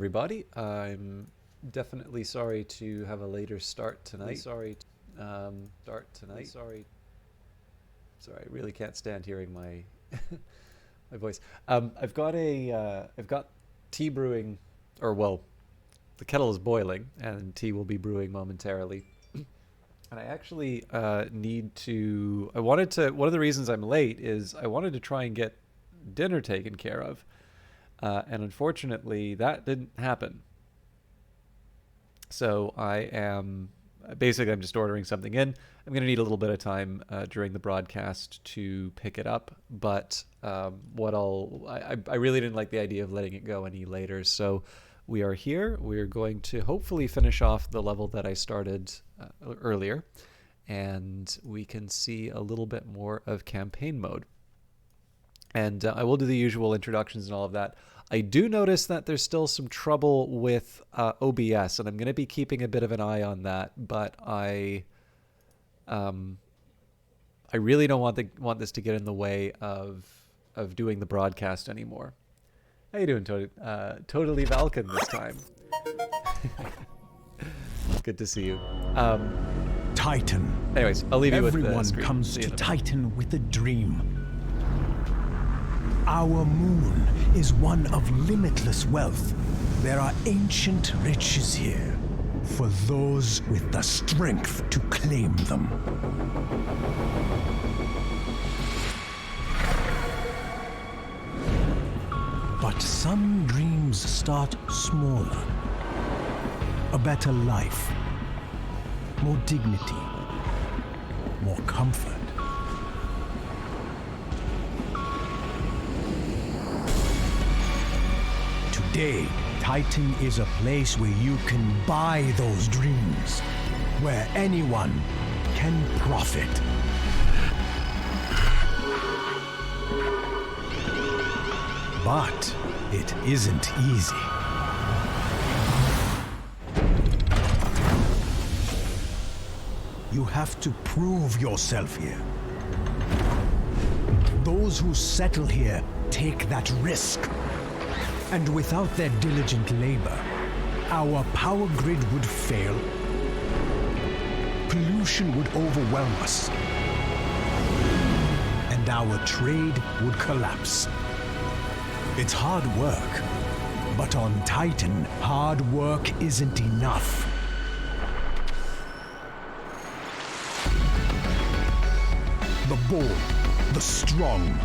Everybody. I'm definitely sorry to have a later start tonight. Sorry, I really can't stand hearing my my voice. I've got tea brewing, or well, the kettle is boiling, and tea will be brewing momentarily. And I actually need to. I wanted to. One of the reasons I'm late is I wanted to try and get dinner taken care of, and unfortunately that didn't happen. So I'm just ordering something in. I'm going to need a little bit of time during the broadcast to pick it up, but I really didn't like the idea of letting it go any later. So we are here. We're going to hopefully finish off the level that I started earlier, and we can see a little bit more of campaign mode. And I will do the usual introductions and all of that. I do notice that there's still some trouble with OBS, and I'm going to be keeping a bit of an eye on that. But I really don't want this to get in the way of doing the broadcast anymore. How you doing, Totally Valken this time? Good to see you. Titan. Anyways, I'll leave you with the Everyone screen. comes to Titan with a dream. Our moon is one of limitless wealth. There are ancient riches here for those with the strength to claim them. But some dreams start smaller. A better life, more dignity, more comfort. Today, Titan is a place where you can buy those dreams, where anyone can profit. But it isn't easy. You have to prove yourself here. Those who settle here take that risk. And without their diligent labor, our power grid would fail. Pollution would overwhelm us. And our trade would collapse. It's hard work, but on Titan, hard work isn't enough. The bold, the strong,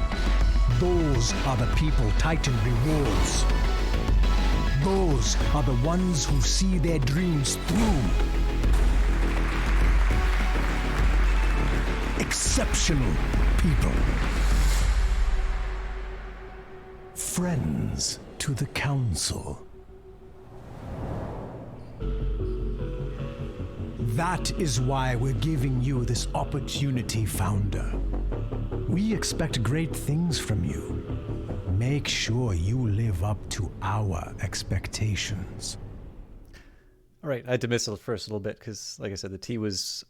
those are the people Titan rewards. Those are the ones who see their dreams through. Exceptional people. Friends to the Council. That is why we're giving you this opportunity, Founder. We expect great things from you. Make sure you live up to our expectations. All right, I had to miss it first a little bit because, like I said, the tea was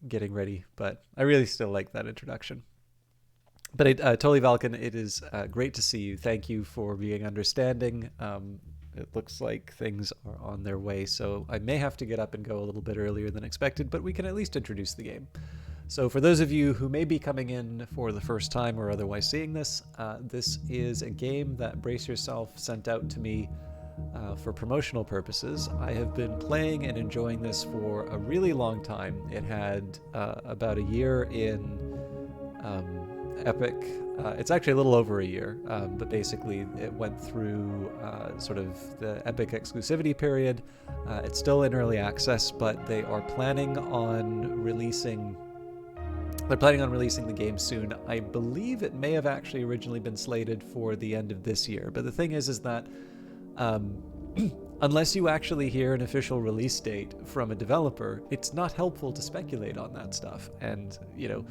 getting ready, but I really still like that introduction. But Totally Valken, it is great to see you. Thank you for being understanding. It looks like things are on their way, so I may have to get up and go a little bit earlier than expected, but we can at least introduce the game. So for those of you who may be coming in for the first time or otherwise seeing this, this is a game that Brace Yourself sent out to me for promotional purposes. I have been playing and enjoying this for a really long time. It had about a year in Epic. It's actually a little over a year, but basically it went through sort of the Epic exclusivity period. It's still in early access, but they are planning on releasing the game soon. I believe it may have actually originally been slated for the end of this year. But the thing is that unless you actually hear an official release date from a developer, it's not helpful to speculate on that stuff. And, you know,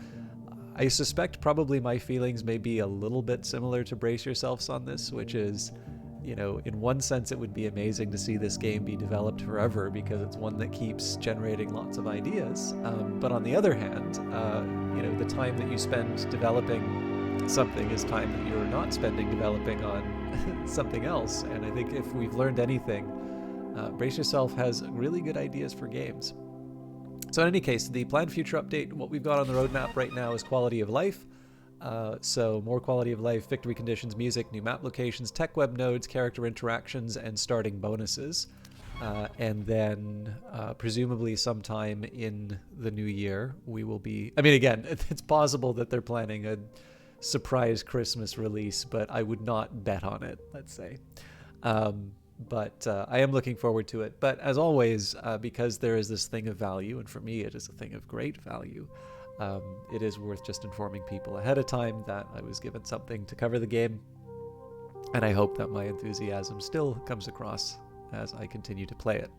I suspect probably my feelings may be a little bit similar to Brace Yourselves on this, which is, you know, in one sense it would be amazing to see this game be developed forever because it's one that keeps generating lots of ideas. But on the other hand, you know, the time that you spend developing something is time that you're not spending developing on something else. And I think if we've learned anything, Brace Yourself has really good ideas for games. So in any case, the planned future update, what we've got on the roadmap right now is quality of life. So more quality of life, victory conditions, music, new map locations, tech web nodes, character interactions, and starting bonuses. And then presumably sometime in the new year, we will be... I mean, again, it's possible that they're planning a surprise Christmas release, but I would not bet on it, let's say. But I am looking forward to it. But as always, because there is this thing of value, and for me it is a thing of great value, it is worth just informing people ahead of time that I was given something to cover the game. And I hope that my enthusiasm still comes across as I continue to play it.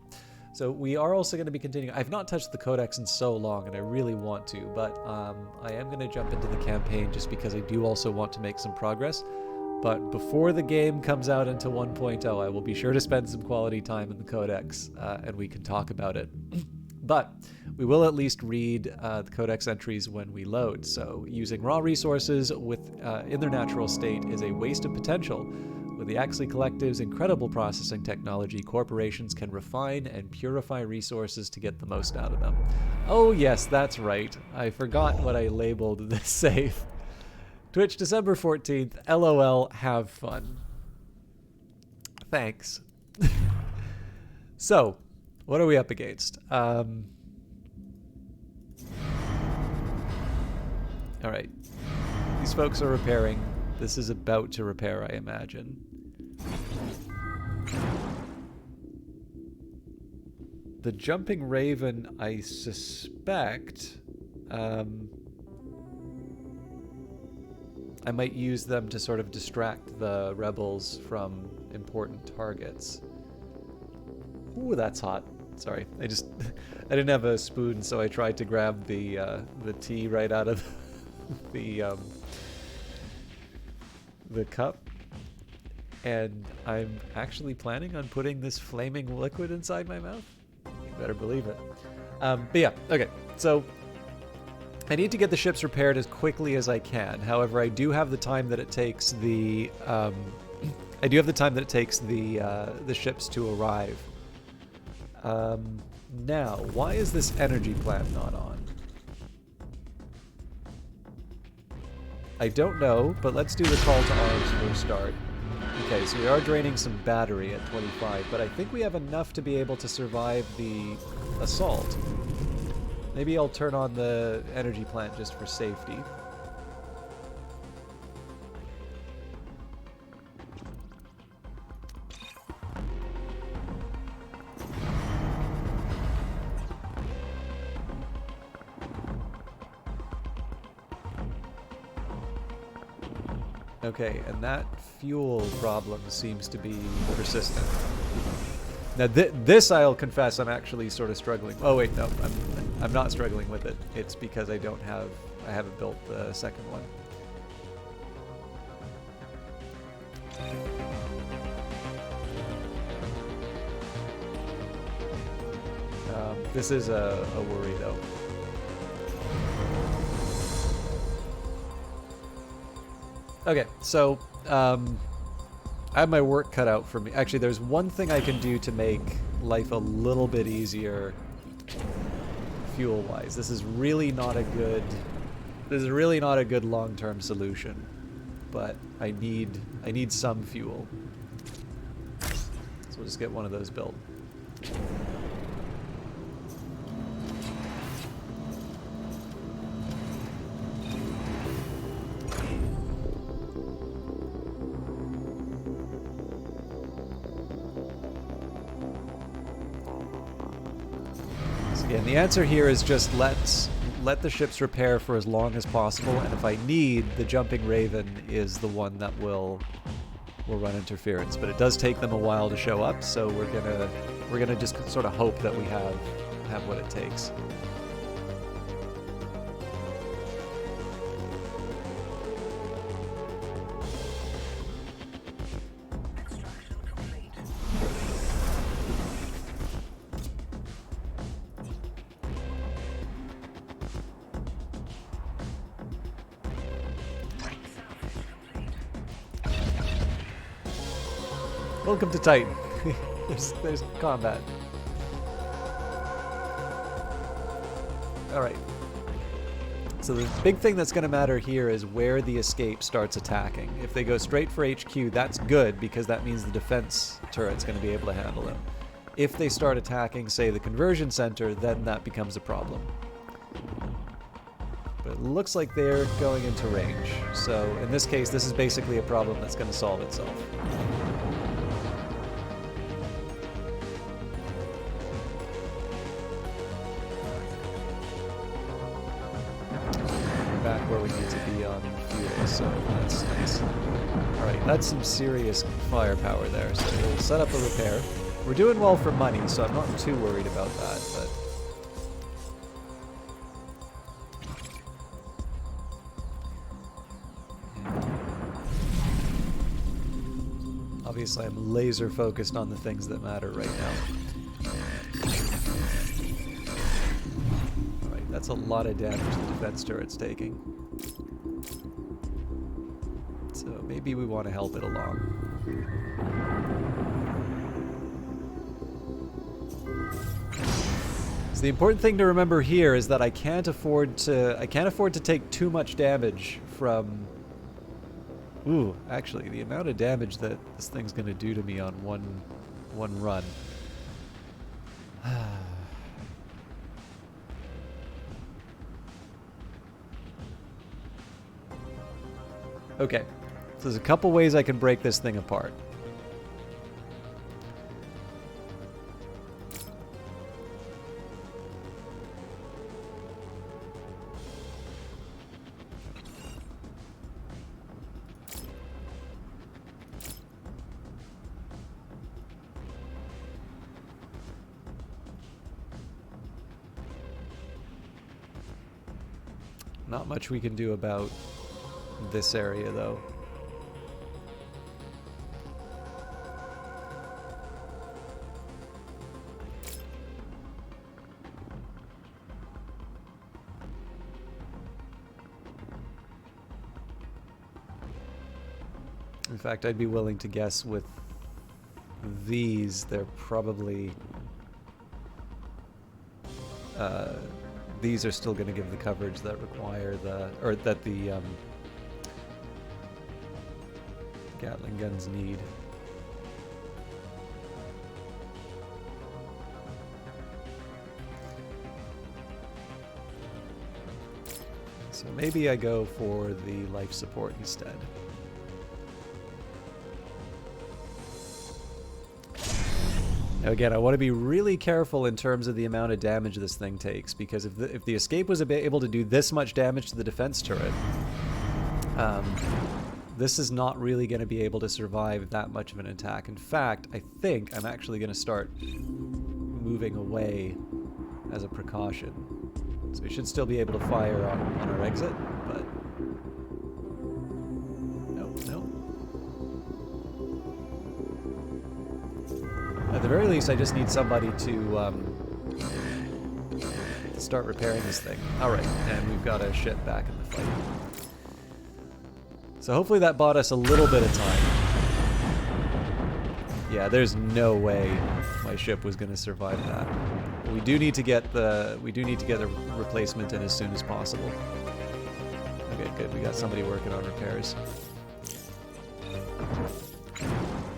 So we are also going to be continuing. I've not touched the Codex in so long, and I really want to, but I am going to jump into the campaign just because I do also want to make some progress. But before the game comes out into 1.0, I will be sure to spend some quality time in the Codex, and we can talk about it. But we will at least read the Codex entries when we load. So using raw resources in their natural state is a waste of potential. With the Axley Collective's incredible processing technology, corporations can refine and purify resources to get the most out of them. Oh yes, that's right. I forgot what I labeled this save. Twitch, December 14th. LOL, have fun. Thanks. So, what are we up against? All right. These folks are repairing. This is about to repair, I imagine. The Jumping Raven, I suspect... I might use them to sort of distract the rebels from important targets. Ooh, that's hot. Sorry, I didn't have a spoon, so I tried to grab the tea right out of the cup. And I'm actually planning on putting this flaming liquid inside my mouth. You better believe it. But yeah, okay. So I need to get the ships repaired as quickly as I can. However, I do have the time that it takes the the ships to arrive. Now, why is this energy plant not on? I don't know, but let's do the call to arms for a start. Okay, so we are draining some battery at 25, but I think we have enough to be able to survive the assault. Maybe I'll turn on the energy plant just for safety. Okay, and that fuel problem seems to be persistent. Now this, I'll confess, I'm actually sort of struggling. Oh wait, no, I'm not struggling with it. It's because I haven't built the second one. This is a worry though. Okay, so I have my work cut out for me. Actually, there's one thing I can do to make life a little bit easier fuel-wise. This is really not a good long-term solution, but I need some fuel. So we'll just get one of those built. And the answer here is just let the ships repair for as long as possible, and if I need, the Jumping Raven is the one that will run interference. But it does take them a while to show up, so we're gonna just sort of hope that we have what it takes. Welcome to Titan. there's combat. All right. So the big thing that's going to matter here is where the escape starts attacking. If they go straight for HQ, that's good because that means the defense turret's going to be able to handle them. If they start attacking, say, the conversion center, then that becomes a problem. But it looks like they're going into range. So in this case, this is basically a problem that's going to solve itself. Back where we need to be on fuel, so that's nice. Alright, that's some serious firepower there, so we'll set up a repair. We're doing well for money, so I'm not too worried about that, but... Obviously, I'm laser focused on the things that matter right now. Alright, that's a lot of damage the defense turret's taking. So maybe we want to help it along. So the important thing to remember here is that I can't afford to take too much damage from... Ooh, actually, the amount of damage that this thing's going to do to me on one run. Okay, so there's a couple ways I can break this thing apart. Not much we can do about this area, though. In fact, I'd be willing to guess with these, they're probably... these are still going to give the coverage that require the... or that the Gatling guns need. So maybe I go for the life support instead. Now again, I want to be really careful in terms of the amount of damage this thing takes, because if the escape was able to do this much damage to the defense turret, this is not really going to be able to survive that much of an attack. In fact, I think I'm actually going to start moving away as a precaution. So we should still be able to fire on our exit, but... No. At the very least, I just need somebody to start repairing this thing. Alright, and we've got a ship back in the fight. So hopefully that bought us a little bit of time. Yeah, there's no way my ship was going to survive that. We do need to get the replacement in as soon as possible. Okay, good. We got somebody working on repairs.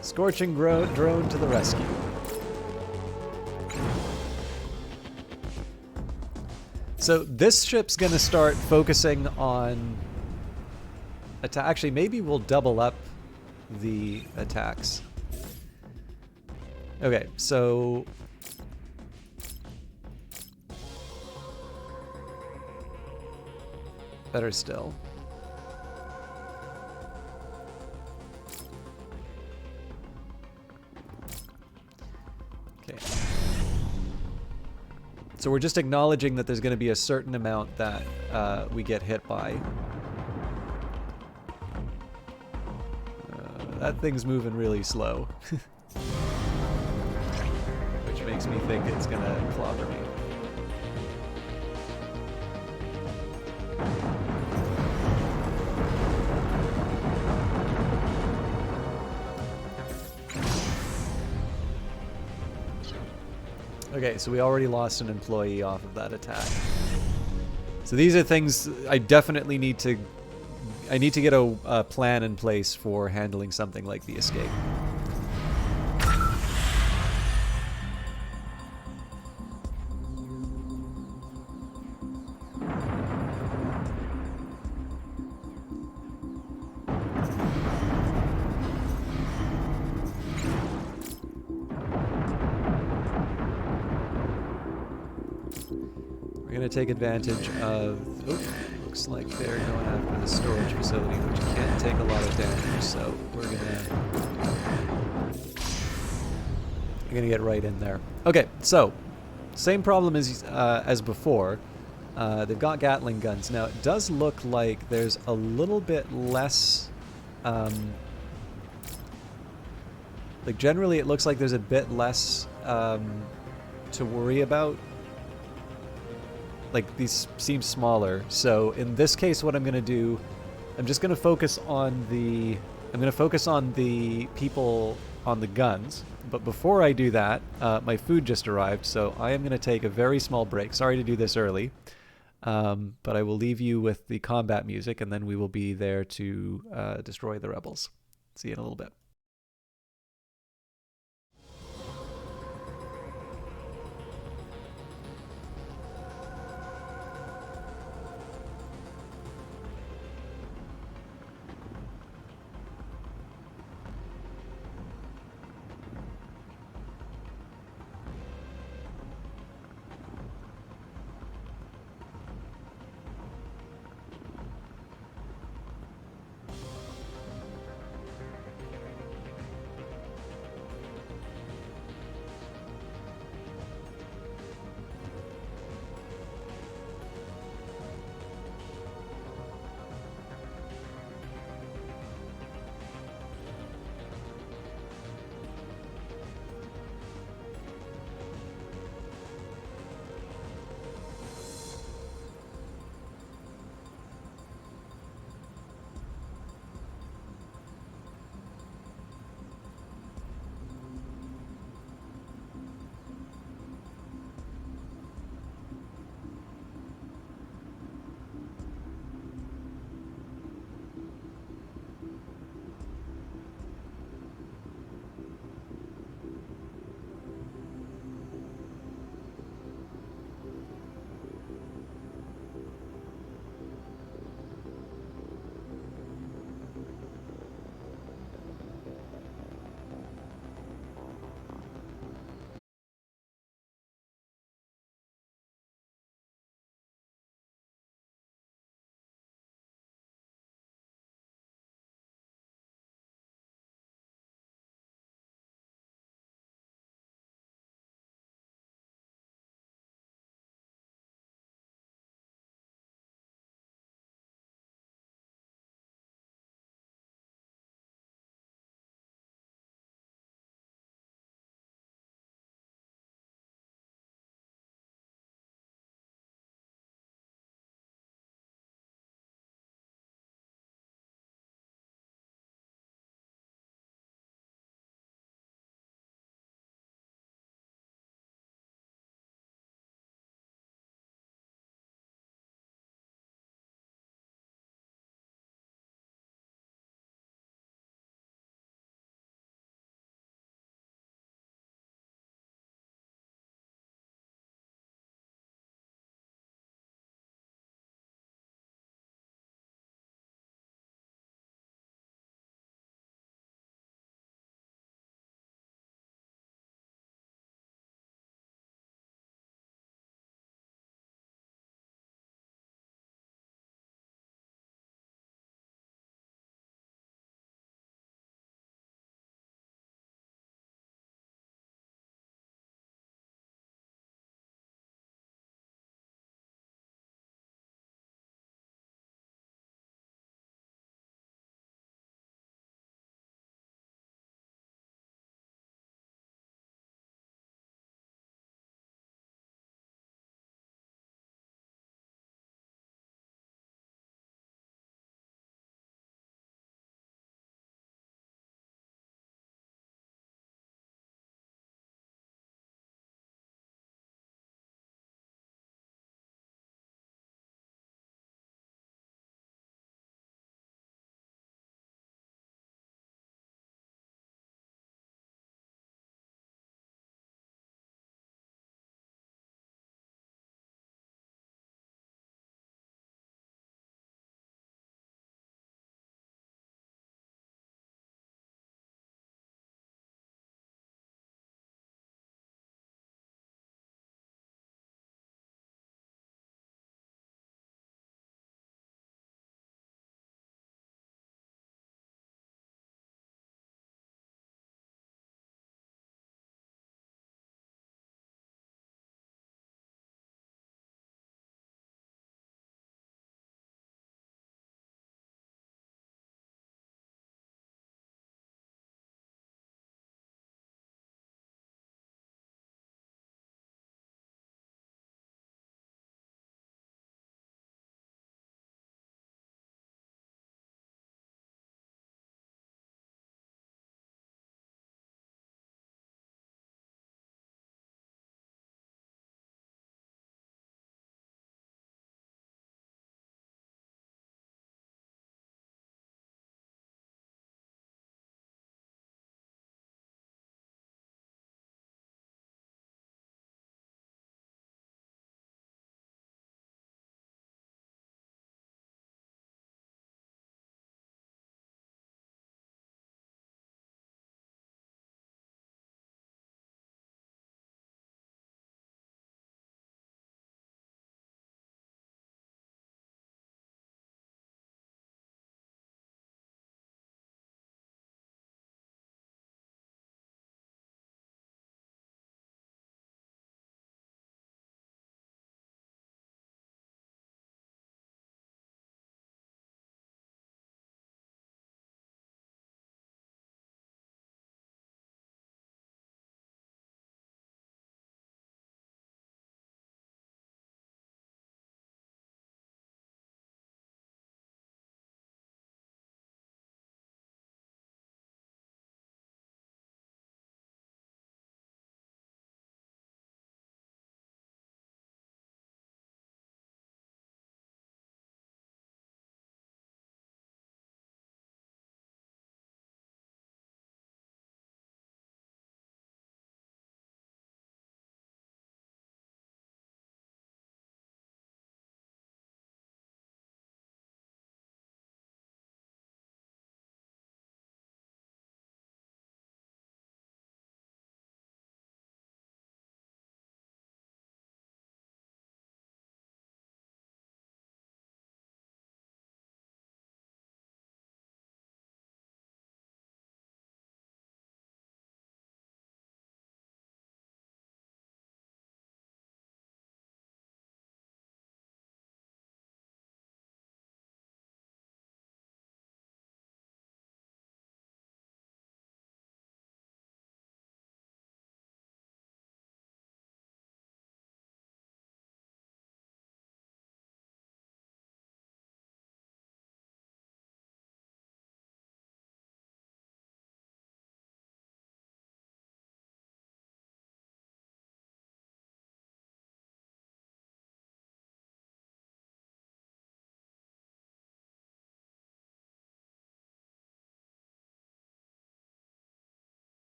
Scorching drone to the rescue. So this ship's going to start focusing on attack. Actually, maybe we'll double up the attacks. Okay, so better still. Okay. So we're just acknowledging that there's going to be a certain amount that we get hit by. That thing's moving really slow. Which makes me think it's going to clobber me. Okay, so we already lost an employee off of that attack. So these are things I definitely need to... I need to get a plan in place for handling something like the escape. We're going to take advantage of... Oh, looks like they're going after the storage facility, which can't take a lot of damage, so we're gonna get right in there. Okay, so same problem as before. They've got Gatling guns. Now, it does look like there's a little bit less... like, generally it looks like there's a bit less to worry about. Like, these seem smaller. So in this case, what I'm going to do, I'm just going to focus on the... I'm going to focus on the people on the guns. But before I do that, my food just arrived, so I am going to take a very small break. Sorry to do this early. But I will leave you with the combat music, and then we will be there to destroy the rebels. See you in a little bit.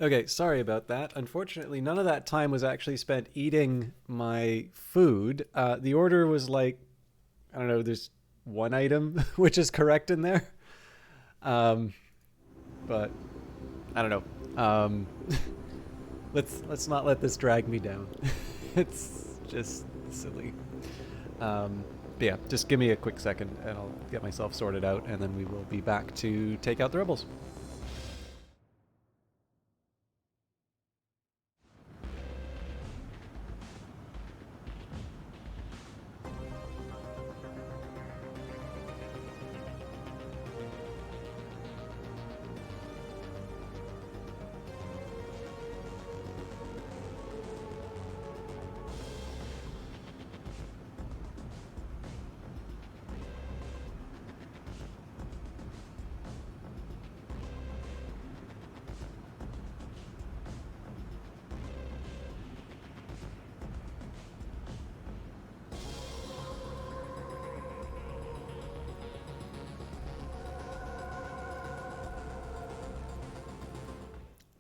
Okay, sorry about that. Unfortunately, none of that time was actually spent eating my food. The order was like, I don't know, there's one item which is correct in there. Um, but I don't know. Let's not let this drag me down. It's just silly. But yeah, just give me a quick second and I'll get myself sorted out, and then we will be back to take out the rebels.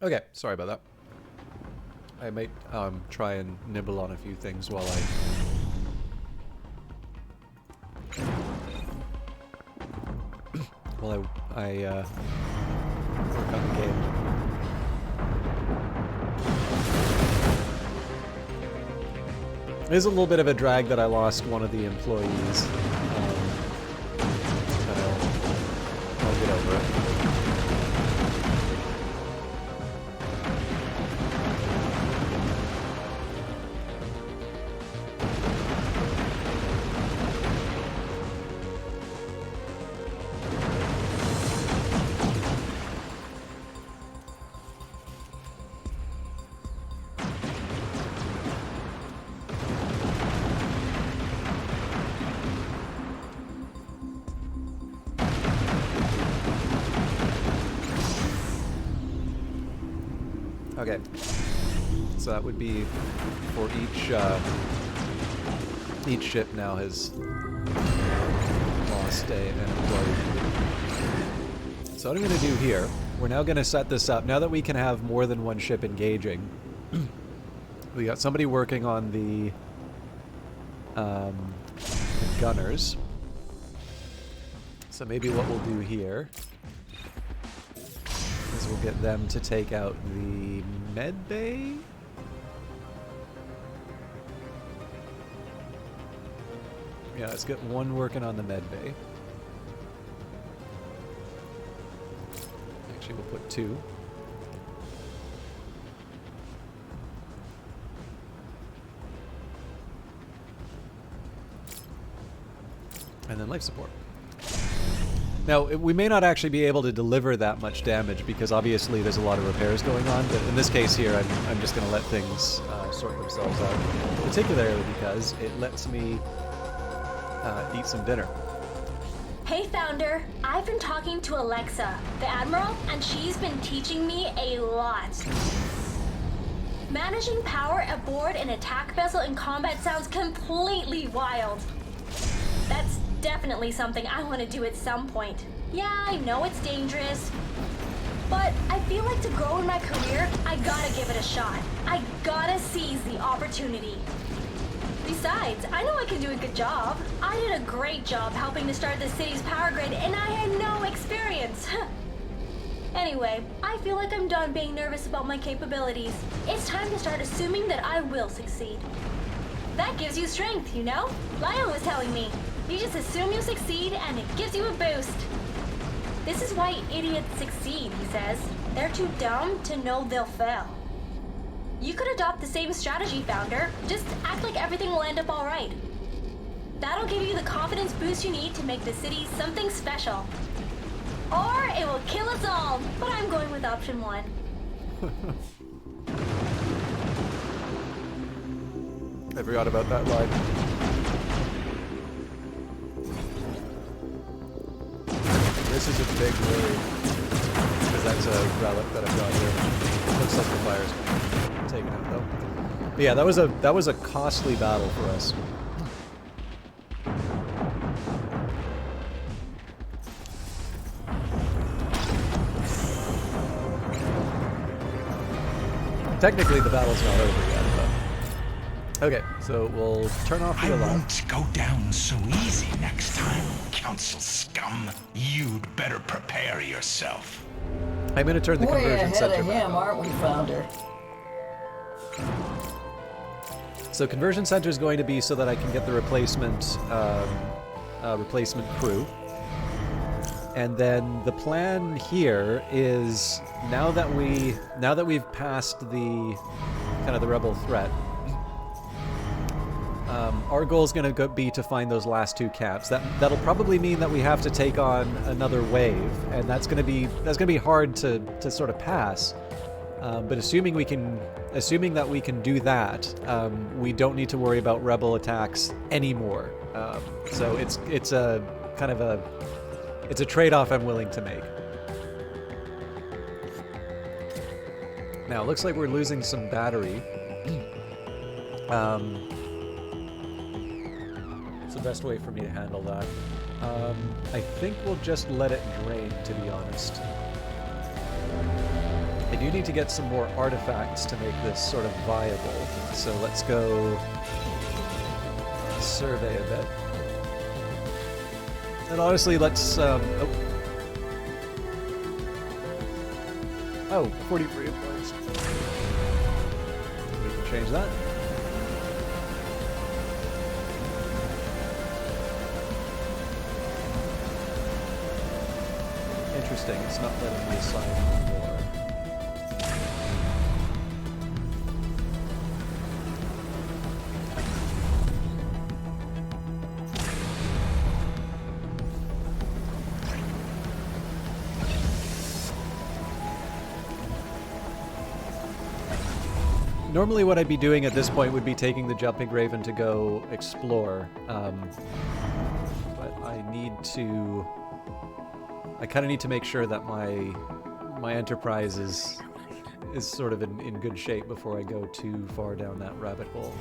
Okay, sorry about that. I might try and nibble on a few things while I work on the game. It is a little bit of a drag that I lost one of the employees. But I'll get over it. Okay, so that would be for each ship now has lost an employee. So what I'm going to do here, we're now going to set this up. Now that we can have more than one ship engaging, we got somebody working on the gunners. So maybe what we'll do here is we'll get them to take out the med bay. Yeah, let's get one working on the med bay. Actually, we'll put two. And then life support. Now, we may not actually be able to deliver that much damage because obviously there's a lot of repairs going on, but in this case here, I'm just going to let things sort themselves out, particularly because it lets me eat some dinner. Hey, Founder. I've been talking to Alexa, the Admiral, and she's been teaching me a lot. Managing power aboard an attack vessel in combat sounds completely wild. That's definitely something I want to do at some point. Yeah, I know it's dangerous, but I feel like to grow in my career, I gotta give it a shot. I gotta seize the opportunity. Besides, I know I can do a good job. I did a great job helping to start the city's power grid, and I had no experience. Anyway, I feel like I'm done being nervous about my capabilities. It's time to start assuming that I will succeed. That gives you strength, you know? Lion was telling me. You just assume you succeed, and it gives you a boost. This is why idiots succeed, he says. They're too dumb to know they'll fail. You could adopt the same strategy, Founder. Just act like everything will end up all right. That'll give you the confidence boost you need to make the city something special. Or it will kill us all, but I'm going with option one. I forgot about that line. This is a big worry, because that's a relic that I've got here. Looks like the fire's taken it though. But yeah, that was a costly battle for us. technically the battle's not over yet, but... Okay, so we'll turn off the I alarm. won't go down so easy next time, Council scum. You'd better prepare yourself. I'm going to turn the Way conversion ahead center of back him, on. aren't we, Founder? So conversion center is going to be so that I can get the replacement crew. And then the plan here is now that we've passed the kind of the rebel threat, our goal is going to be to find those last 2 camps. That'll probably mean that we have to take on another wave, and that's going to be hard to sort of pass. But assuming that we can do that, we don't need to worry about rebel attacks anymore. So it's a kind of a trade-off I'm willing to make. Now it looks like we're losing some battery. What's the best way for me to handle that? I think we'll just let it drain, to be honest. I do need to get some more artifacts to make this sort of viable. So let's go survey a bit. And honestly, let's... oh, 43 points. We can change that. Interesting, it's not letting me assign more. Normally what I'd be doing at this point would be taking the Jumping Raven to go explore, but I kind of need to make sure that my Enterprise is sort of in good shape before I go too far down that rabbit hole.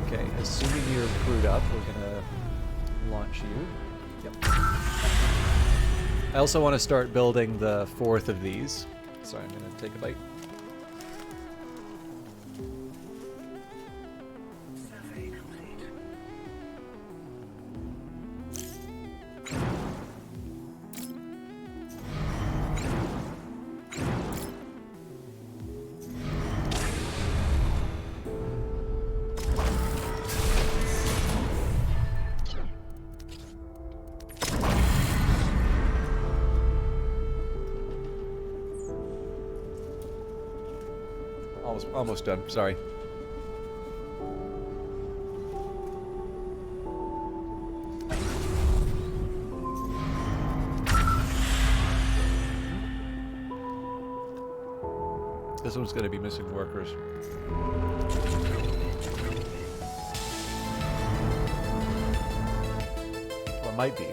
Okay, assuming you're crewed up, we're gonna launch you. Yep. I also want to start building the 4th of these. Sorry, I'm gonna take a bite. Almost done, sorry. This one's going to be missing workers. Well, it might be.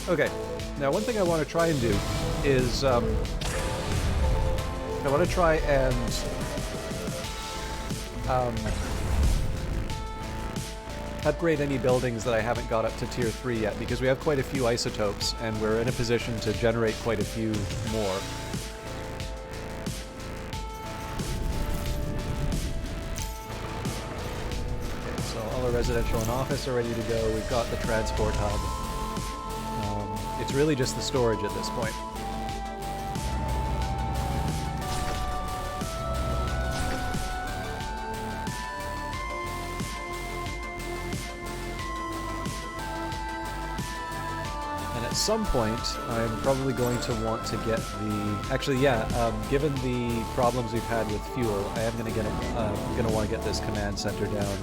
Okay, now one thing I want to try and do is, I want to try and, upgrade any buildings that I haven't got up to tier 3 yet, because we have quite a few isotopes, and we're in a position to generate quite a few more. Okay, so all our residential and office are ready to go. We've got the transport hub. It's really just the storage at this point. And at some point, I'm probably going to want to get the... Actually, yeah, given the problems we've had with fuel, I am going to want to get this command center down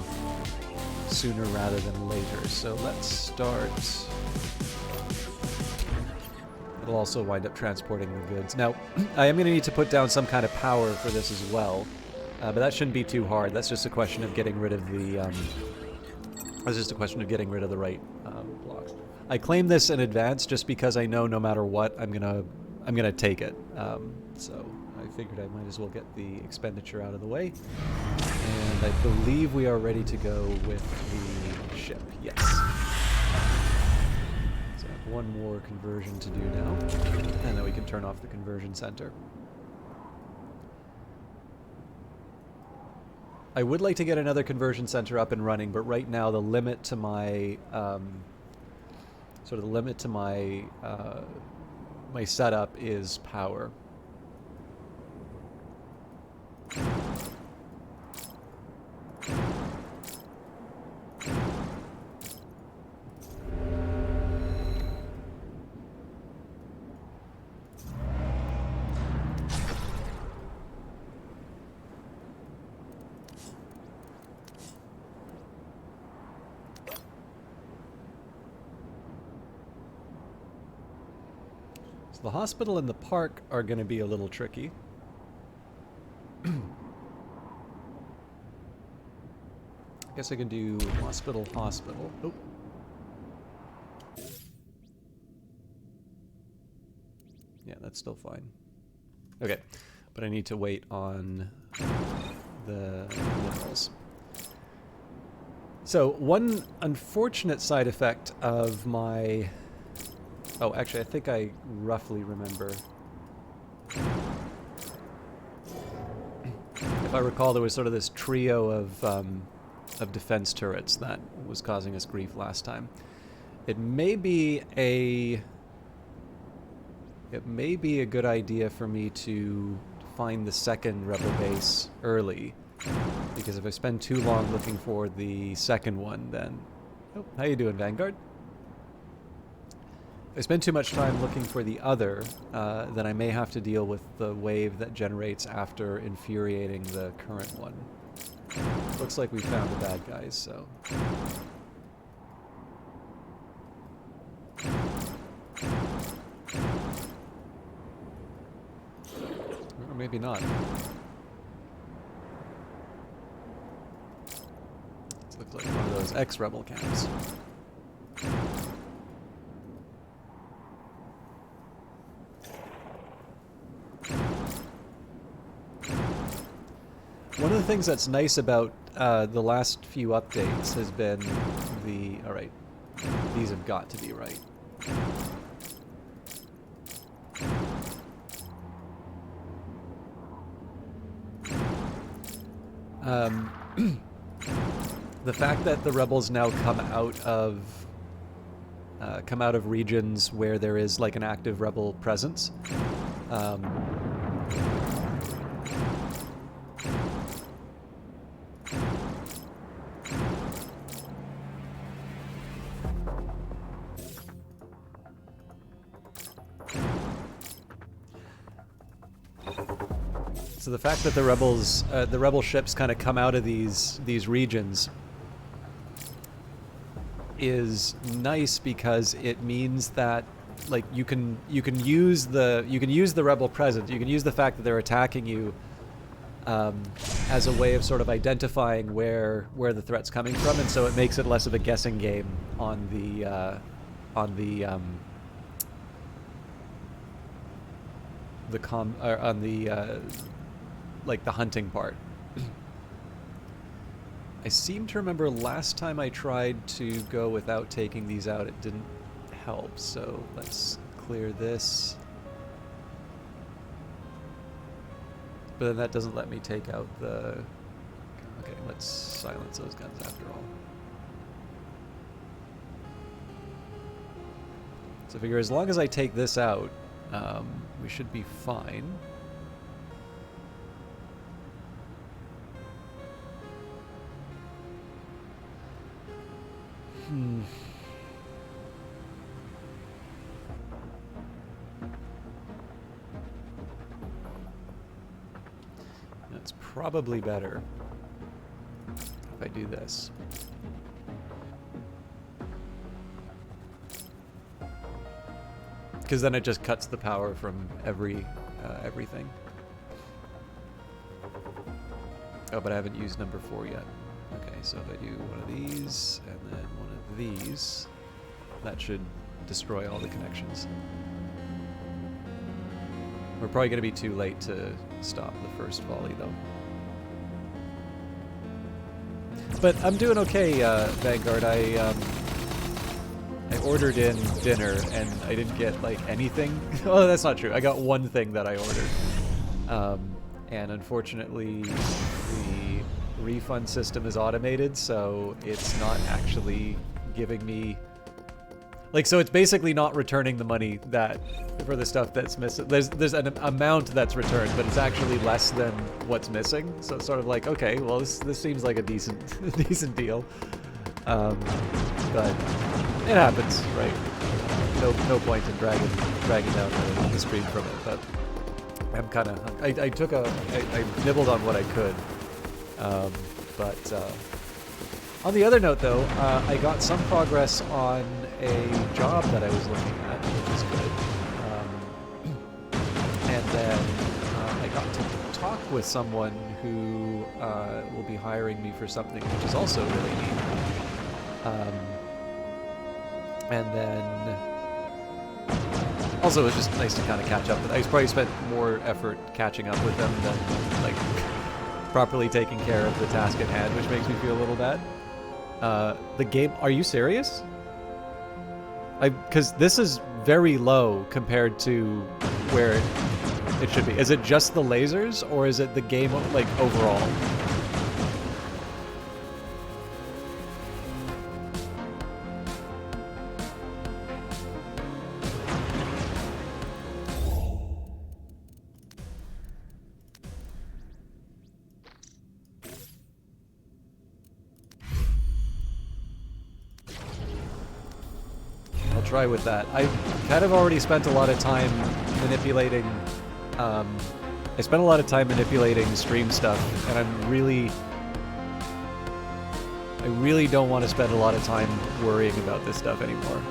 sooner rather than later. So let's start... we'll also wind up transporting the goods. Now, I am going to need to put down some kind of power for this as well, but that shouldn't be too hard. That's just a question of getting rid of the. That's just a question of getting rid of the right blocks. I claim this in advance just because I know no matter what, I'm gonna take it. So I figured I might as well get the expenditure out of the way. And I believe we are ready to go with the ship. Yes. So I have one more conversion to do now, and then we can turn off the conversion center. I would like to get another conversion center up and running, but right now the limit to my my setup is power. The hospital and the park are going to be a little tricky. I guess I can do hospital. Oh. Yeah, that's still fine. Okay, but I need to wait on the minerals. So, one unfortunate side effect of my... Oh, actually, I think I roughly remember. If I recall, there was sort of this trio of defense turrets that was causing us grief last time. It may be a good idea for me to find the second rebel base early, because if I spend too long looking for the second one, then... Oh, how you doing, Vanguard? If I spend too much time looking for the other, then I may have to deal with the wave that generates after infuriating the current one. Looks like we found the bad guys, so... Or maybe not. This looks like one of those ex-rebel camps. One of the things that's nice about the last few updates has been the... Alright, these have got to be right. The fact that the rebels now come out of regions where there is like an active rebel presence. So the fact that the rebel ships kind of come out of these regions is nice because it means that like you can use the rebel presence, you can use the fact that they're attacking you as a way of sort of identifying where the threat's coming from, and so it makes it less of a guessing game on the like the hunting part. I seem to remember last time I tried to go without taking these out, it didn't help, so let's clear this. But then that doesn't let me take out the... Okay, let's silence those guns after all. So I figure as long as I take this out, we should be fine. That's probably better if I do this. because then it just cuts the power from everything. Oh, but I haven't used number 4 yet. Okay, so if I do one of these and then one of these, that should destroy all the connections. We're probably going to be too late to stop the first volley, though. But I'm doing okay, Vanguard. I ordered in dinner and I didn't get like anything. Oh, that's not true. I got one thing that I ordered. And unfortunately, the refund system is automated, so it's not actually giving me... Like, so it's basically not returning the money that for the stuff that's missing. There's an amount that's returned, but it's actually less than what's missing. So it's sort of like, okay, well, this seems like a decent deal. But it happens, right? No point in dragging down the stream from it. But I'm kind of I nibbled on what I could. But on the other note, though, I got some progress on a job that I was looking at, which is good. And then I got to talk with someone who will be hiring me for something, which is also really neat. And then also it was just nice to kind of catch up. I probably spent more effort catching up with them than like properly taking care of the task at hand, which makes me feel a little bad. The game, are you serious? Because this is very low compared to where it should be. Is it just the lasers, or is it the game, like, overall? Try with that. I kind of already spent a lot of time manipulating I spent a lot of time manipulating stream stuff, and I really don't want to spend a lot of time worrying about this stuff anymore.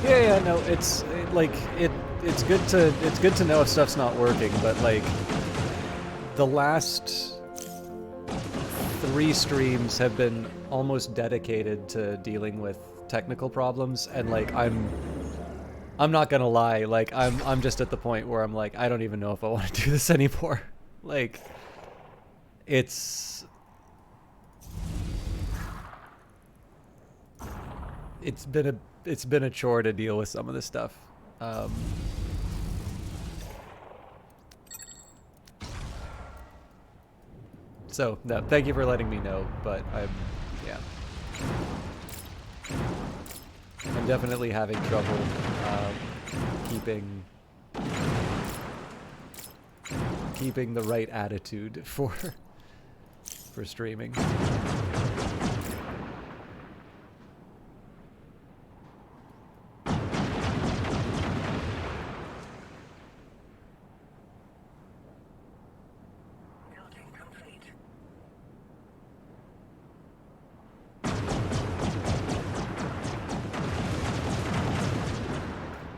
Yeah, no, it's good to know if stuff's not working, but like the last 3 streams have been almost dedicated to dealing with technical problems, and like I'm not gonna lie, like I'm just at the point where I'm like, I don't even know if I want to do this anymore. Like it's been a chore to deal with some of this stuff. So no, thank you for letting me know, but I'm definitely having trouble keeping the right attitude for streaming.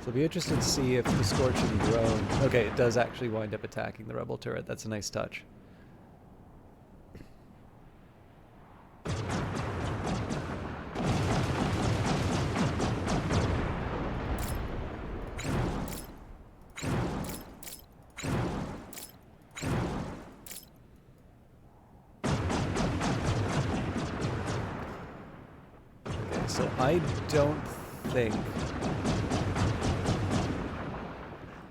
So I'll be interested to see if the Scorching Drone... Okay, it does actually wind up attacking the Rebel turret. That's a nice touch. So I don't think...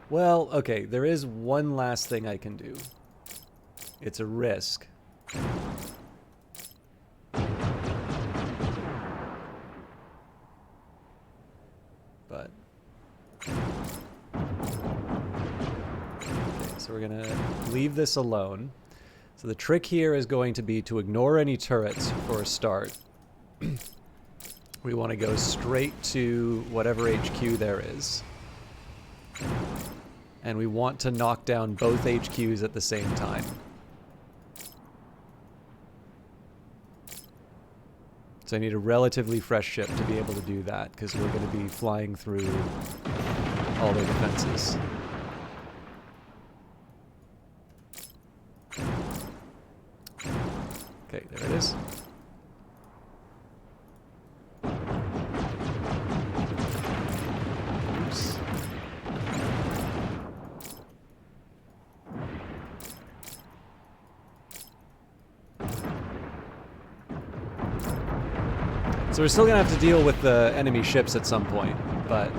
Well, okay, there is one last thing I can do. It's a risk. But... Okay, so we're gonna leave this alone. So the trick here is going to be to ignore any turrets for a start. We want to go straight to whatever HQ there is. And we want to knock down both HQs at the same time. So I need a relatively fresh ship to be able to do that, because we're going to be flying through all their defenses. Okay, there it is. Oops. So we're still going to have to deal with the enemy ships at some point, but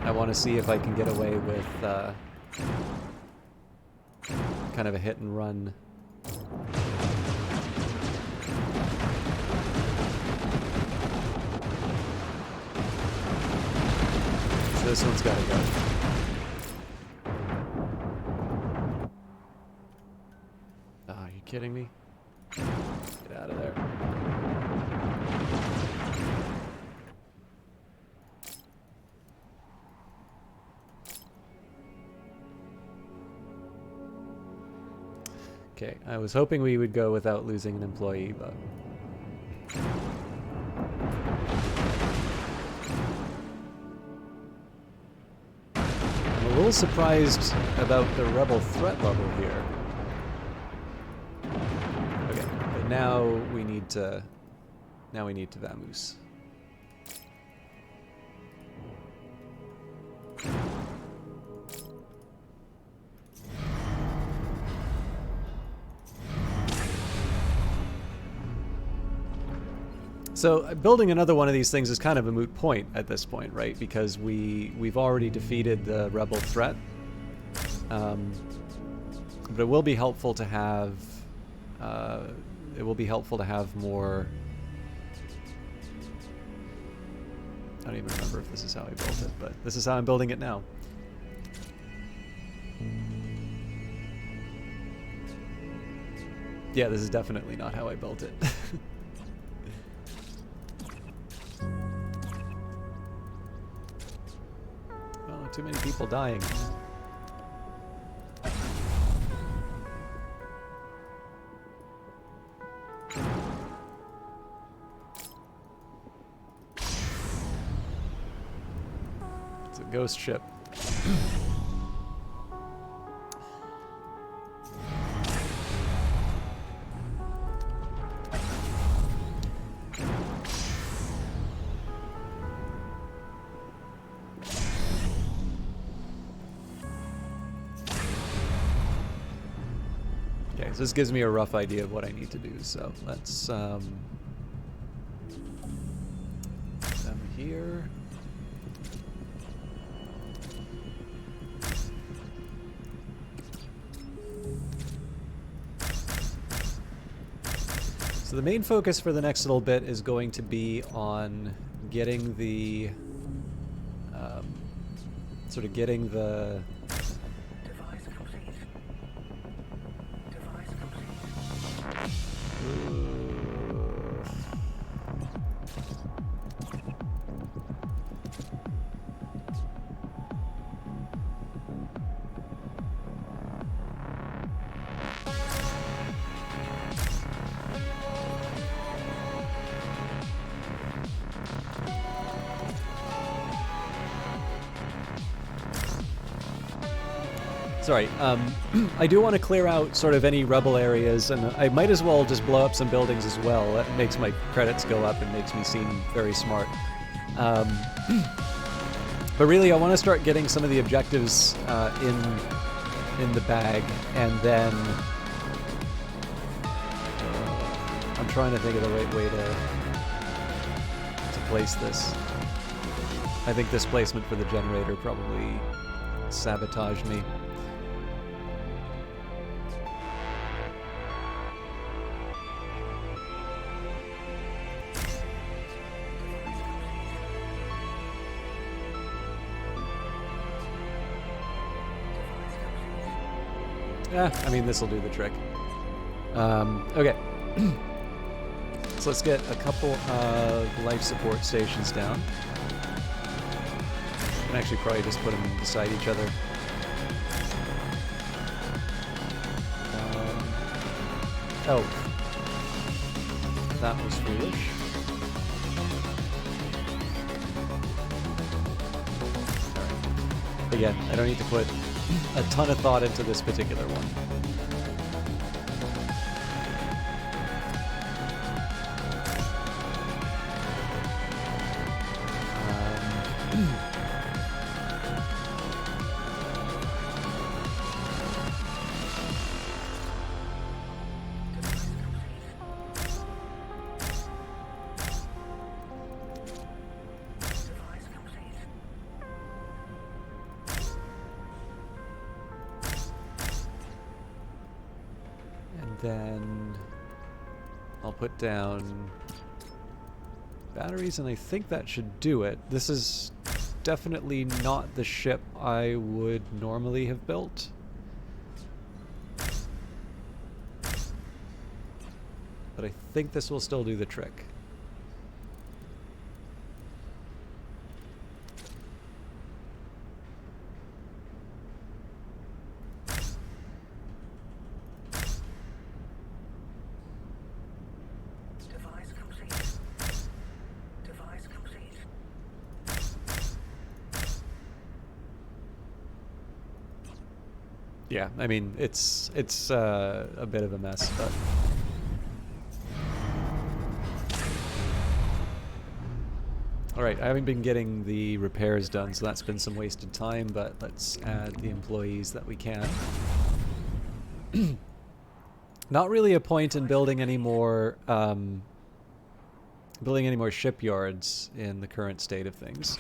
I want to see if I can get away with kind of a hit and run. So this one's got to go. Oh, are you kidding me? Get out of there. Okay, I was hoping we would go without losing an employee, but... I'm a little surprised about the rebel threat level here. Okay, but now we need to vamoose. So building another one of these things is kind of a moot point at this point, right? Because we've already defeated the rebel threat. But it will be helpful to have more. I don't even remember if this is how I built it, but this is how I'm building it now. Yeah, this is definitely not how I built it. Oh, too many people dying. It's a ghost ship. So this gives me a rough idea of what I need to do. So let's them here. So the main focus for the next little bit is going to be on getting the sort of getting the Sorry, I do want to clear out sort of any rebel areas, and I might as well just blow up some buildings as well. That makes my credits go up and makes me seem very smart. But really, I want to start getting some of the objectives in the bag, and then I'm trying to think of the right way to place this. I think this placement for the generator probably sabotaged me. Yeah, I mean, this will do the trick. Okay. So let's get a couple of life support stations down. You can actually probably just put them beside each other. Oh. That was foolish. Alright. Again, I don't need to put a ton of thought into this particular one. Then I'll put down batteries, and I think that should do it. This is definitely not the ship I would normally have built. But I think this will still do the trick. Yeah, I mean, it's a bit of a mess, but... Alright, I haven't been getting the repairs done, so that's been some wasted time, but let's add the employees that we can. Not really a point in building any more shipyards in the current state of things.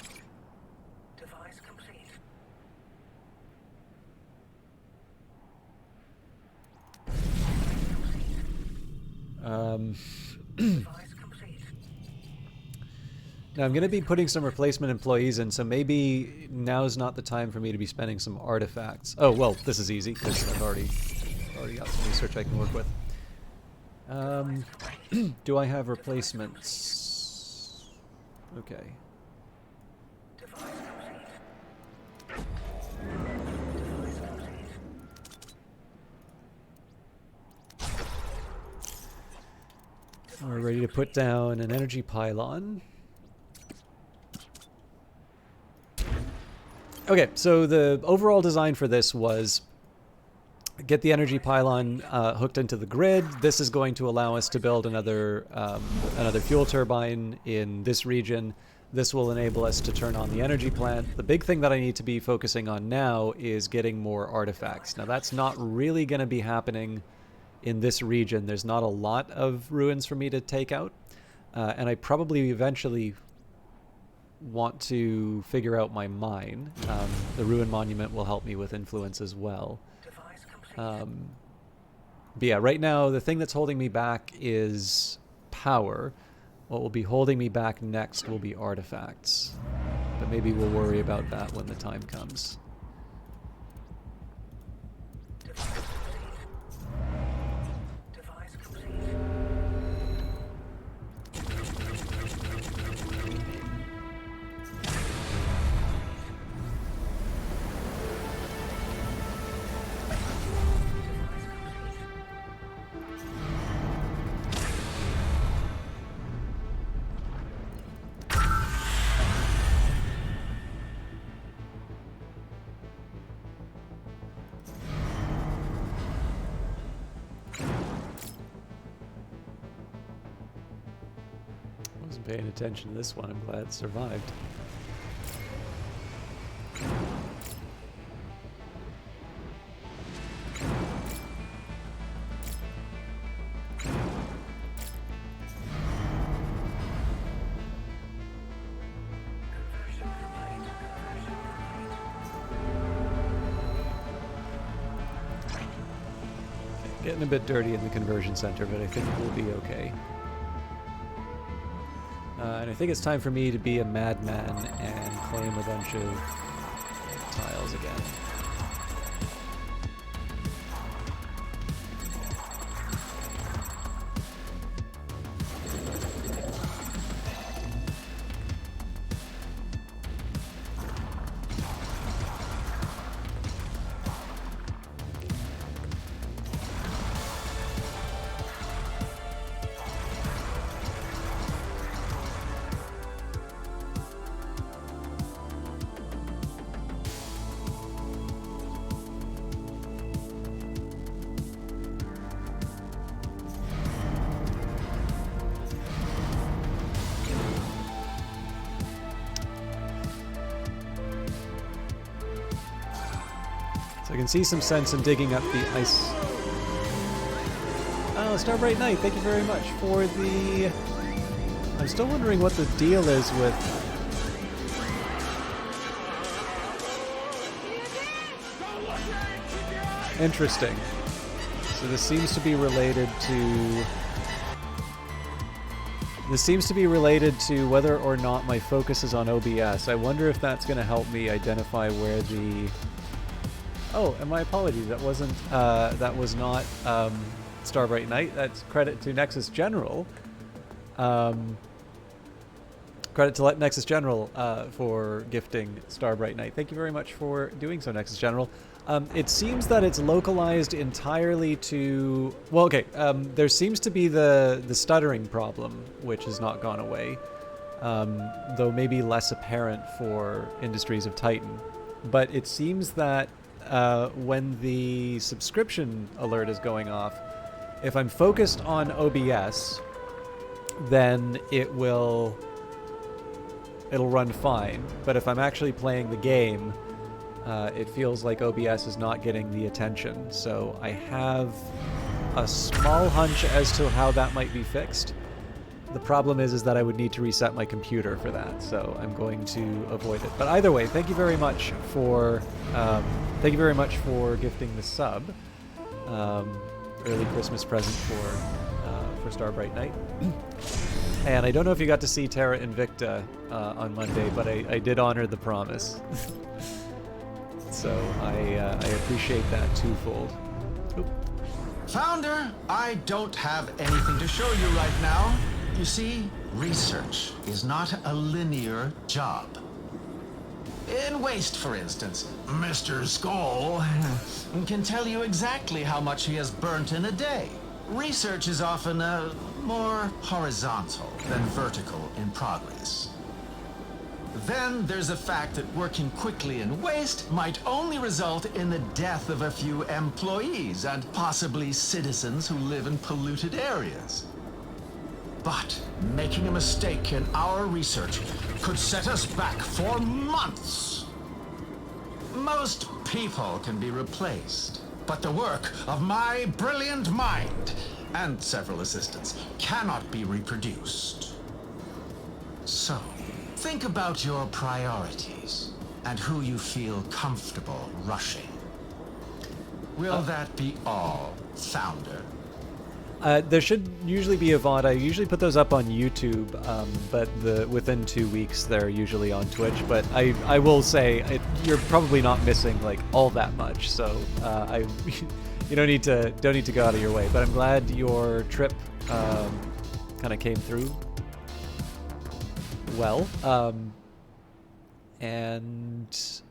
Now I'm going to be putting some replacement employees in, so maybe now's not the time for me to be spending some artifacts. Oh, well, this is easy, because I've already got some research I can work with. Do I have replacements? Okay. We're ready to put down an energy pylon. Okay, so the overall design for this was get the energy pylon hooked into the grid. This is going to allow us to build another fuel turbine in this region. This will enable us to turn on the energy plant. The big thing that I need to be focusing on now is getting more artifacts. Now that's not really going to be happening in this region. There's not a lot of ruins for me to take out, and I probably eventually want to figure out my mine. The ruin monument will help me with influence as well. But yeah, right now the thing that's holding me back is power. What will be holding me back next will be artifacts, but maybe we'll worry about that when the time comes. Paying attention to this one. I'm glad it survived. Getting a bit dirty in the conversion center, but I think we'll be okay. And I think it's time for me to be a madman and claim a bunch of tiles again. I can see some sense in digging up the ice. Oh, Starbright Knight, thank you very much for the... I'm still wondering what the deal is with... Interesting. So this seems to be related to... This seems to be related to whether or not my focus is on OBS. I wonder if that's going to help me identify where the... Oh, and my apologies. That was not Starbright Knight. That's credit to Nexus General. Credit to Nexus General for gifting Starbright Knight. Thank you very much for doing so, Nexus General. It seems that it's localized entirely to... Well, okay. There seems to be the stuttering problem, which has not gone away, though maybe less apparent for Industries of Titan. But it seems that when the subscription alert is going off, if I'm focused on OBS, then it'll run fine. But if I'm actually playing the game, it feels like OBS is not getting the attention. So I have a small hunch as to how that might be fixed. The problem is that I would need to reset my computer for that, so I'm going to avoid it. But either way, thank you very much for gifting the sub. Early Christmas present for Starbright Knight. And I don't know if you got to see Terra Invicta on Monday, but I did honor the promise. So I appreciate that twofold. Oop. Founder, I don't have anything to show you right now. You see, research is not a linear job. In waste, for instance, Mr. Skull can tell you exactly how much he has burnt in a day. Research is often more horizontal than vertical in progress. Then there's the fact that working quickly in waste might only result in the death of a few employees and possibly citizens who live in polluted areas. But making a mistake in our research could set us back for months. Most people can be replaced, but the work of my brilliant mind and several assistants cannot be reproduced. So, think about your priorities and who you feel comfortable rushing. Will that be all, Founder? There should usually be a VOD. I usually put those up on YouTube, but within 2 weeks they're usually on Twitch. But I will say you're probably not missing like all that much, so you don't need to go out of your way. But I'm glad your trip kind of came through well, and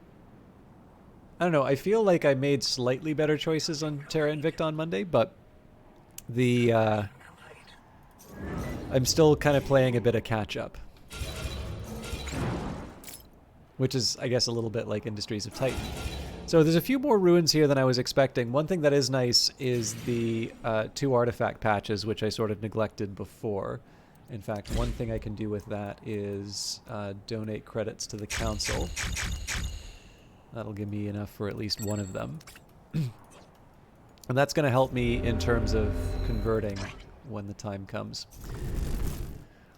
I don't know. I feel like I made slightly better choices on Terra Invicta on Monday, but I'm still kind of playing a bit of catch up, which is, I guess, a little bit like Industries of Titan. So there's a few more ruins here than I was expecting. One thing that is nice is the 2 artifact patches, which I sort of neglected before. In fact, one thing I can do with that is donate credits to the council. That'll give me enough for at least one of them. And that's going to help me in terms of converting when the time comes.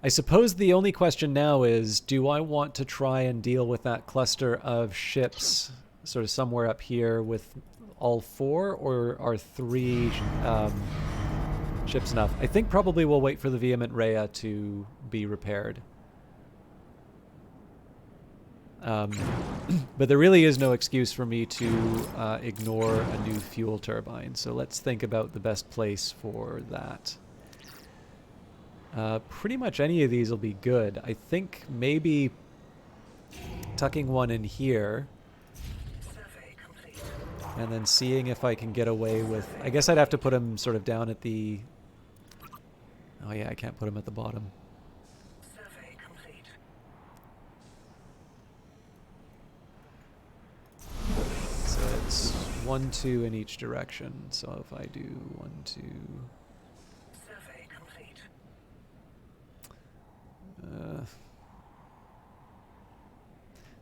I suppose the only question now is, do I want to try and deal with that cluster of ships sort of somewhere up here with all 4, or are 3 ships enough? I think probably we'll wait for the Vehement Rhea to be repaired. But there really is no excuse for me to ignore a new fuel turbine, so let's think about the best place for that. Pretty much any of these will be good. I think maybe tucking one in here and then seeing if I can get away with... I guess I'd have to put him sort of down at the... Oh yeah, I can't put him at the bottom. So it's 1, 2 in each direction. So if I do 1, 2...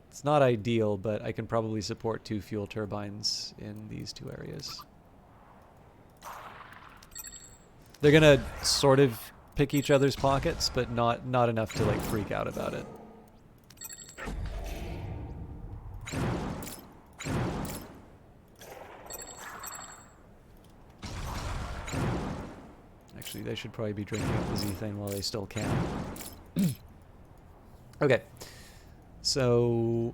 It's not ideal, but I can probably support 2 fuel turbines in these 2 areas. They're gonna sort of pick each other's pockets, but not enough to like freak out about it. Actually, they should probably be drinking up the Zethane while they still can. Okay. So,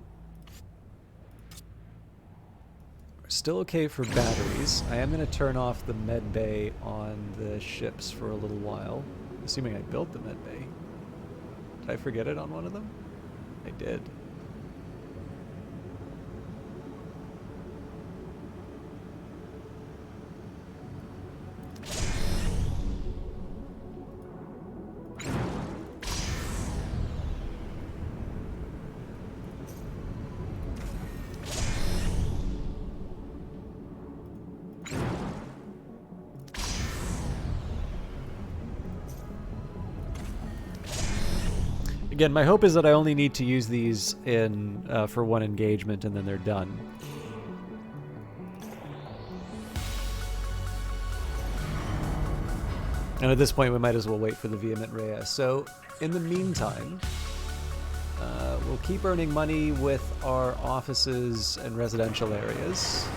we're still okay for batteries. I am going to turn off the med bay on the ships for a little while, assuming I built the med bay. Did I forget it on one of them? I did. Again, my hope is that I only need to use these in for one engagement and then they're done. And at this point, we might as well wait for the Vehement Rhea. So, in the meantime, we'll keep earning money with our offices and residential areas.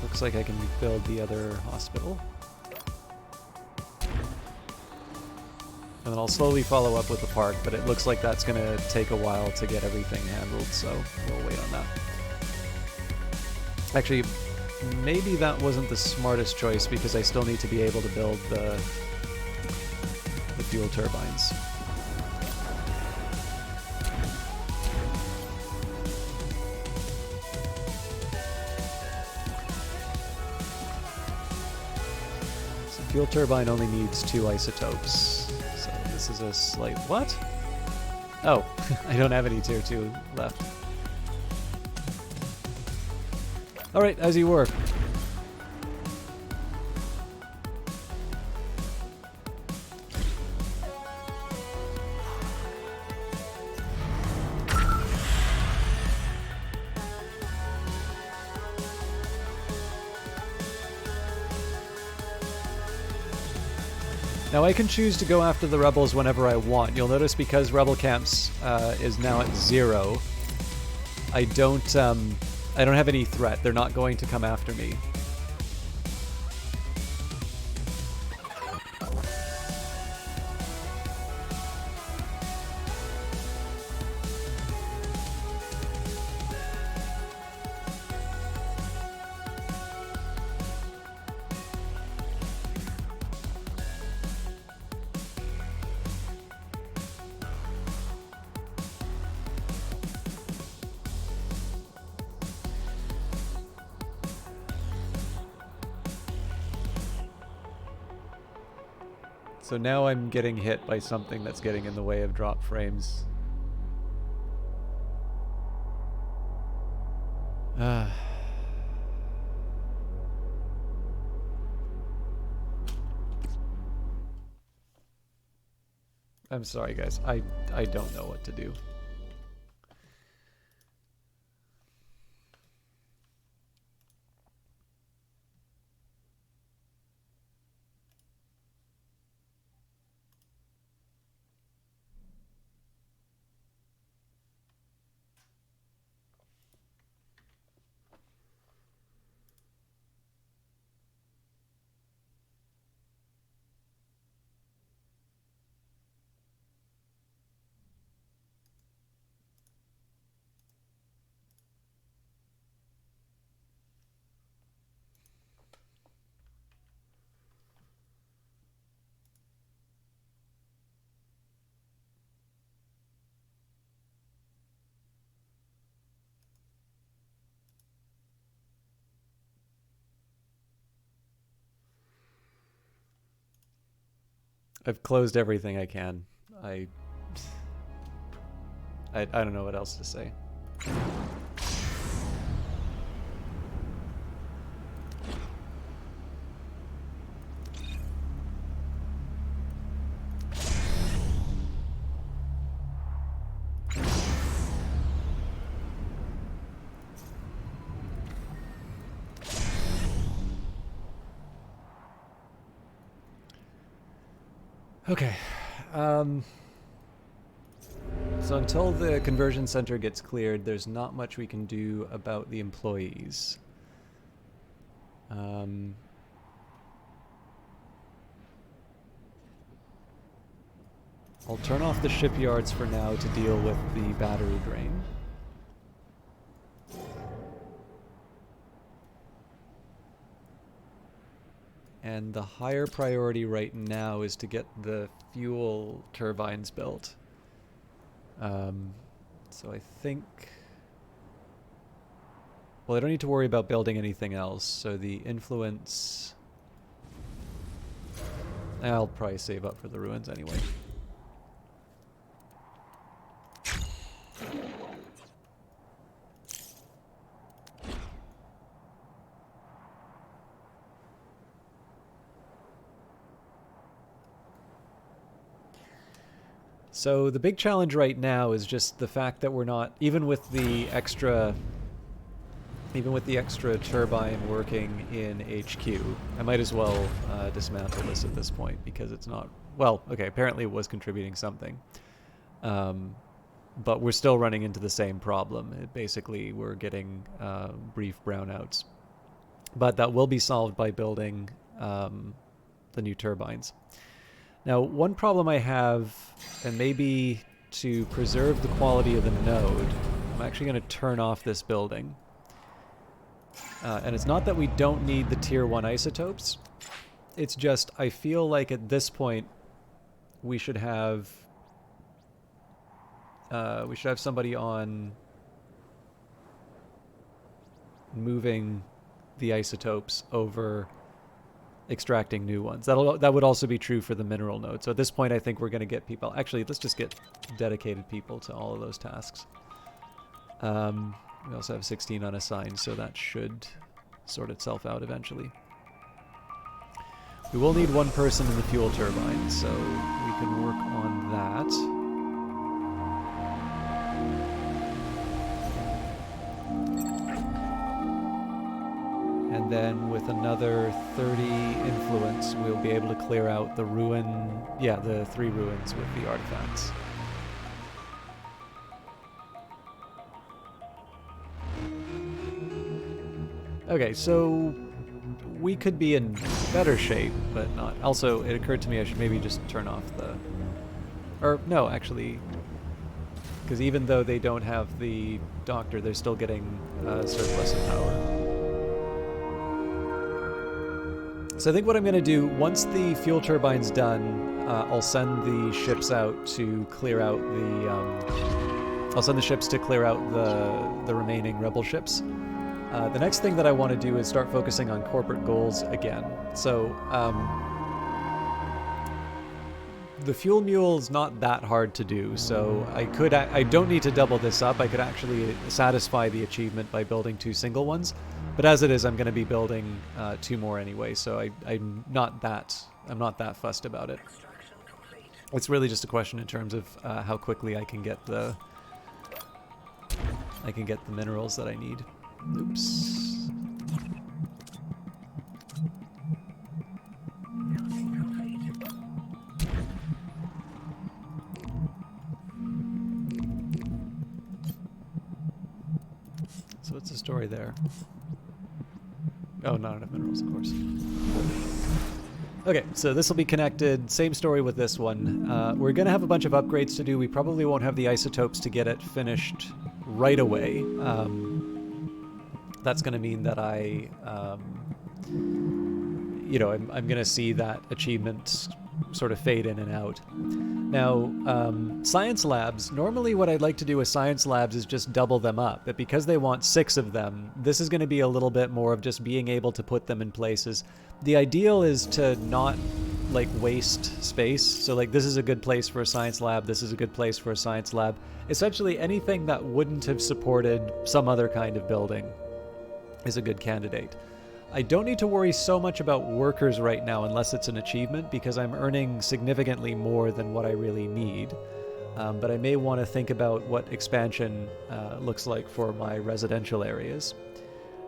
Looks like I can build the other hospital. And then I'll slowly follow up with the park, but it looks like that's going to take a while to get everything handled, so we'll wait on that. Actually, maybe that wasn't the smartest choice because I still need to be able to build the fuel turbines. Fuel turbine only needs 2 isotopes, so this is a slight... What? Oh, I don't have any tier 2 left. Alright, as you were. Now I can choose to go after the rebels whenever I want. You'll notice because rebel camps is now at 0, I don't have any threat. They're not going to come after me. So now I'm getting hit by something that's getting in the way of drop frames. I'm sorry, guys. I don't know what to do. I've closed everything I can. I don't know what else to say. Okay. So until the conversion center gets cleared, there's not much we can do about the employees. I'll turn off the shipyards for now to deal with the battery drain. And the higher priority right now is to get the fuel turbines built. So I think... Well, I don't need to worry about building anything else, so the influence... I'll probably save up for the ruins anyway. So the big challenge right now is just the fact that we're not, even with the extra turbine working in HQ, I might as well dismantle this at this point because it's not, well, okay, apparently it was contributing something. But we're still running into the same problem. Basically, we're getting brief brownouts. But that will be solved by building the new turbines. Now, one problem I have, and maybe to preserve the quality of the node, I'm actually going to turn off this building. And it's not that we don't need the tier 1 isotopes. It's just, I feel like at this point, we should have somebody on moving the isotopes over extracting new ones. That would also be true for the mineral node. So at this point, I think we're going to get people... Actually, let's just get dedicated people to all of those tasks. We also have 16 unassigned, so that should sort itself out eventually. We will need one person in the fuel turbine, so we can work on that. And then with another 30 influence, we'll be able to clear out the the 3 ruins with the artifacts. Okay, so we could be in better shape, but not. Also, it occurred to me I should maybe just turn off the... Or, no, actually, because even though they don't have the doctor, they're still getting surplus of power. So I think what I'm going to do, once the fuel turbine's done, I'll send the ships out to clear out the... I'll send the ships to clear out the remaining rebel ships. The next thing that I want to do is start focusing on corporate goals again. So, the fuel mule's not that hard to do, so I don't need to double this up. I could actually satisfy the achievement by building 2 single ones. But as it is, I'm going to be building 2 more anyway, so I'm not that fussed about it. It's really just a question in terms of how quickly I can get the minerals that I need. Oops. So what's the story there? Oh, not enough minerals, of course. Okay, so this will be connected. Same story with this one. We're going to have a bunch of upgrades to do. We probably won't have the isotopes to get it finished right away. That's going to mean that I'm going to see that achievement sort of fade in and out. Now, science labs, normally what I'd like to do with science labs is just double them up, but because they want 6 of them, this is going to be a little bit more of just being able to put them in places. The ideal is to not, like, waste space. So, like, this is a good place for a science lab, this is a good place for a science lab. Essentially, anything that wouldn't have supported some other kind of building is a good candidate. I don't need to worry so much about workers right now unless it's an achievement, because I'm earning significantly more than what I really need. But I may want to think about what expansion looks like for my residential areas.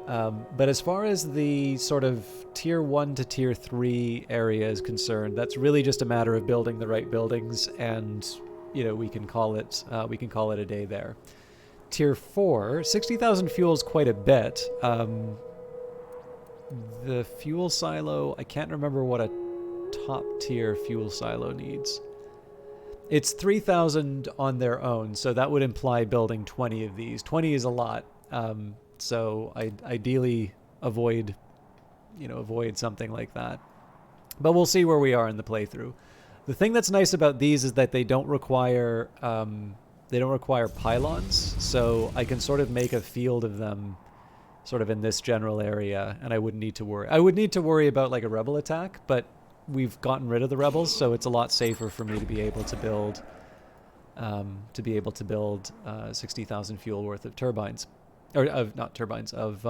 But as far as the sort of tier 1 to tier 3 area is concerned, that's really just a matter of building the right buildings, and you know, we can call it a day there. Tier 4, 60,000 fuel is quite a bit. The fuel silo, I can't remember what a top tier fuel silo needs. It's 3,000 on their own, so that would imply building 20 of these. 20 is a lot, so I'd ideally avoid something like that. But we'll see where we are in the playthrough. The thing that's nice about these is that they don't require pylons, so I can sort of make a field of them sort of in this general area, and I wouldn't need to worry. I would need to worry about like a rebel attack, but we've gotten rid of the rebels, so it's a lot safer for me to be able to build 60,000 fuel worth of turbines, or of not turbines, of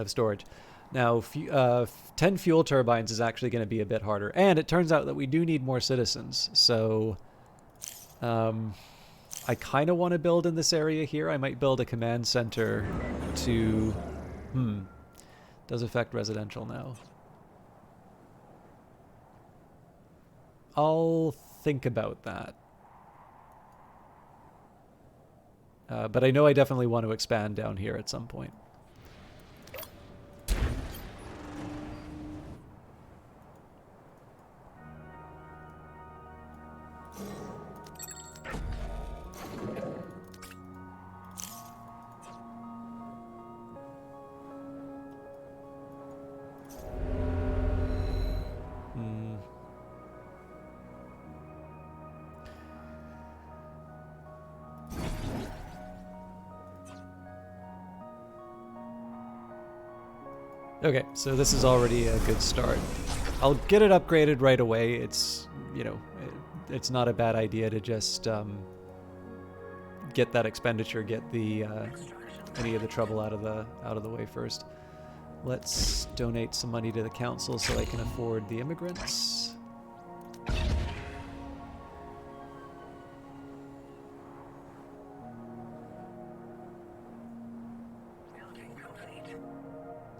storage. Now, 10 fuel turbines is actually going to be a bit harder, and it turns out that we do need more citizens. So, I kind of want to build in this area here. I might build a command center to... Does affect residential now. I'll think about that. But I know I definitely want to expand down here at some point. Okay, so this is already a good start. I'll get it upgraded right away. It's, you know, it's not a bad idea to just get that expenditure, get the any of the trouble out of the way first. Let's donate some money to the council so I can afford the immigrants.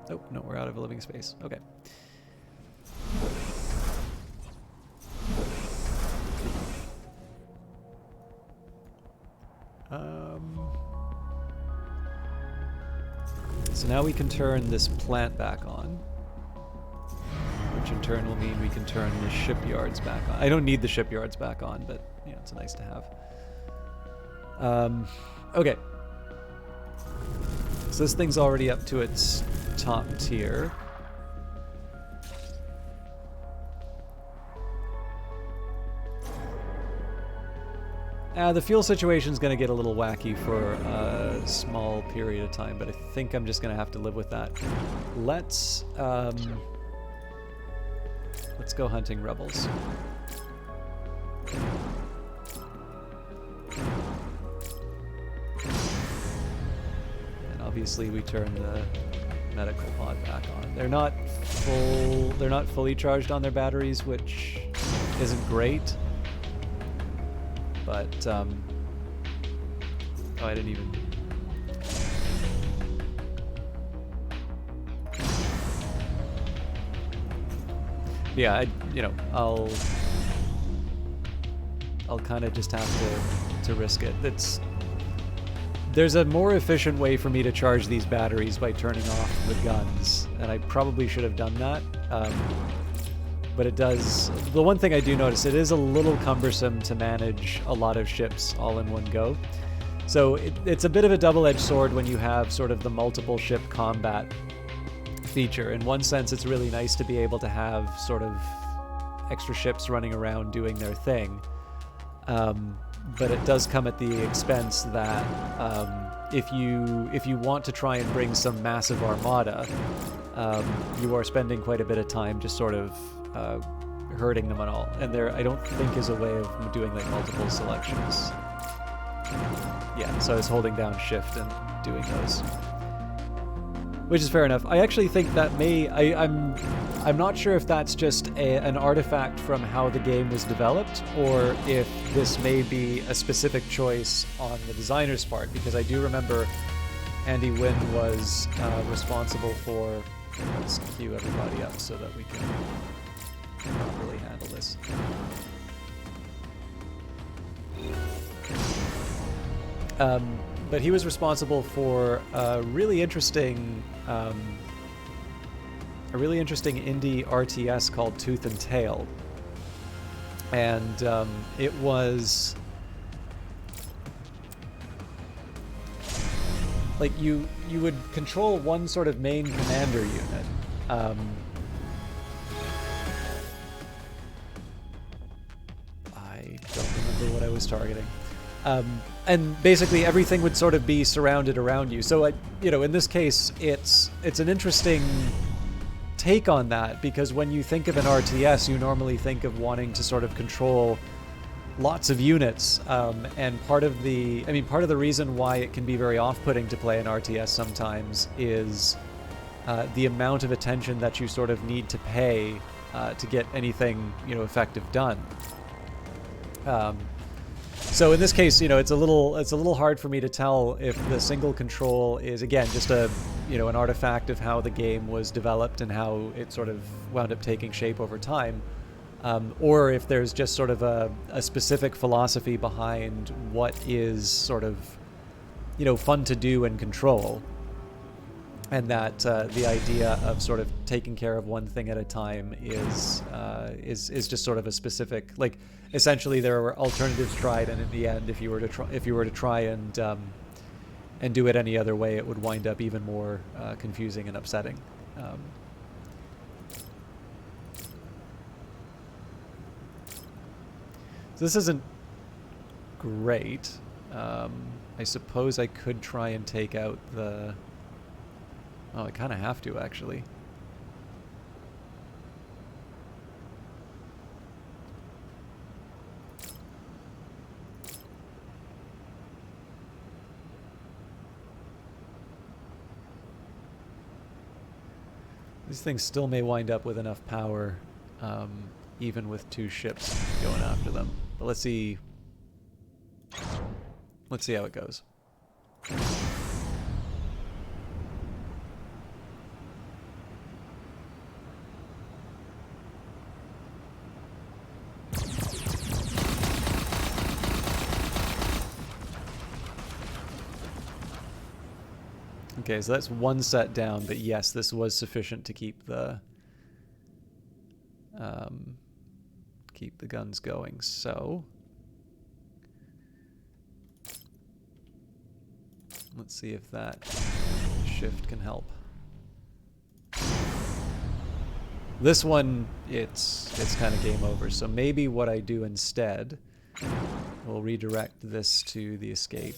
Oh, no, we're out of a living space. Okay. So now we can turn this plant back on, which in turn will mean we can turn the shipyards back on. I don't need the shipyards back on, but you know, it's nice to have. Okay. So this thing's already up to its top tier. The fuel situation is going to get a little wacky for a small period of time, but I think I'm just going to have to live with that. Let's go hunting rebels. And obviously we turn the medical pod back on. They're not fully charged on their batteries, which isn't great. But oh, I didn't even. Yeah, I'll kind of just have to risk it. There's a more efficient way for me to charge these batteries by turning off the guns, and I probably should have done that. But it does... The one thing I do notice, it is a little cumbersome to manage a lot of ships all in one go. So it's a bit of a double-edged sword when you have sort of the multiple ship combat feature. In one sense, it's really nice to be able to have sort of extra ships running around doing their thing. But it does come at the expense that if you want to try and bring some massive armada, you are spending quite a bit of time just sort of herding them and all. And there, I don't think, is a way of doing like multiple selections. Yeah, so I was holding down shift and doing those, which is fair enough. I actually think that I'm not sure if that's just an artifact from how the game was developed, or if this may be a specific choice on the designer's part, because I do remember Andy Wynn was responsible for... Let's queue everybody up so that we can properly handle this. But he was responsible for a really interesting indie RTS called Tooth and Tail, and it was like you would control one sort of main commander unit. I don't remember what I was targeting. And basically everything would sort of be surrounded around you. So, in this case, it's an interesting take on that, because when you think of an RTS, you normally think of wanting to sort of control lots of units. And part of the reason why it can be very off-putting to play an RTS sometimes is the amount of attention that you sort of need to pay to get anything, effective done. So in this case, it's a little hard for me to tell if the single control is, again, just an artifact of how the game was developed and how it sort of wound up taking shape over time, or if there's just sort of a specific philosophy behind what is sort of, fun to do and control, and that the idea of sort of taking care of one thing at a time is just sort of a specific, like, essentially there were alternatives tried, and in the end, if you were to try and do it any other way, it would wind up even more confusing and upsetting. So this isn't great. I suppose I could try and take out the... Oh, I kind of have to, actually. These things still may wind up with enough power, even with two ships going after them. But let's see. Let's see how it goes. Okay, so that's one set down, but yes, this was sufficient to keep the guns going. So let's see if that shift can help. This one, it's kind of game over. So maybe what I do instead, we'll redirect this to the escape.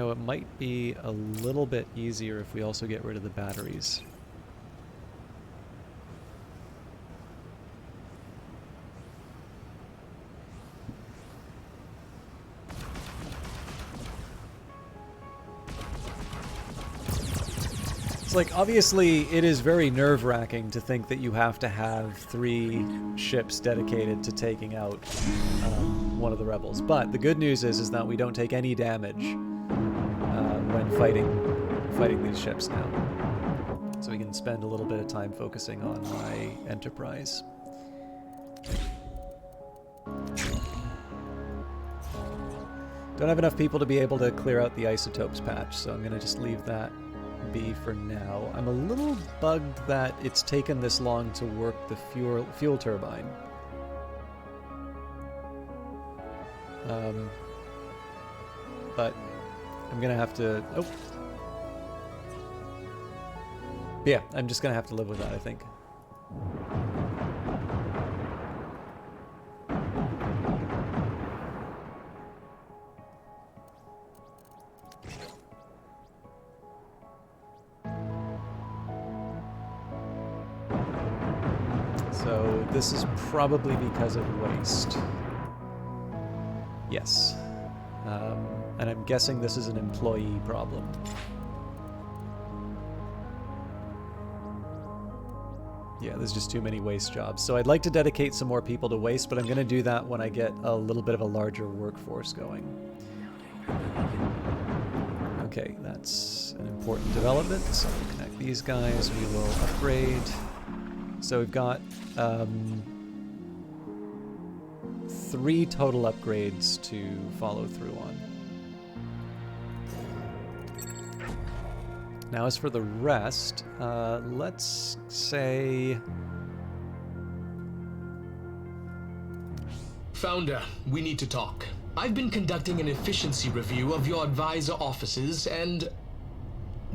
It might be a little bit easier if we also get rid of the batteries. It's like, obviously, it is very nerve-wracking to think that you have to have 3 ships dedicated to taking out one of the rebels. But the good news is that we don't take any damage when fighting these ships now. So we can spend a little bit of time focusing on my Enterprise. Don't have enough people to be able to clear out the isotopes patch, so I'm going to just leave that be for now. I'm a little bugged that it's taken this long to work the fuel turbine. But I'm gonna have to... Oh. Yeah, I'm just gonna have to live with that, I think. So this is probably because of waste. Yes. And I'm guessing this is an employee problem. Yeah, there's just too many waste jobs. So I'd like to dedicate some more people to waste, but I'm going to do that when I get a little bit of a larger workforce going. Okay, that's an important development. So we'll connect these guys. We will upgrade. So we've got 3 total upgrades to follow through on. Now, as for the rest, let's say... Founder, we need to talk. I've been conducting an efficiency review of your advisor offices and...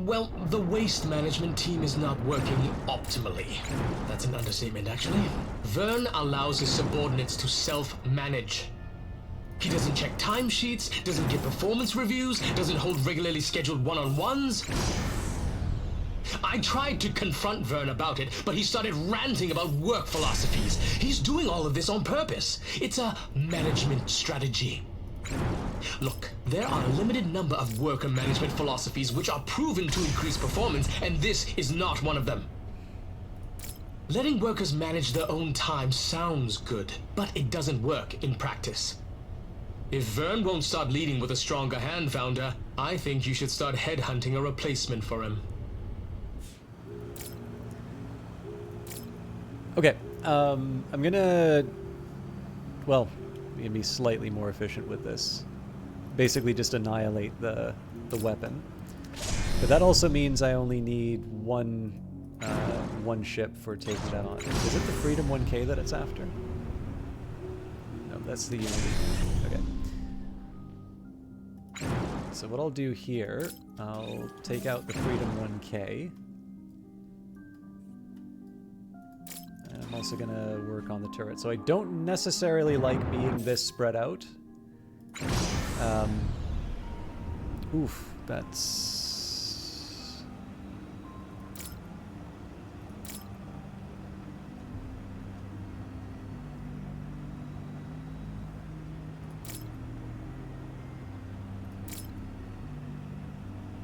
well, the waste management team is not working optimally. That's an understatement, actually. Vern allows his subordinates to self-manage. He doesn't check timesheets, doesn't give performance reviews, doesn't hold regularly scheduled one-on-ones. I tried to confront Vern about it, but he started ranting about work philosophies. He's doing all of this on purpose. It's a management strategy. Look, there are a limited number of worker management philosophies which are proven to increase performance, and this is not one of them. Letting workers manage their own time sounds good, but it doesn't work in practice. If Vern won't start leading with a stronger hand, Founder, I think you should start headhunting a replacement for him. Okay, I'm gonna... well, we can be slightly more efficient with this. Basically just annihilate the weapon. But that also means I only need one ship for taking that on. Is it the Freedom 1K that it's after? No, that's the Unity. Okay. So what I'll do here, I'll take out the Freedom 1K. I'm also going to work on the turret. So I don't necessarily like being this spread out. Oof, that's...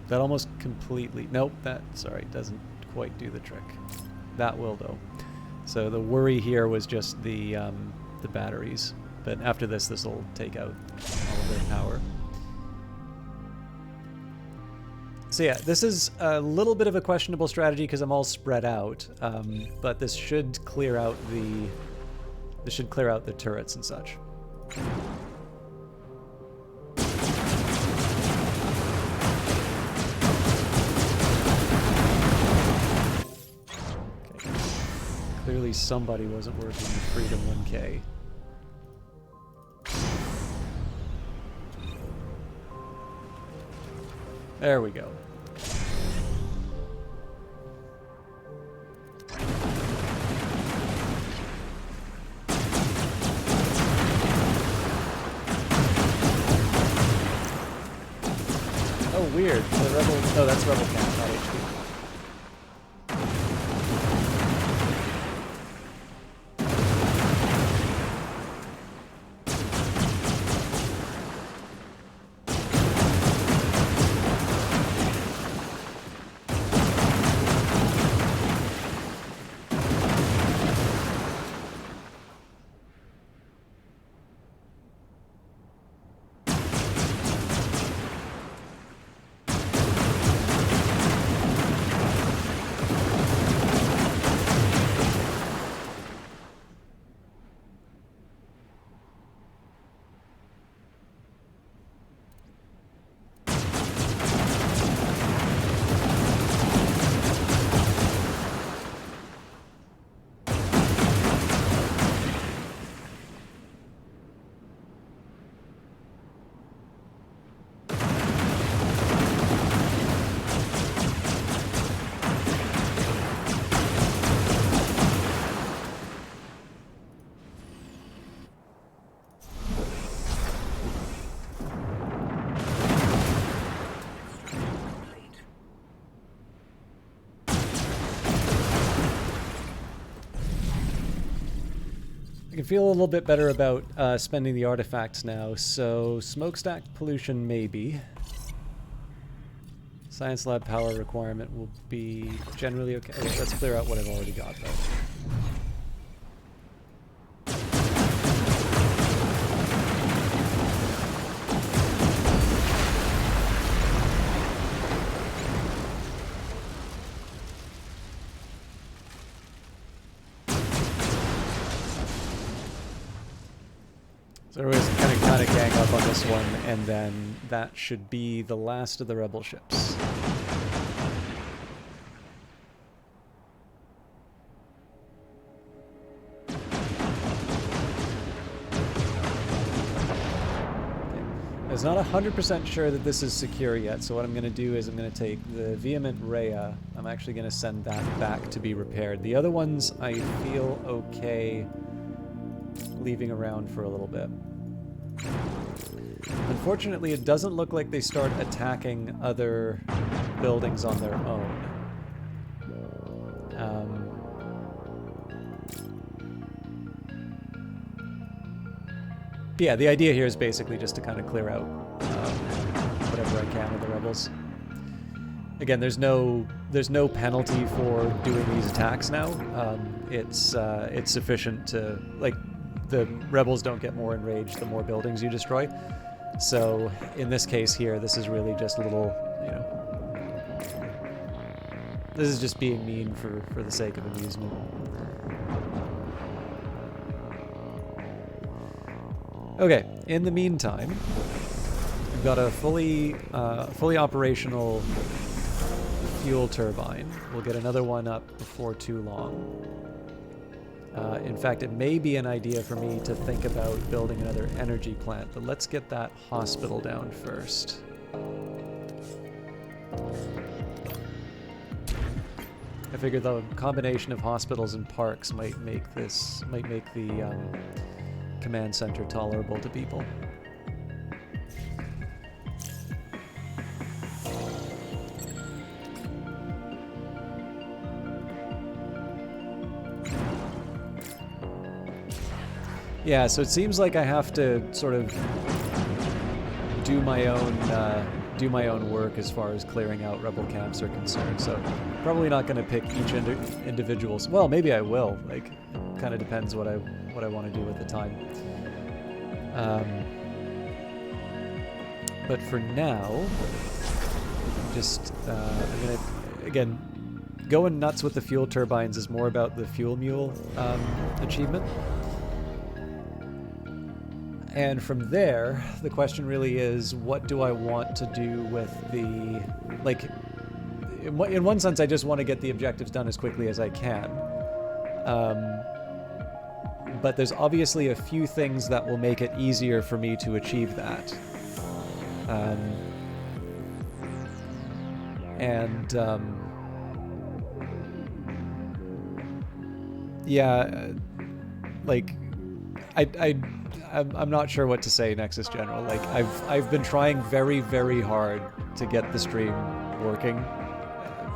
that almost completely... nope, that, sorry, doesn't quite do the trick. That will, though. So the worry here was just the batteries, but after this will take out all of their power. So yeah, this is a little bit of a questionable strategy because I'm all spread out, but this should clear out the turrets and such. Clearly somebody wasn't working with Freedom 1K. There we go. Oh, weird. The Rebel... oh, that's Rebel Camp, not HP. I can feel a little bit better about spending the artifacts now. So smokestack pollution maybe. Science lab power requirement will be generally okay. Okay, let's clear out what I've already got though. So everybody's kind of gang up on this one, and then that should be the last of the rebel ships. I was not 100% sure that this is secure yet, so what I'm going to do is I'm going to take the Vehement Rhea. I'm actually going to send that back to be repaired. The other ones I feel okay leaving around for a little bit. Unfortunately, it doesn't look like they start attacking other buildings on their own. Yeah, the idea here is basically just to kind of clear out whatever I can of the rebels. Again, there's no penalty for doing these attacks now. It's sufficient to, like, the rebels don't get more enraged the more buildings you destroy. So in this case here, this is really just a little, you know, this is just being mean for the sake of amusement. Okay, in the meantime, we've got a fully operational fuel turbine. We'll get another one up before too long. In fact, it may be an idea for me to think about building another energy plant, but let's get that hospital down first. I figure the combination of hospitals and parks might make the command center tolerable to people. Yeah, so it seems like I have to sort of do my own work as far as clearing out rebel camps are concerned. So probably not going to pick each individual. Well, maybe I will. Like, kind of depends what I want to do at the time. But for now, just I'm gonna again going nuts with the fuel turbines is more about the fuel mule achievement. And from there, the question really is, what do I want to do with the, like, in one sense, I just want to get the objectives done as quickly as I can. But there's obviously a few things that will make it easier for me to achieve that. Yeah, like, I'm not sure what to say, Nexus General. Like, I've been trying very, very hard to get the stream working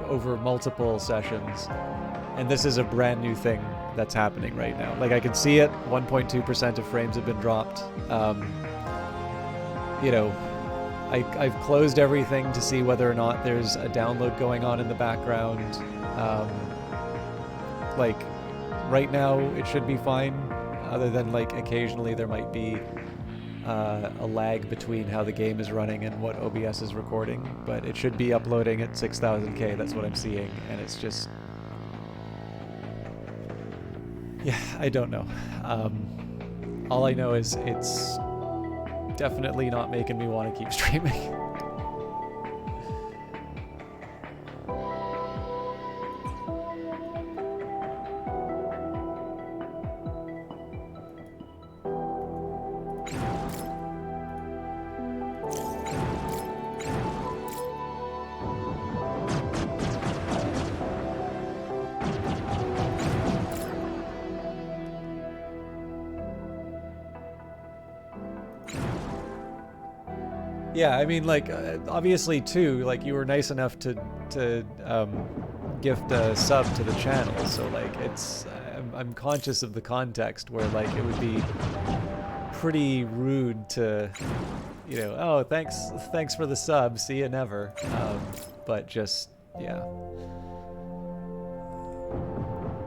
over multiple sessions, and this is a brand new thing that's happening right now. Like, I can see it. 1.2% of frames have been dropped. You know, I've closed everything to see whether or not there's a download going on in the background. Like, right now it should be fine. Other than, like, occasionally there might be a lag between how the game is running and what OBS is recording, but it should be uploading at 6000K, that's what I'm seeing, and it's just... Yeah, I don't know. All I know is it's definitely not making me want to keep streaming. Yeah, I mean, like, obviously, too, like, you were nice enough to forgot to gift a sub to the channel, so like I'm conscious of the context where like it would be pretty rude to, you know, oh thanks for the sub, see you never. But just yeah,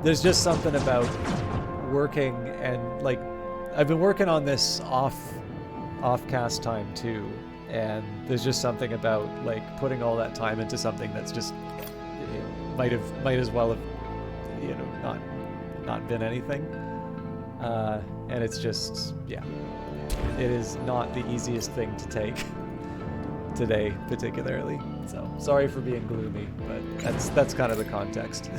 there's just something about working and like I've been working on this off cast time too, and there's just something about like putting all that time into something that's just might as well have, you know, not been anything, and it's just, yeah, it is not the easiest thing to take today particularly, so sorry for being gloomy, but that's kind of the context.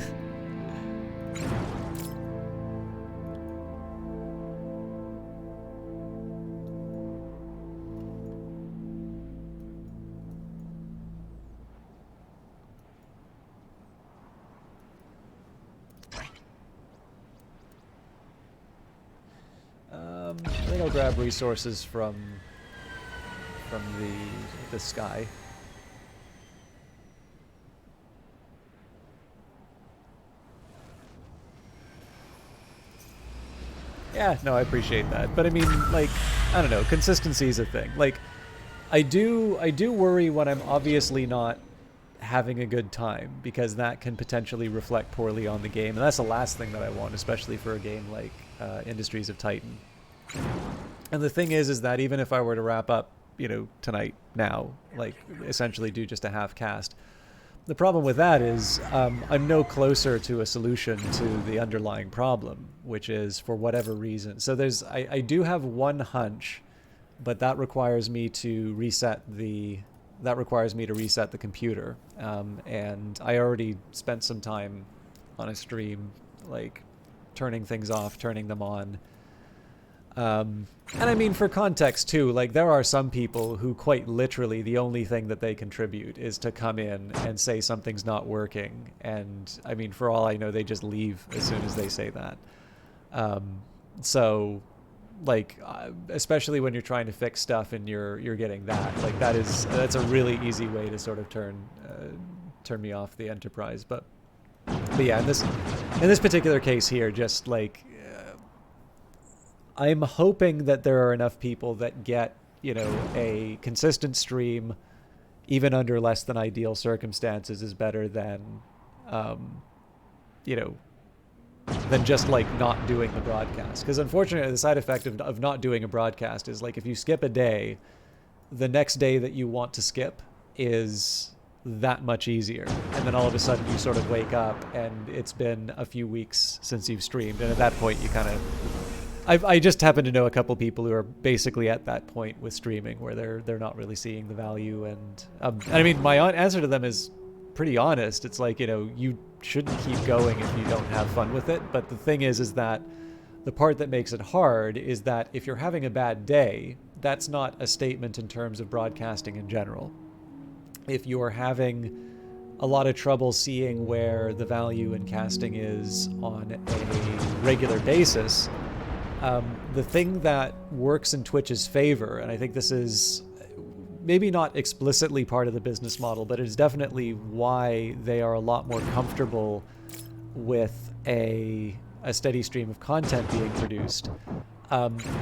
I think I'll grab resources from the sky. Yeah, no, I appreciate that. But I mean, like, I don't know, consistency is a thing. Like, I do worry when I'm obviously not having a good time, because that can potentially reflect poorly on the game, and that's the last thing that I want, especially for a game like Industries of Titan. And the thing is that even if I were to wrap up, you know, tonight now, like essentially do just a half cast, the problem with that is I'm no closer to a solution to the underlying problem, which is, for whatever reason. So I do have one hunch, but that requires me to reset the computer, and I already spent some time on a stream, like turning things off, turning them on. And I mean, for context too, like there are some people who quite literally the only thing that they contribute is to come in and say something's not working, and I mean, for all I know, they just leave as soon as they say that. So like especially when you're trying to fix stuff and you're getting that, like that's a really easy way to sort of turn me off the Enterprise. But yeah, in this particular case here, just like I'm hoping that there are enough people that get, you know, a consistent stream, even under less than ideal circumstances, is better than, you know, than just like not doing the broadcast. Because unfortunately, the side effect of not doing a broadcast is like if you skip a day, the next day that you want to skip is that much easier. And then all of a sudden you sort of wake up and it's been a few weeks since you've streamed. And at that point you kind of... I just happen to know a couple people who are basically at that point with streaming where they're not really seeing the value, and I mean, my answer to them is pretty honest. It's like, you know, you shouldn't keep going if you don't have fun with it. But the thing is that the part that makes it hard is that if you're having a bad day, that's not a statement in terms of broadcasting in general. If you're having a lot of trouble seeing where the value in casting is on a regular basis, the thing that works in Twitch's favor, and I think this is maybe not explicitly part of the business model, but it is definitely why they are a lot more comfortable with a steady stream of content being produced,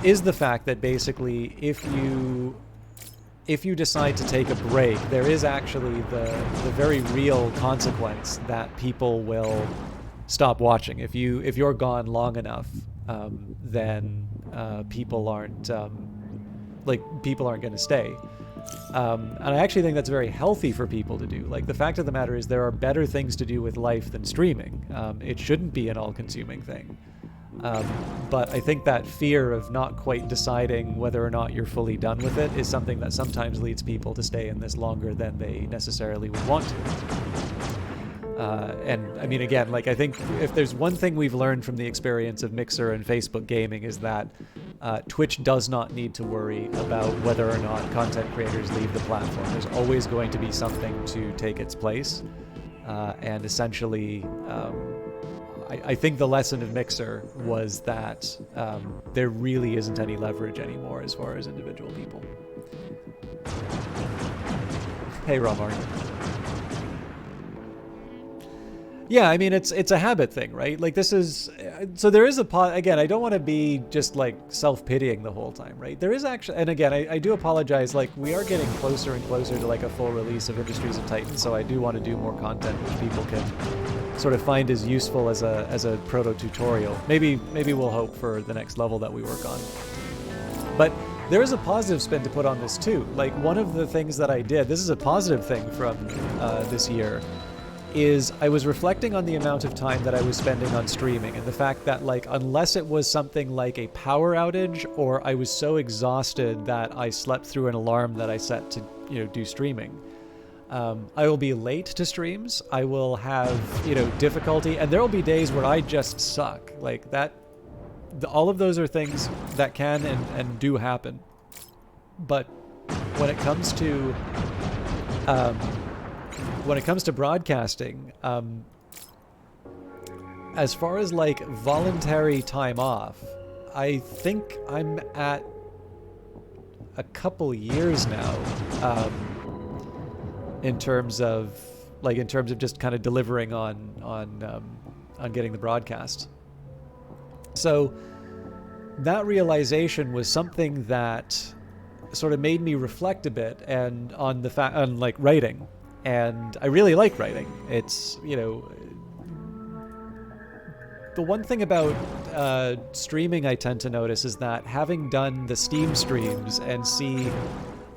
is the fact that basically if you decide to take a break, there is actually the very real consequence that people will stop watching. If you're gone long enough, then people aren't going to stay. And I actually think that's very healthy for people to do. Like, the fact of the matter is there are better things to do with life than streaming. It shouldn't be an all-consuming thing. But I think that fear of not quite deciding whether or not you're fully done with it is something that sometimes leads people to stay in this longer than they necessarily would want to. And I mean, again, like, I think if there's one thing we've learned from the experience of Mixer and Facebook gaming is that Twitch does not need to worry about whether or not content creators leave the platform. There's always going to be something to take its place. And essentially, I think the lesson of Mixer was that there really isn't any leverage anymore as far as individual people. Hey, Romar. Yeah, I mean, it's a habit thing, right? Like this is, so there is again, I don't want to be just like self-pitying the whole time, right? There is actually, and again, I do apologize, like we are getting closer and closer to like a full release of Industries of Titan, so I do want to do more content which people can sort of find as useful as a proto tutorial. Maybe we'll hope for the next level that we work on. But there is a positive spin to put on this too. Like one of the things that I did, this is a positive thing from this year, is I was reflecting on the amount of time that I was spending on streaming and the fact that like unless it was something like a power outage or I was so exhausted that I slept through an alarm that I set to do streaming, I will be late to streams. I will have difficulty, and there will be days where I just suck. Like that, all of those are things that can and do happen. But when it comes to broadcasting, as far as like voluntary time off, I think I'm at a couple years now, in terms of just kind of delivering on getting the broadcast. So that realization was something that sort of made me reflect a bit and on like writing. And I really like writing. It's, the one thing about streaming I tend to notice is that having done the Steam streams and see,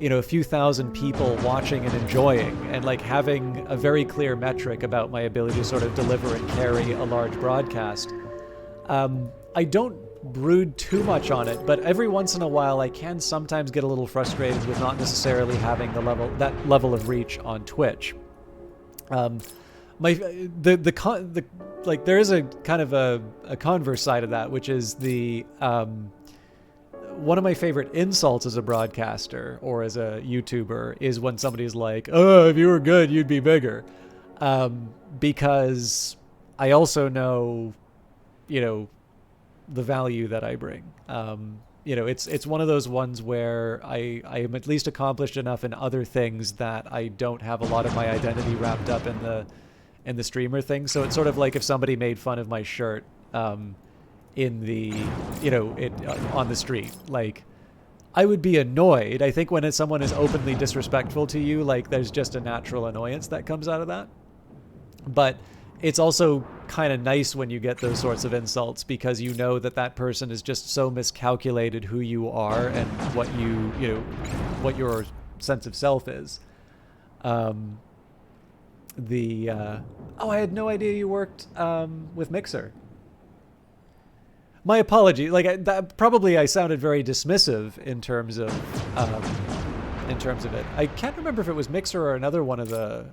a few thousand people watching and enjoying, and like having a very clear metric about my ability to sort of deliver and carry a large broadcast, I don't brood too much on it, but every once in a while I can sometimes get a little frustrated with not necessarily having that level of reach on Twitch. There is a kind of a converse side of that, which is the one of my favorite insults as a broadcaster or as a YouTuber is when somebody's like, "Oh, if you were good, you'd be bigger," because I also know, the value that I bring. It's one of those ones where I am at least accomplished enough in other things that I don't have a lot of my identity wrapped up in the streamer thing. So it's sort of like if somebody made fun of my shirt in the on the street, like I would be annoyed. I think when someone is openly disrespectful to you, like there's just a natural annoyance that comes out of that. But it's also kind of nice when you get those sorts of insults because you know that person is just so miscalculated who you are and what what your sense of self is. I had no idea you worked with Mixer. My apology. Like probably I sounded very dismissive in terms of it. I can't remember if it was Mixer or another one of the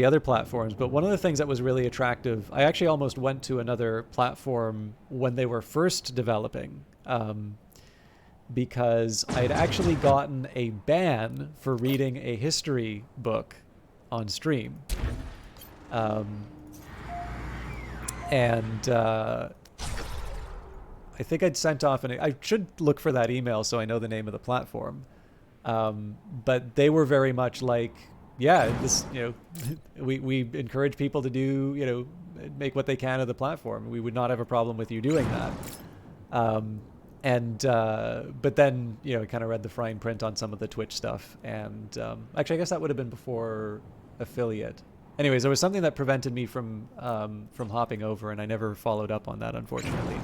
other platforms, but one of the things that was really attractive, I actually almost went to another platform when they were first developing, because I'd actually gotten a ban for reading a history book on stream. And I think I'd sent off, and I should look for that email so I know the name of the platform. But they were very much like, yeah, this, we encourage people to do, make what they can of the platform. We would not have a problem with you doing that. But then, I kind of read the fine print on some of the Twitch stuff. And actually, I guess that would have been before affiliate. Anyways, there was something that prevented me from hopping over, and I never followed up on that, unfortunately.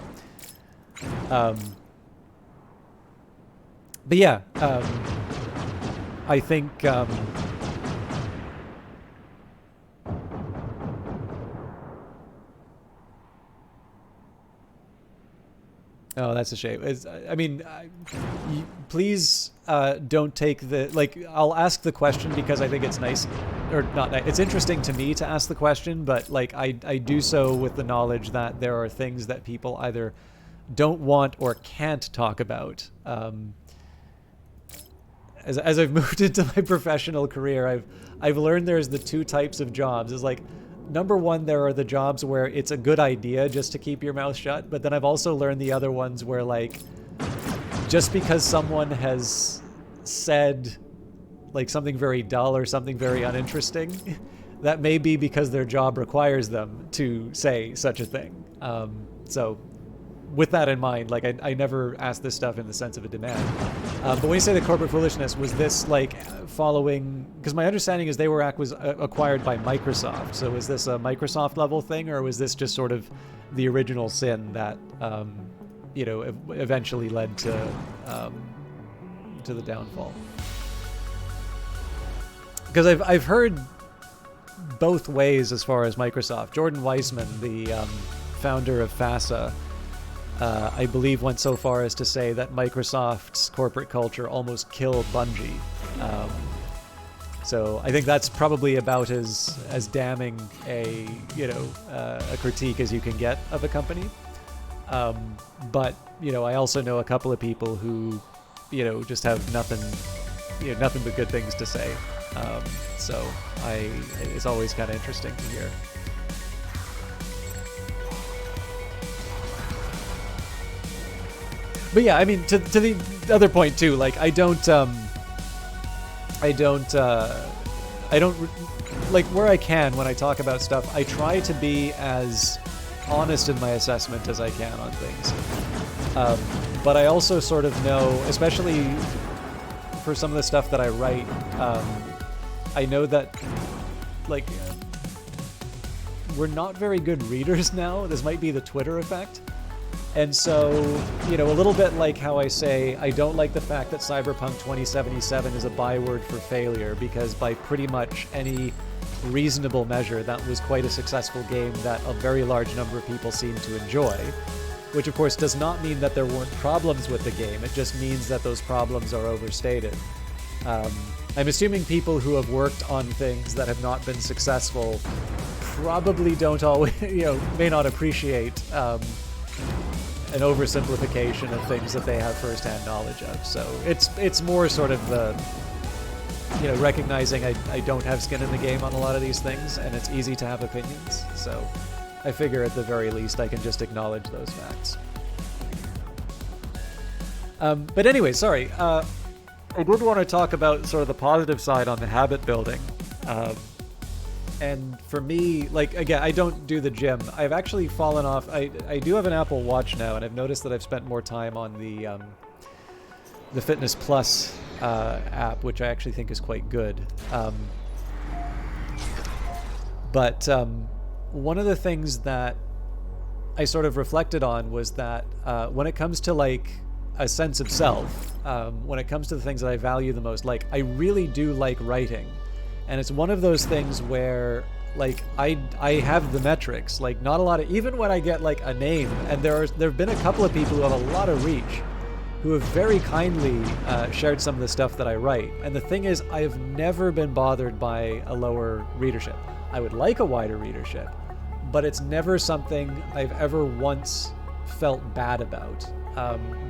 But yeah, I think... Oh, that's a shame. Please don't take I'll ask the question because I think it's nice, or not. It's interesting to me to ask the question, but I do so with the knowledge that there are things that people either don't want or can't talk about. As I've moved into my professional career, I've learned there's the two types of jobs. It's like, number one, there are the jobs where it's a good idea just to keep your mouth shut. But then I've also learned the other ones where, just because someone has said, something very dull or something very uninteresting, that may be because their job requires them to say such a thing. So with that in mind, like I never asked this stuff in the sense of a demand. But when you say the corporate foolishness, was this like following, because my understanding is they were acquired by Microsoft. So was this a Microsoft level thing, or was this just sort of the original sin that, eventually led to the downfall? Because I've heard both ways as far as Microsoft. Jordan Weissman, the founder of FASA, I believe went so far as to say that Microsoft's corporate culture almost killed Bungie. So I think that's probably about as damning a critique as you can get of a company. But I also know a couple of people who just have nothing but good things to say. So it's always kind of interesting to hear. But yeah, I mean, to the other point too, like I don't like, where I can, when I talk about stuff, I try to be as honest in my assessment as I can on things. But I also sort of know, especially for some of the stuff that I write, I know that like we're not very good readers now. This might be the Twitter effect. And so, a little bit like how I say I don't like the fact that Cyberpunk 2077 is a byword for failure, because by pretty much any reasonable measure, that was quite a successful game that a very large number of people seem to enjoy, which of course does not mean that there weren't problems with the game. It just means that those problems are overstated. I'm assuming people who have worked on things that have not been successful probably don't always, may not appreciate an oversimplification of things that they have firsthand knowledge of. So it's more sort of the, recognizing I don't have skin in the game on a lot of these things, and it's easy to have opinions. So I figure at the very least I can just acknowledge those facts. But anyway, sorry. I did want to talk about sort of the positive side on the habit building. And for me, like, again, I don't do the gym. I've actually fallen off. I do have an Apple Watch now, and I've noticed that I've spent more time on the Fitness Plus app, which I actually think is quite good. But one of the things that I sort of reflected on was that when it comes to like a sense of self, when it comes to the things that I value the most, like I really do like writing. And it's one of those things where, like, I have the metrics, like not a lot of, even when I get like a name, and there have been a couple of people who have a lot of reach, who have very kindly shared some of the stuff that I write. And the thing is, I've never been bothered by a lower readership. I would like a wider readership, but it's never something I've ever once felt bad about.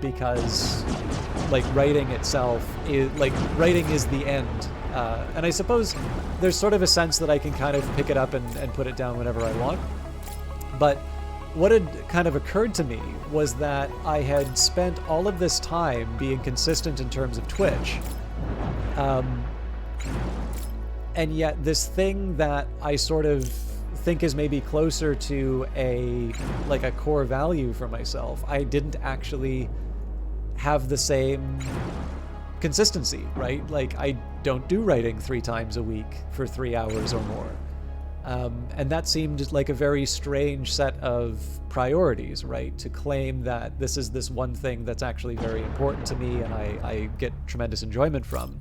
Because like writing itself is like, writing is the end. And I suppose there's sort of a sense that I can kind of pick it up and put it down whenever I want. But what had kind of occurred to me was that I had spent all of this time being consistent in terms of Twitch. And yet this thing that I sort of think is maybe closer to a core value for myself, I didn't actually have the same consistency, right? Like I don't do writing 3 times a week for 3 hours or more. And that seemed like a very strange set of priorities, right? To claim that this is this one thing that's actually very important to me and I get tremendous enjoyment from.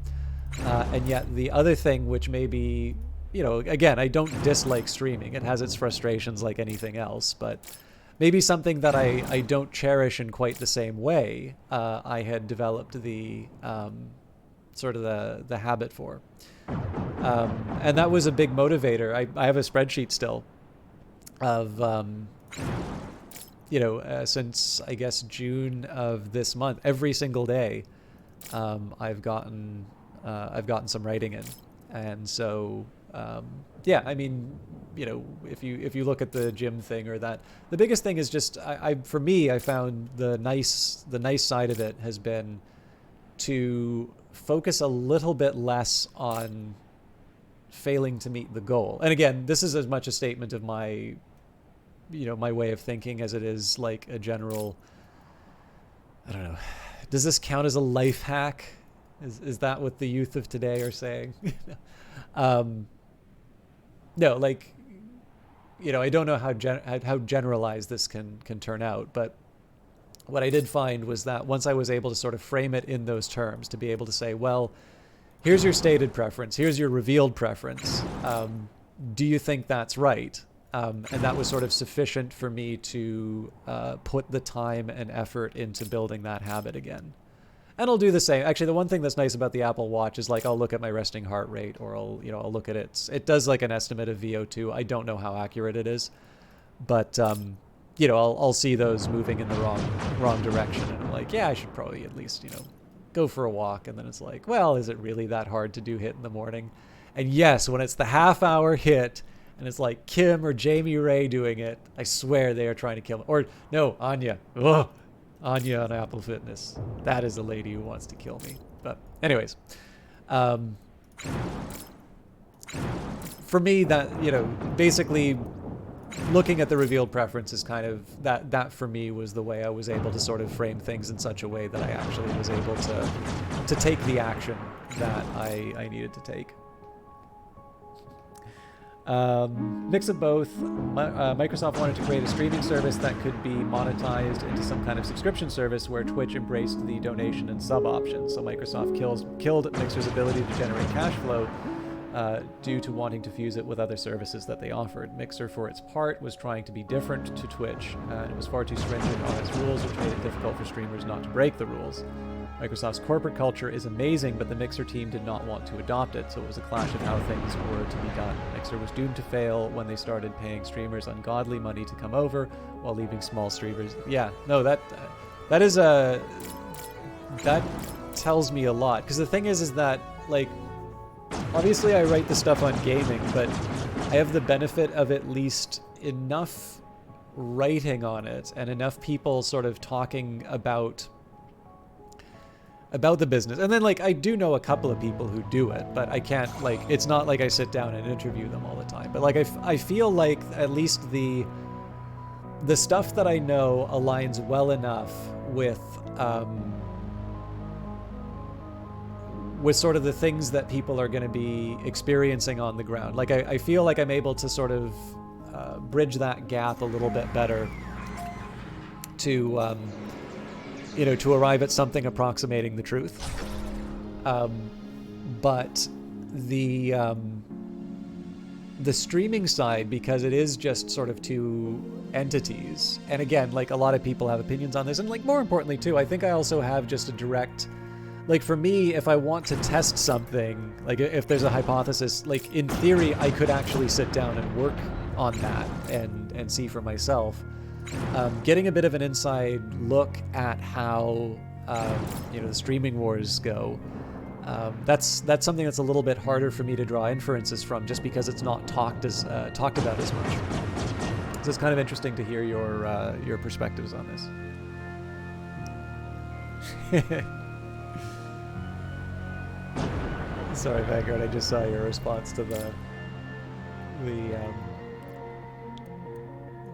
And yet the other thing, which maybe, again, I don't dislike streaming. It has its frustrations like anything else, but maybe something that I don't cherish in quite the same way, I had developed the sort of the habit for. And that was a big motivator. I have a spreadsheet still of, since I guess June of this month, every single day, I've gotten some writing in. And so, yeah, I mean, if you look at the gym thing or that, the biggest thing is just, for me, I found the nice side of it has been to focus a little bit less on failing to meet the goal. And again, this is as much a statement of my, my way of thinking as it is like a general, I don't know, does this count as a life hack? Is that what the youth of today are saying? No, like, I don't know how generalized this can turn out, but what I did find was that once I was able to sort of frame it in those terms, to be able to say, well, here's your stated preference, here's your revealed preference, do you think that's right? And that was sort of sufficient for me to put the time and effort into building that habit again. And I'll do the same. Actually, the one thing that's nice about the Apple Watch is like I'll look at my resting heart rate, or I'll look at it does like an estimate of VO2. I don't know how accurate it is, but I'll see those moving in the wrong direction, and I'm like, yeah, I should probably at least go for a walk. And then it's like, well, is it really that hard to do HIIT in the morning? And yes, when it's the half-hour HIIT and it's like Kim or Jamie Ray doing it, I swear they are trying to kill me. Or no, Anya. Ugh. Anya on Apple Fitness. That is a lady who wants to kill me. But anyways, for me, that, basically looking at the revealed preference is kind of that for me was the way I was able to sort of frame things in such a way that I actually was able to take the action that I needed to take. Mix of both. Microsoft wanted to create a streaming service that could be monetized into some kind of subscription service where Twitch embraced the donation and sub option. So Microsoft killed Mixer's ability to generate cash flow due to wanting to fuse it with other services that they offered. Mixer, for its part, was trying to be different to Twitch, and it was far too stringent on its rules, which made it difficult for streamers not to break the rules. Microsoft's corporate culture is amazing, but the Mixer team did not want to adopt it, so it was a clash of how things were to be done. Mixer was doomed to fail when they started paying streamers ungodly money to come over, while leaving small streamers. Yeah, no, that tells me a lot. Because the thing is that, like, obviously I write the stuff on gaming, but I have the benefit of at least enough writing on it and enough people sort of talking about the business. And then, like, I do know a couple of people who do it, but I can't, like, it's not like I sit down and interview them all the time. But, like, I feel like at least the stuff that I know aligns well enough with sort of the things that people are going to be experiencing on the ground. Like, I feel like I'm able to sort of bridge that gap a little bit better to to arrive at something approximating the truth. But the streaming side, because it is just sort of two entities, and again, like, a lot of people have opinions on this, and, like, more importantly too, I think I also have just a direct, like, for me, if I want to test something, like, if there's a hypothesis, like, in theory, I could actually sit down and work on that and see for myself. Getting a bit of an inside look at how the streaming wars go, that's something that's a little bit harder for me to draw inferences from, just because it's not talked about as much. So it's kind of interesting to hear your perspectives on this. Sorry, Vanguard, I just saw your response to the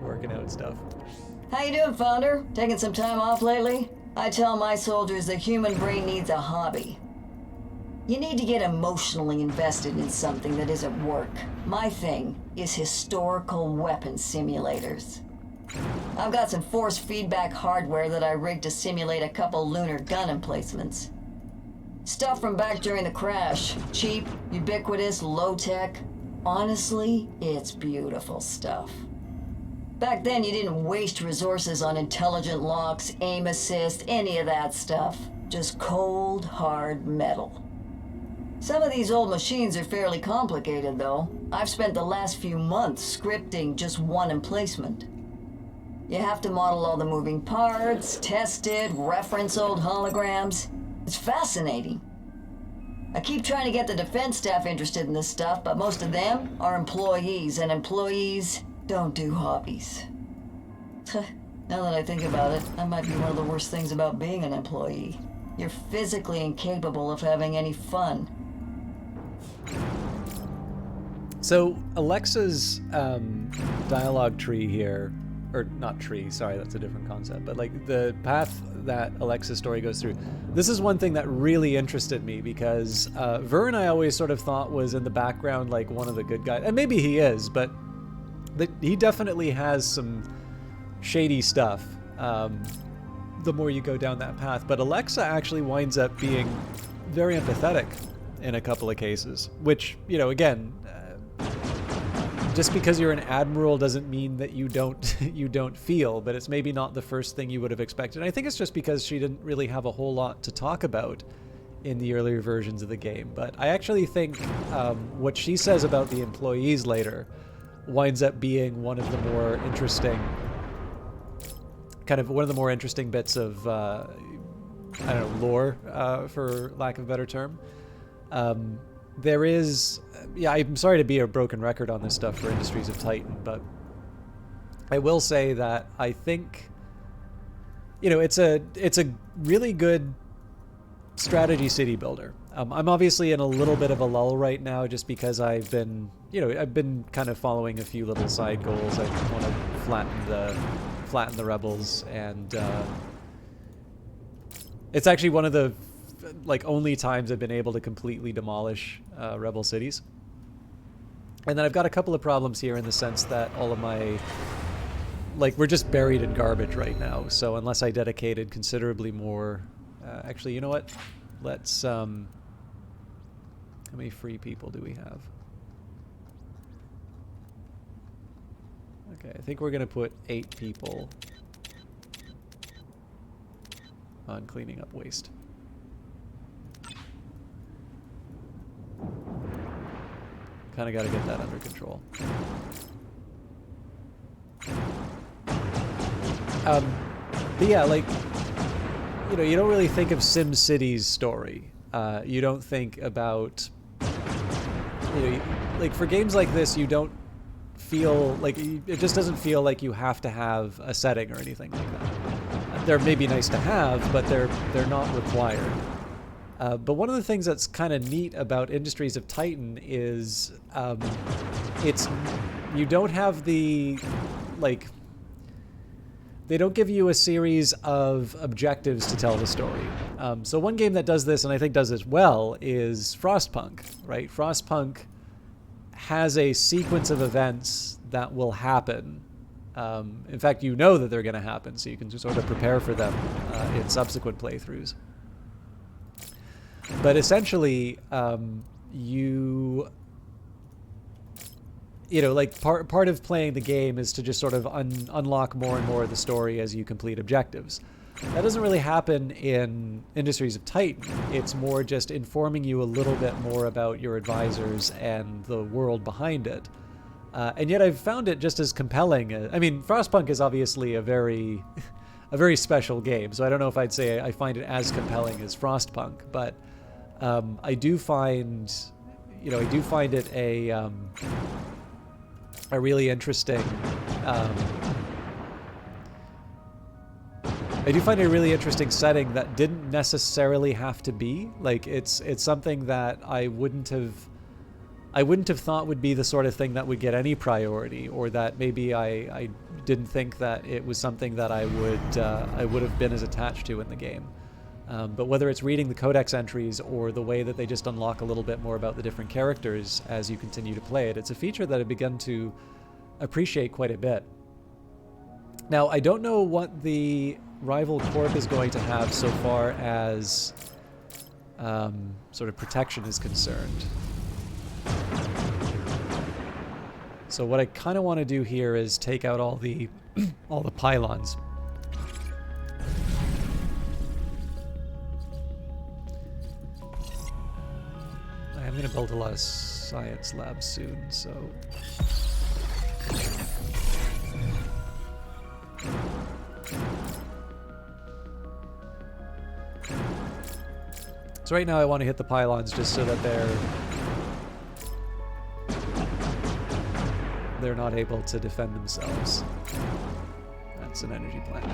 working out stuff. How you doing, Founder? Taking some time off lately? I tell my soldiers the human brain needs a hobby. You need to get emotionally invested in something that isn't work. My thing is historical weapon simulators. I've got some force feedback hardware that I rigged to simulate a couple lunar gun emplacements. Stuff from back during the crash. Cheap, ubiquitous, low-tech. Honestly, it's beautiful stuff. Back then, you didn't waste resources on intelligent locks, aim assist, any of that stuff. Just cold, hard metal. Some of these old machines are fairly complicated, though. I've spent the last few months scripting just one emplacement. You have to model all the moving parts, test it, reference old holograms. It's fascinating. I keep trying to get the defense staff interested in this stuff, but most of them are employees, and employees don't do hobbies. Now that I think about it, that might be one of the worst things about being an employee. You're physically incapable of having any fun. So Alexa's dialogue tree here, or not tree, sorry, that's a different concept, but like the path that Alexa's story goes through, this is one thing that really interested me because Vern I always sort of thought was in the background like one of the good guys, and maybe he is, but he definitely has some shady stuff the more you go down that path. But Alexa actually winds up being very empathetic in a couple of cases, which, you know, again, just because you're an admiral doesn't mean that you don't feel, but it's maybe not the first thing you would have expected. And I think it's just because she didn't really have a whole lot to talk about in the earlier versions of the game. But I actually think what she says about the employees later winds up being one of the more interesting, bits of, I don't know, lore, for lack of a better term. There is, yeah, I'm sorry to be a broken record on this stuff for Industries of Titan, but I will say that I think, you know, it's a really good strategy city builder. I'm obviously in a little bit of a lull right now just because I've been kind of following a few little side goals. I want to flatten the rebels, and it's actually one of the only times I've been able to completely demolish rebel cities. And then I've got a couple of problems here in the sense that all of my, we're just buried in garbage right now. So unless I dedicated considerably more, actually, you know what? Let's, how many free people do we have? Okay, I think we're gonna put 8 people on cleaning up waste. Kind of got to get that under control. But yeah, you don't really think of SimCity's story. You don't think about, for games like this, you don't feel it just doesn't feel like you have to have a setting or anything like that. They're maybe nice to have, but they're not required. But one of the things that's kind of neat about Industries of Titan is you don't have the, they don't give you a series of objectives to tell the story. So one game that does this, and I think does this well, is Frostpunk, right? Frostpunk has a sequence of events that will happen. In fact, you know that they're going to happen, so you can just sort of prepare for them in subsequent playthroughs. But essentially, part of playing the game is to just sort of unlock more and more of the story as you complete objectives. That doesn't really happen in Industries of Titan. It's more just informing you a little bit more about your advisors and the world behind it. And yet I've found it just as compelling. I mean, Frostpunk is obviously a very special game, so I don't know if I'd say I find it as compelling as Frostpunk, but I do find it a really interesting. I do find it a really interesting setting that didn't necessarily have to be. It's something that I wouldn't have thought would be the sort of thing that would get any priority, or that maybe I didn't think that it was something that I would have been as attached to in the game. But whether it's reading the codex entries or the way that they just unlock a little bit more about the different characters as you continue to play it, it's a feature that I've begun to appreciate quite a bit. Now, I don't know what the Rival Corp is going to have so far as sort of protection is concerned. So what I kind of want to do here is take out all the pylons. I'm going to build a lot of science labs soon, so... So right now I want to hit the pylons just so that they're not able to defend themselves. That's an energy plant.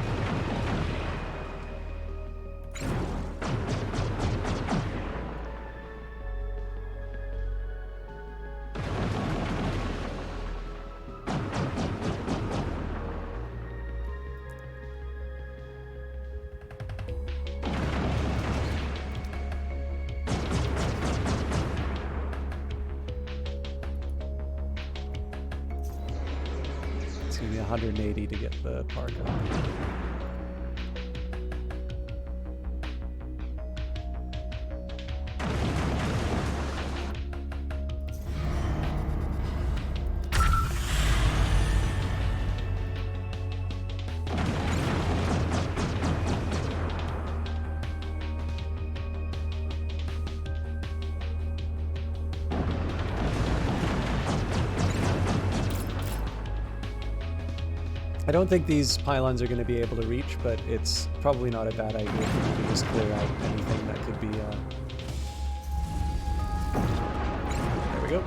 the 180 to get the park up. I don't think these pylons are going to be able to reach, but it's probably not a bad idea for me to just clear out anything that could be... There we go.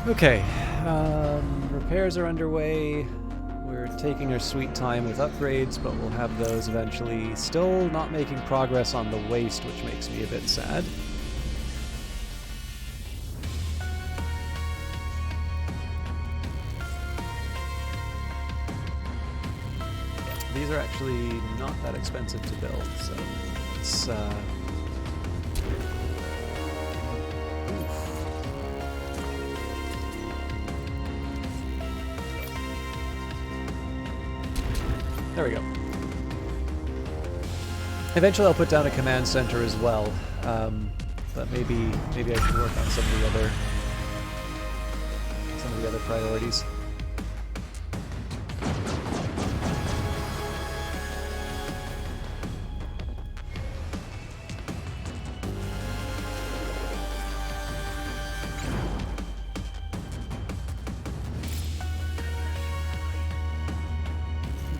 Okay, repairs are underway. We're taking our sweet time with upgrades, but we'll have those eventually. Still not making progress on the waste, which makes me a bit sad. These are actually not that expensive to build, so it's there we go. Eventually I'll put down a command center as well, but maybe I should work on some of the other priorities.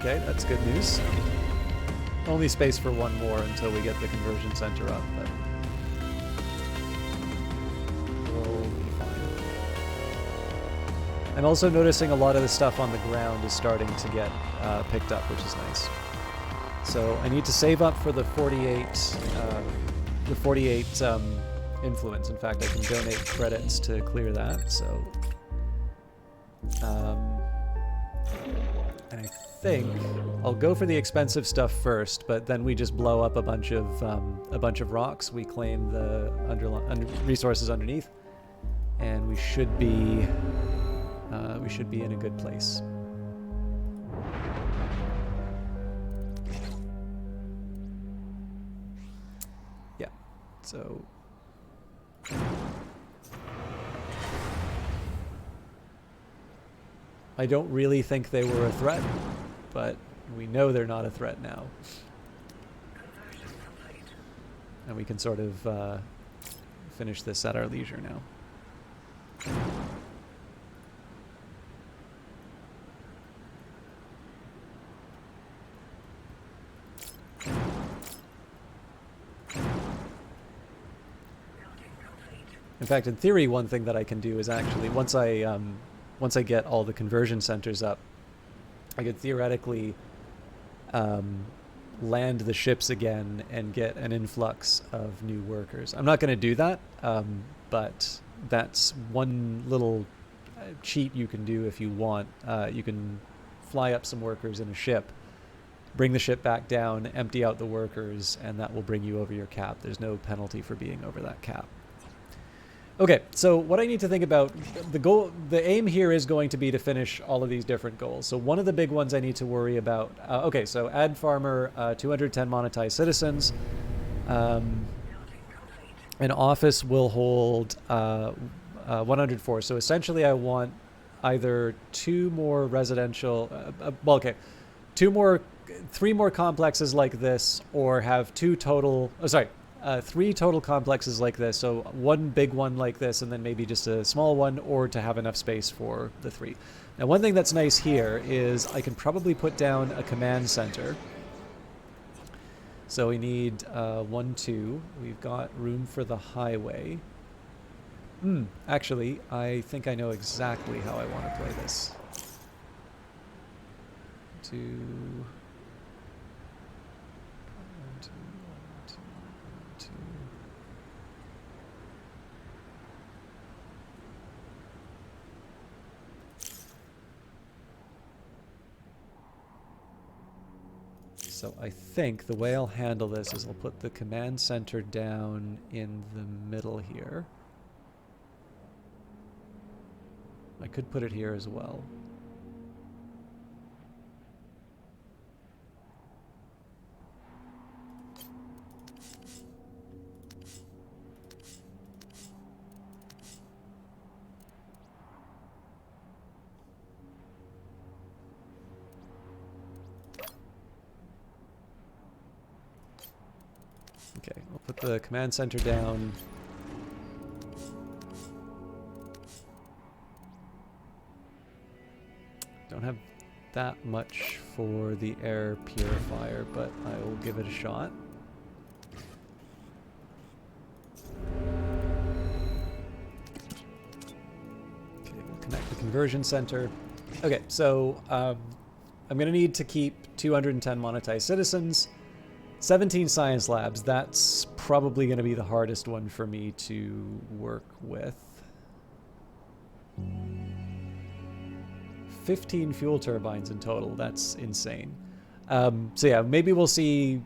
Okay, that's good news. Only space for one more until we get the conversion center up, but we'll be fine. I'm also noticing a lot of the stuff on the ground is starting to get picked up, which is nice. So I need to save up for the 48 influence. In fact, I can donate credits to clear that. So, and I think I'll go for the expensive stuff first, but then we just blow up a bunch of rocks. We claim the resources underneath, and we should be in a good place. Yeah. So. I don't really think they were a threat, but we know they're not a threat now. And we can sort of finish this at our leisure now. In fact, in theory, one thing that I can do is actually, once I get all the conversion centers up, I could theoretically land the ships again and get an influx of new workers. I'm not going to do that, but that's one little cheat you can do if you want. You can fly up some workers in a ship, bring the ship back down, empty out the workers, and that will bring you over your cap. There's no penalty for being over that cap. Okay, so what I need to think about, the aim here is going to be to finish all of these different goals. So one of the big ones I need to worry about, okay, so add farmer, 210 monetized citizens. An office will hold 104. So essentially I want either 2 more residential, three more complexes like this, or have 3 total complexes like this, so one big one like this and then maybe just a small one, or to have enough space for the 3. Now one thing that's nice here is I can probably put down a command center. So we need 1, 2. We've got room for the highway. Actually, I think I know exactly how I want to play this. 2... So I think the way I'll handle this is I'll put the command center down in the middle here. I could put it here as well. Okay, I'll put the command center down. Don't have that much for the air purifier, but I will give it a shot. Okay, we'll connect the conversion center. Okay, so I'm going to need to keep 210 monetized citizens. 17 science labs, that's probably going to be the hardest one for me to work with. 15 fuel turbines in total, that's insane. So yeah, maybe we'll see.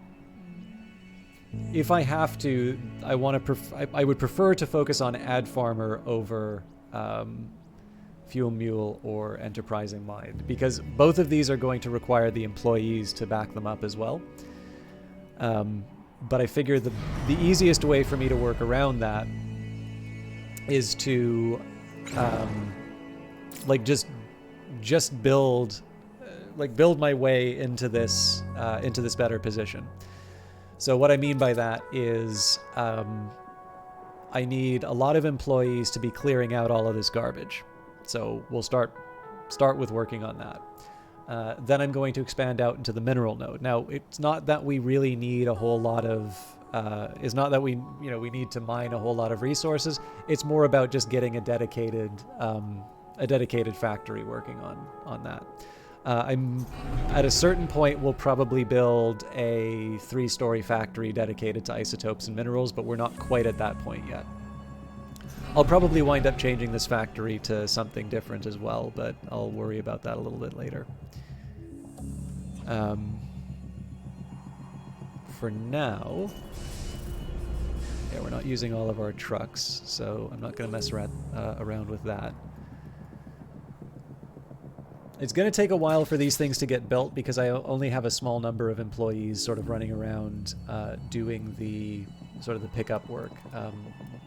If I have to, I would prefer to focus on Ad Farmer over Fuel Mule or Enterprising Mind, because both of these are going to require the employees to back them up as well. But I figure the easiest way for me to work around that is to like just build my way into this better position. So what I mean by that is I need a lot of employees to be clearing out all of this garbage. So we'll start with working on that. Then I'm going to expand out into the mineral node. Now, it's not that we really need a whole lot of, it's not that we need to mine a whole lot of resources. It's more about just getting a dedicated factory working on that. I'm at a certain point, we'll probably build a 3-story factory dedicated to isotopes and minerals, but we're not quite at that point yet. I'll probably wind up changing this factory to something different as well, but I'll worry about that a little bit later. For now, yeah, we're not using all of our trucks, so I'm not going to mess around with that. It's going to take a while for these things to get built because I only have a small number of employees sort of running around doing the sort of the pickup work.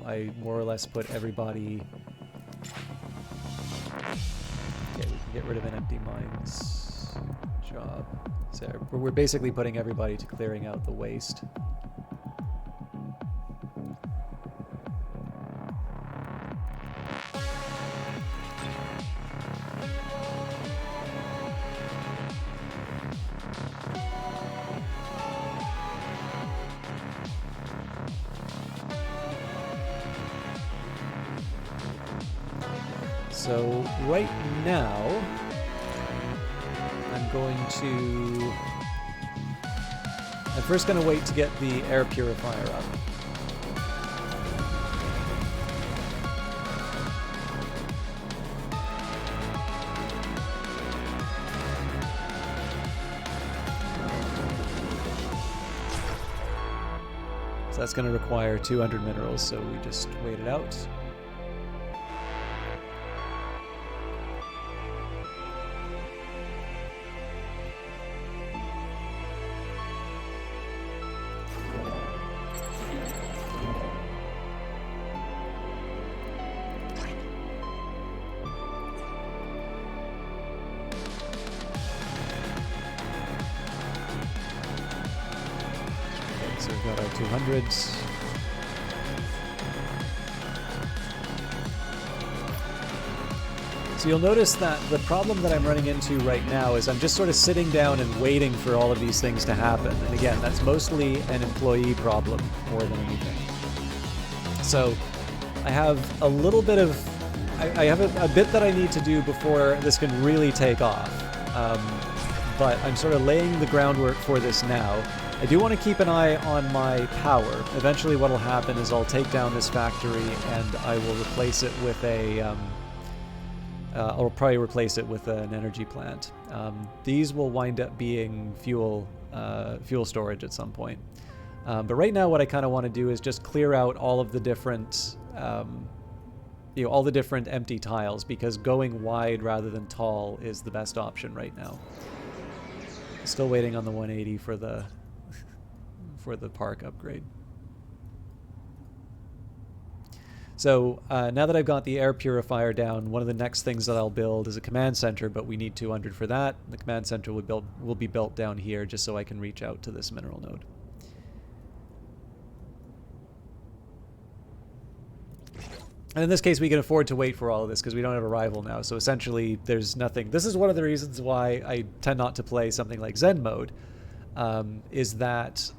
I more or less put everybody... Okay, we can get rid of an empty mines job. So we're basically putting everybody to clearing out the waste. So right now, I'm first going to wait to get the air purifier up. So that's going to require 200 minerals, so we just wait it out. So we've got our 200s. So you'll notice that the problem that I'm running into right now is I'm just sort of sitting down and waiting for all of these things to happen. And again, that's mostly an employee problem more than anything. So I have a little bit of, I have a bit that I need to do before this can really take off. But I'm sort of laying the groundwork for this now. I do want to keep an eye on my power. Eventually what will happen is I'll take down this factory and I will replace it with a... I'll probably replace it with an energy plant. These will wind up being fuel fuel storage at some point. But right now what I kind of want to do is just clear out all of the different, all the different empty tiles, because going wide rather than tall is the best option right now. Still waiting on the 180 for the for the park upgrade. So now that I've got the air purifier down, one of the next things that I'll build is a command center, but we need 200 for that. The command center will be built down here just so I can reach out to this mineral node. And in this case, we can afford to wait for all of this because we don't have a rival now. So essentially, there's nothing. This is one of the reasons why I tend not to play something like Zen mode, is that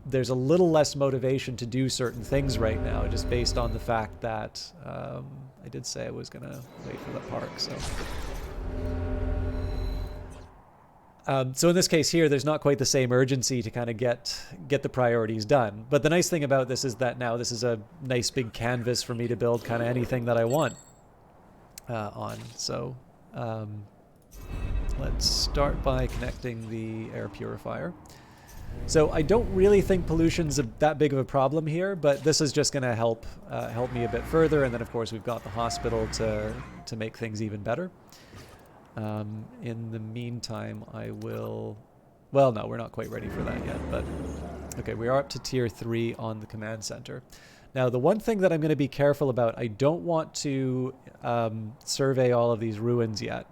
there's a little less motivation to do certain things right now, just based on the fact that I did say I was going to wait for the park. So in this case here, there's not quite the same urgency to kind of get the priorities done. But the nice thing about this is that now this is a nice big canvas for me to build kind of anything that I want on. So let's start by connecting the air purifier. So I don't really think pollution's that big of a problem here, but this is just going to help me a bit further. And then of course we've got the hospital to make things even better. In the meantime, I will... Well, no, we're not quite ready for that yet, but... Okay, we are up to tier 3 on the command center. Now, the one thing that I'm going to be careful about, I don't want to survey all of these ruins yet.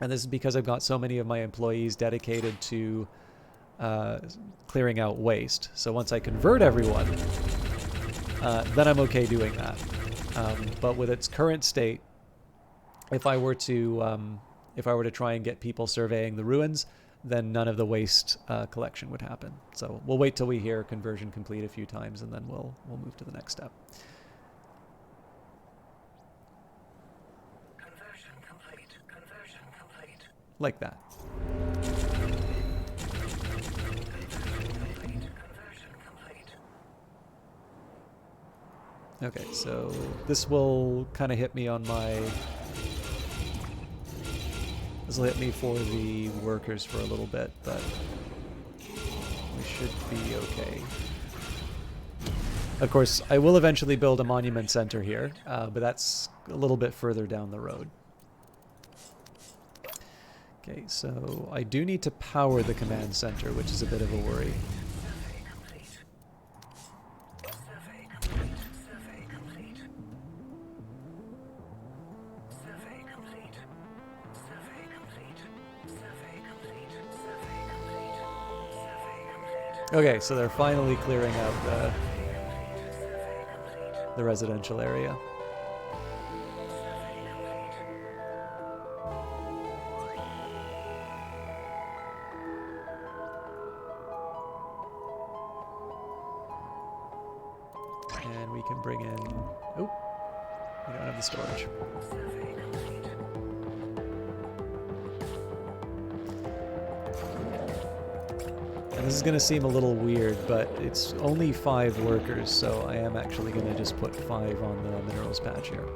And this is because I've got so many of my employees dedicated to clearing out waste. So once I convert everyone, then I'm okay doing that. But with its current state, if I were to try and get people surveying the ruins, then none of the waste collection would happen. So we'll wait till we hear conversion complete a few times, and then we'll move to the next step. Conversion complete. Conversion complete. Like that. Conversion complete. Okay, so this will kind of hit me on my... This will hit me for the workers for a little bit, but we should be okay. Of course, I will eventually build a monument center here, but that's a little bit further down the road. Okay, so I do need to power the command center, which is a bit of a worry. Okay, so they're finally clearing out the residential area. And we can bring in... Oh, we don't have the storage. And this is going to seem a little weird, but it's only 5 workers, so I am actually going to just put 5 on the minerals patch here.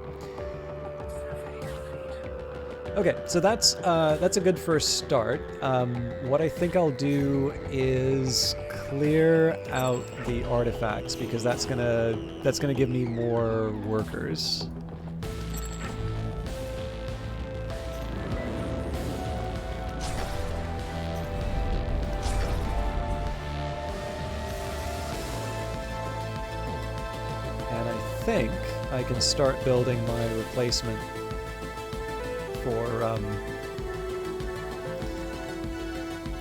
Okay, so that's a good first start. What I think I'll do is clear out the artifacts, because that's gonna give me more workers. I think I can start building my replacement for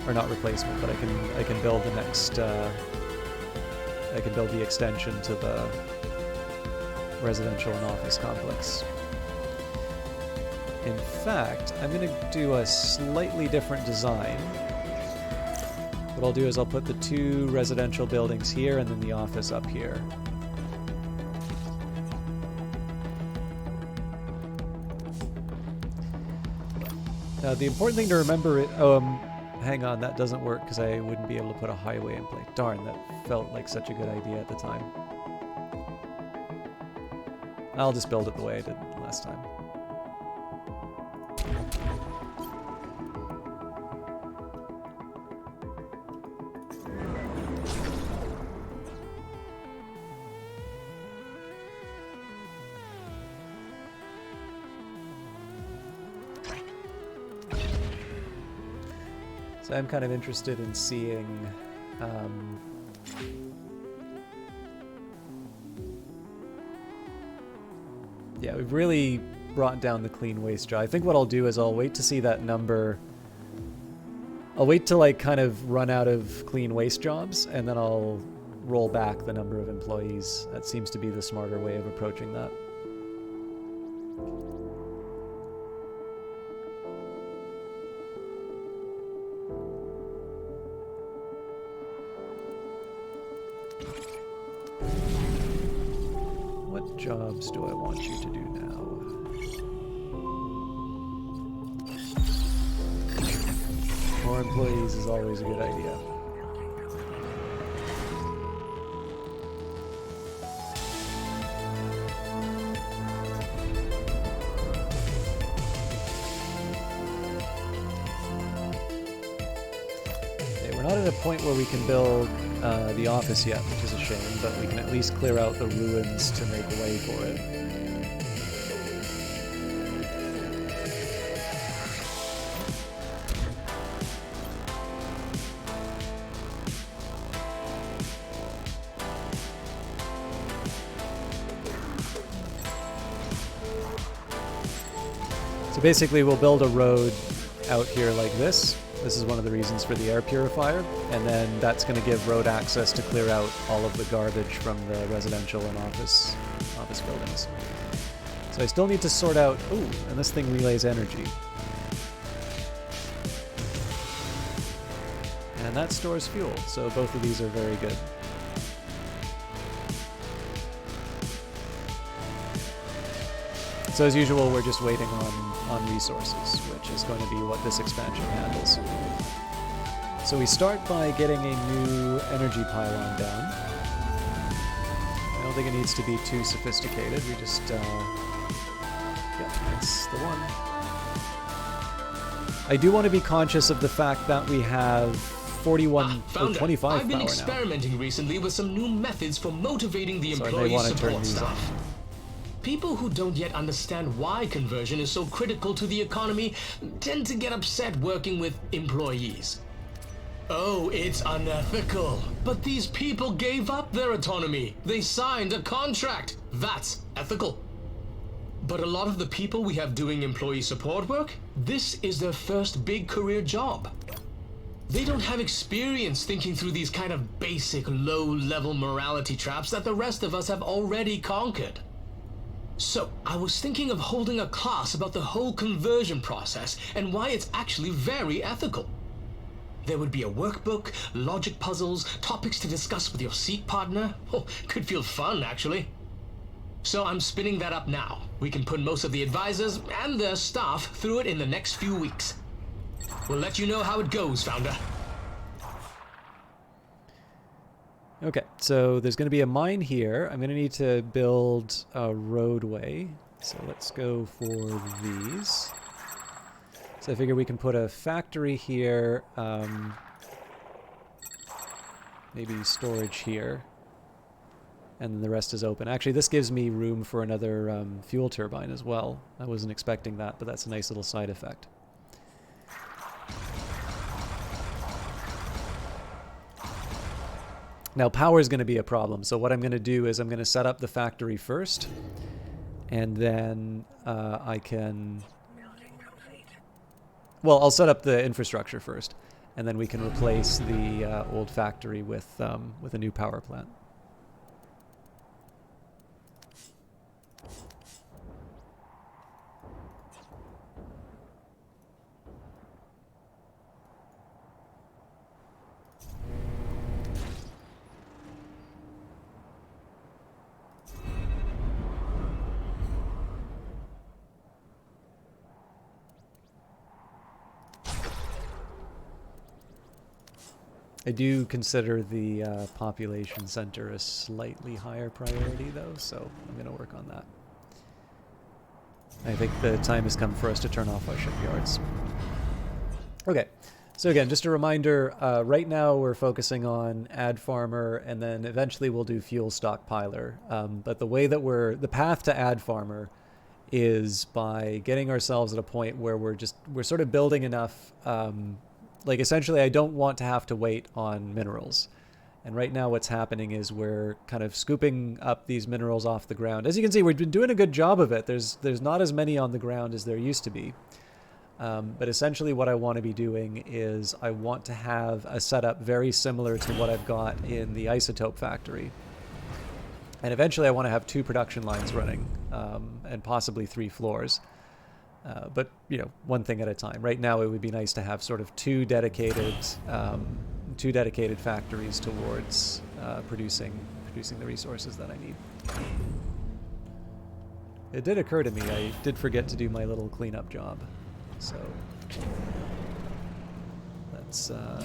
or not replacement, but I can build the next I can build the extension to the residential and office complex. In fact, I'm going to do a slightly different design. What I'll do is I'll put the 2 residential buildings here and then the office up here. Now, the important thing to remember, hang on, that doesn't work because I wouldn't be able to put a highway in place. Darn, that felt like such a good idea at the time. I'll just build it the way I did last time. So I'm kind of interested in seeing yeah, we've really brought down the clean waste job. I think what I'll do is I'll wait to see that number. I'll wait to like kind of run out of clean waste jobs, and then I'll roll back the number of employees. That seems to be the smarter way of approaching that. What jobs do I want you to do now? More employees is always a good idea. Okay, we're not at a point where we can build the office yet, which is a shame, but we can at least clear out the ruins to make way for it. So basically we'll build a road out here like this. This is one of the reasons for the air purifier, and then that's going to give road access to clear out all of the garbage from the residential and office buildings. So I still need to sort out... Ooh, and this thing relays energy. And that stores fuel, so both of these are very good. So as usual, we're just waiting on resources, which is going to be what this expansion handles. So we start by getting a new energy pylon down. I don't think it needs to be too sophisticated. We just, yeah, that's the one. I do want to be conscious of the fact that we have 25 I've been power experimenting recently with some new methods for motivating the So I may employee want to turn support these staff. on. People who don't yet understand why conversion is so critical to the economy tend to get upset working with employees. Oh, it's unethical. But these people gave up their autonomy. They signed a contract. That's ethical. But a lot of the people we have doing employee support work, this is their first big career job. They don't have experience thinking through these kind of basic low-level morality traps that the rest of us have already conquered. So, I was thinking of holding a class about the whole conversion process and why it's actually very ethical. There would be a workbook, logic puzzles, topics to discuss with your seat partner. Oh, could feel fun, actually. So I'm spinning that up now. We can put most of the advisors and their staff through it in the next few weeks. We'll let you know how it goes, Founder. Okay, so there's going to be a mine here. I'm going to need to build a roadway. So let's go for these. So I figure we can put a factory here, maybe storage here, and then the rest is open. Actually, this gives me room for another fuel turbine as well. I wasn't expecting that, but that's a nice little side effect. Now, power is going to be a problem, so what I'm going to do is I'm going to set up the factory first, and then I can... Well, I'll set up the infrastructure first, and then we can replace the old factory with a new power plant. I do consider the population center a slightly higher priority, though, so I'm going to work on that. I think the time has come for us to turn off our shipyards. Okay, so again, just a reminder, right now we're focusing on Ad Farmer, and then eventually we'll do Fuel Stockpiler. But the way that the path to Ad Farmer is by getting ourselves at a point where we're sort of building enough like essentially I don't want to have to wait on minerals. And right now what's happening is we're kind of scooping up these minerals off the ground. As you can see, we've been doing a good job of it. There's not as many on the ground as there used to be. But essentially what I want to be doing is I want to have a setup very similar to what I've got in the isotope factory. And eventually I want to have 2 production lines running, and possibly 3 floors. But, you know, one thing at a time. Right now it would be nice to have sort of 2 dedicated factories towards producing the resources that I need. It did occur to me, I did forget to do my little cleanup job. So let's I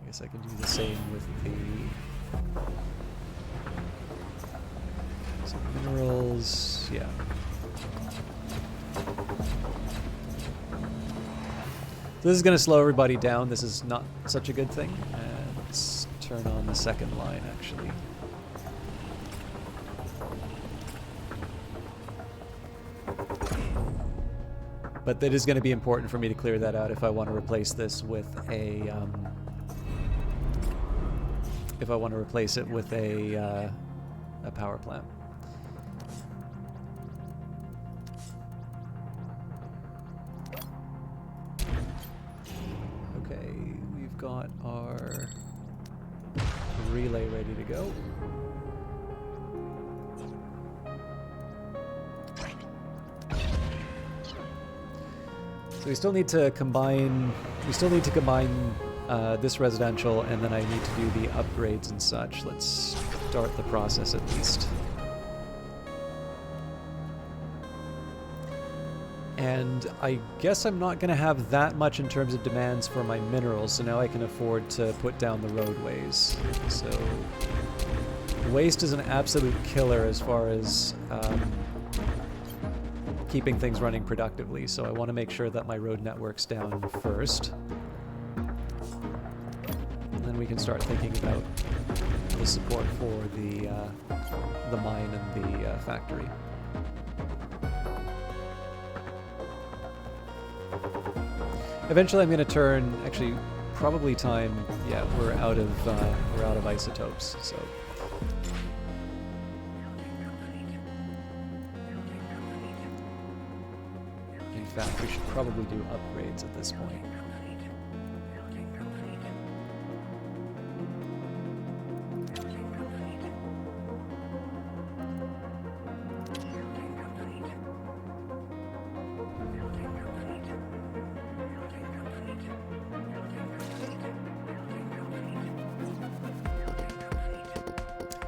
guess I can do the same with some minerals, yeah. So this is going to slow everybody down. This is not such a good thing. And let's turn on the second line, actually. But that is going to be important for me to clear that out if I want to replace this with a a power plant. Okay, we've got our relay ready to go. So we still need to combine. This residential, and then I need to do the upgrades and such. Let's start the process at least. And I guess I'm not going to have that much in terms of demands for my minerals, so now I can afford to put down the roadways. So waste is an absolute killer as far as keeping things running productively, so I want to make sure that my road network's down first. And then we can start thinking about the support for the mine and the factory. Eventually I'm going to turn, actually probably time, yeah, we're out of isotopes, so in fact we should probably do upgrades at this point.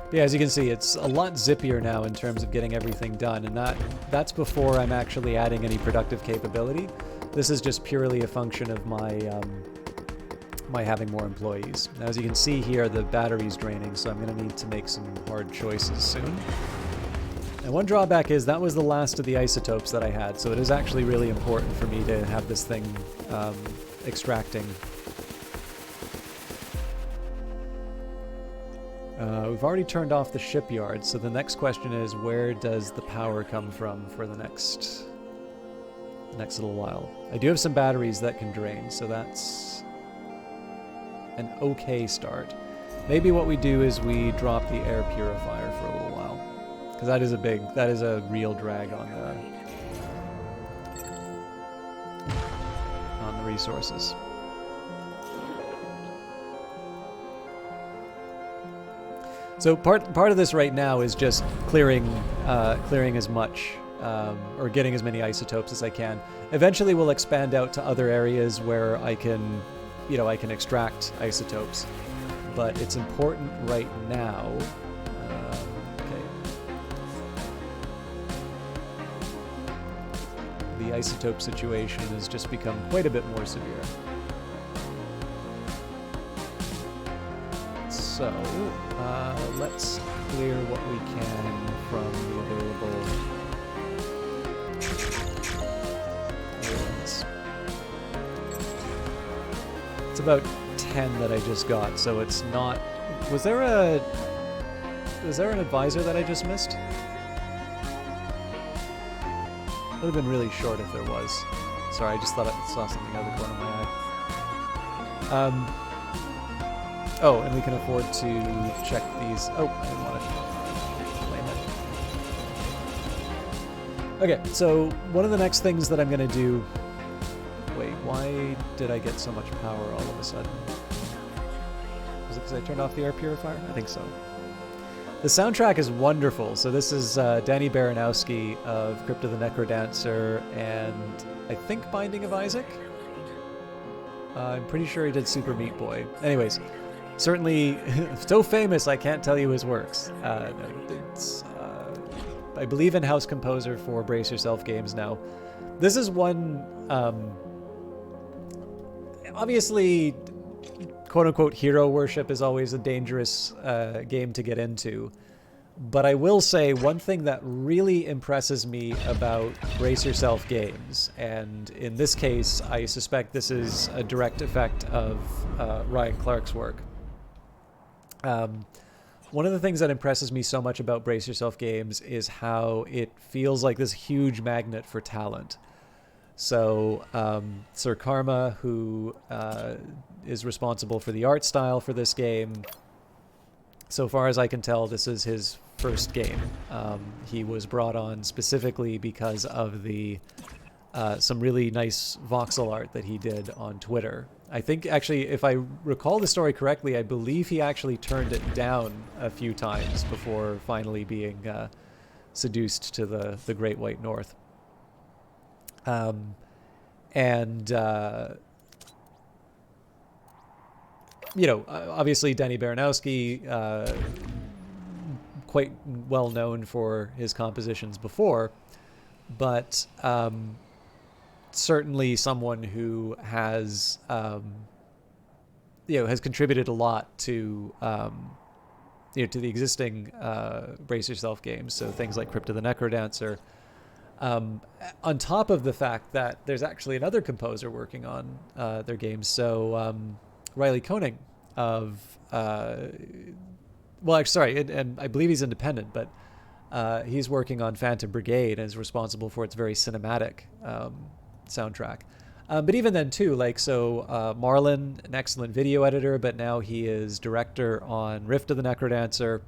Yeah, as you can see, it's a lot zippier now in terms of getting everything done, and that's before I'm actually adding any productive capability. This is just purely a function of my my having more employees. Now, as you can see here, the battery's draining, so I'm going to need to make some hard choices soon. And one drawback is that was the last of the isotopes that I had, so it is actually really important for me to have this thing extracting. We've already turned off the shipyard, so the next question is, where does the power come from for the next little while? I do have some batteries that can drain, so that's an okay start. Maybe what we do is we drop the air purifier for a little while, because that is a real drag on the resources. So part of this right now is just clearing as much or getting as many isotopes as I can. Eventually, we'll expand out to other areas where I can extract isotopes. But it's important right now. Okay. The isotope situation has just become quite a bit more severe. So, let's clear what we can from the available ones. It's about 10 that I just got, so it's not... Was there an advisor that I just missed? Would have been really short if there was. Sorry, I just thought I saw something out of the corner of my eye. Oh, and we can afford to check these. Oh, I didn't want to claim it. Okay, so one of the next things that I'm going to do... Wait, why did I get so much power all of a sudden? Was it because I turned off the air purifier? I think so. The soundtrack is wonderful. So this is Danny Baranowski of Crypt of the Necrodancer and I think Binding of Isaac? I'm pretty sure he did Super Meat Boy. Anyways, certainly so famous I can't tell you his works. It's, I believe in-house composer for Brace Yourself Games now. This is one, obviously, quote-unquote hero worship is always a dangerous game to get into. But I will say one thing that really impresses me about Brace Yourself Games, and in this case, I suspect this is a direct effect of Ryan Clark's work. One of the things that impresses me so much about Brace Yourself Games is how it feels like this huge magnet for talent. So Sir Karma, who is responsible for the art style for this game, so far as I can tell, this is his first game. He was brought on specifically because of the some really nice voxel art that he did on Twitter. I think, actually, if I recall the story correctly, I believe he actually turned it down a few times before finally being seduced to the Great White North. You know, obviously Danny Baranowski, quite well known for his compositions before, but certainly someone who has, you know, has contributed a lot to, you know, to the existing Brace Yourself games. So things like Crypt of the Necrodancer. On top of the fact that there's actually another composer working on their games. So Riley Koenig of, well, actually, sorry, and I believe he's independent, but he's working on Phantom Brigade and is responsible for its very cinematic soundtrack. But even then, too, like, so Marlon, an excellent video editor, but now he is director on Rift of the Necrodancer.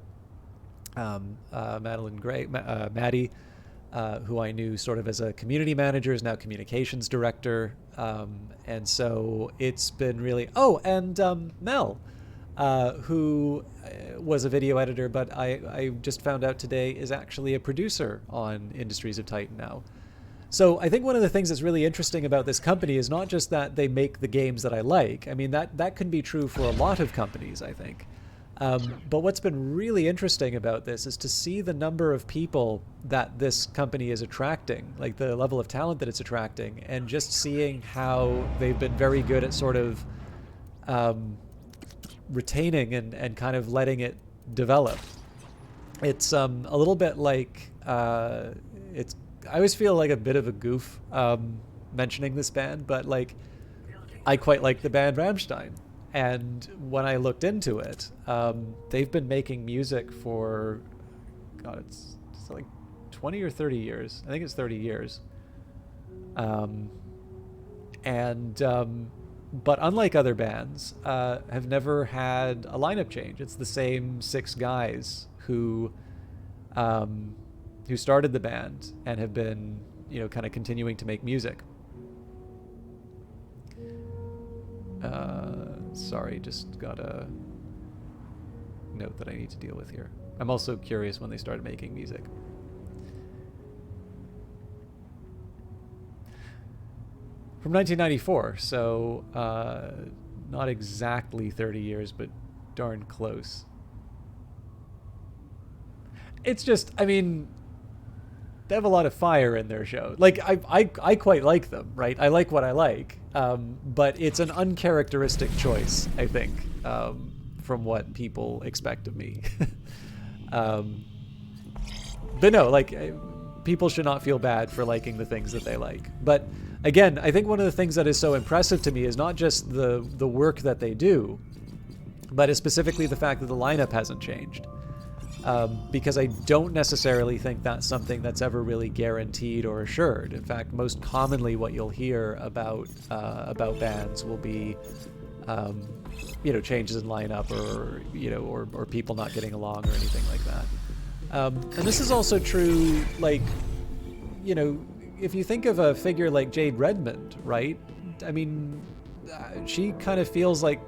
Madeline Gray, Maddie, who I knew sort of as a community manager, is now communications director. And so it's been really... Oh, and Mel, who was a video editor, but I just found out today is actually a producer on Industries of Titan now. So I think one of the things that's really interesting about this company is not just that they make the games that I like. I mean, that can be true for a lot of companies, I think. But what's been really interesting about this is to see the number of people that this company is attracting, like the level of talent that it's attracting, and just seeing how they've been very good at sort of retaining and kind of letting it develop. It's a little bit like, it's, I always feel like a bit of a goof mentioning this band, but like, I quite like the band Rammstein. And when I looked into it, they've been making music for, God, it's like 20 or 30 years. I think it's 30 years. But unlike other bands, have never had a lineup change. It's the same 6 guys who started the band and have been, you know, kind of continuing to make music. Sorry, just got a note that I need to deal with here. I'm also curious when they started making music. From 1994, so not exactly 30 years, but darn close. It's just, I mean, they have a lot of fire in their show. Like, I quite like them, right? I like what I like. But it's an uncharacteristic choice, I think, from what people expect of me. But no, like, people should not feel bad for liking the things that they like. But again, I think one of the things that is so impressive to me is not just the work that they do, but is specifically the fact that the lineup hasn't changed. because I don't necessarily think that's something that's ever really guaranteed or assured. In fact, most commonly what you'll hear about bans will be changes in lineup, or people not getting along or anything like that. And this is also true, like, if you think of a figure like Jade Redmond, right? I mean, she kind of feels like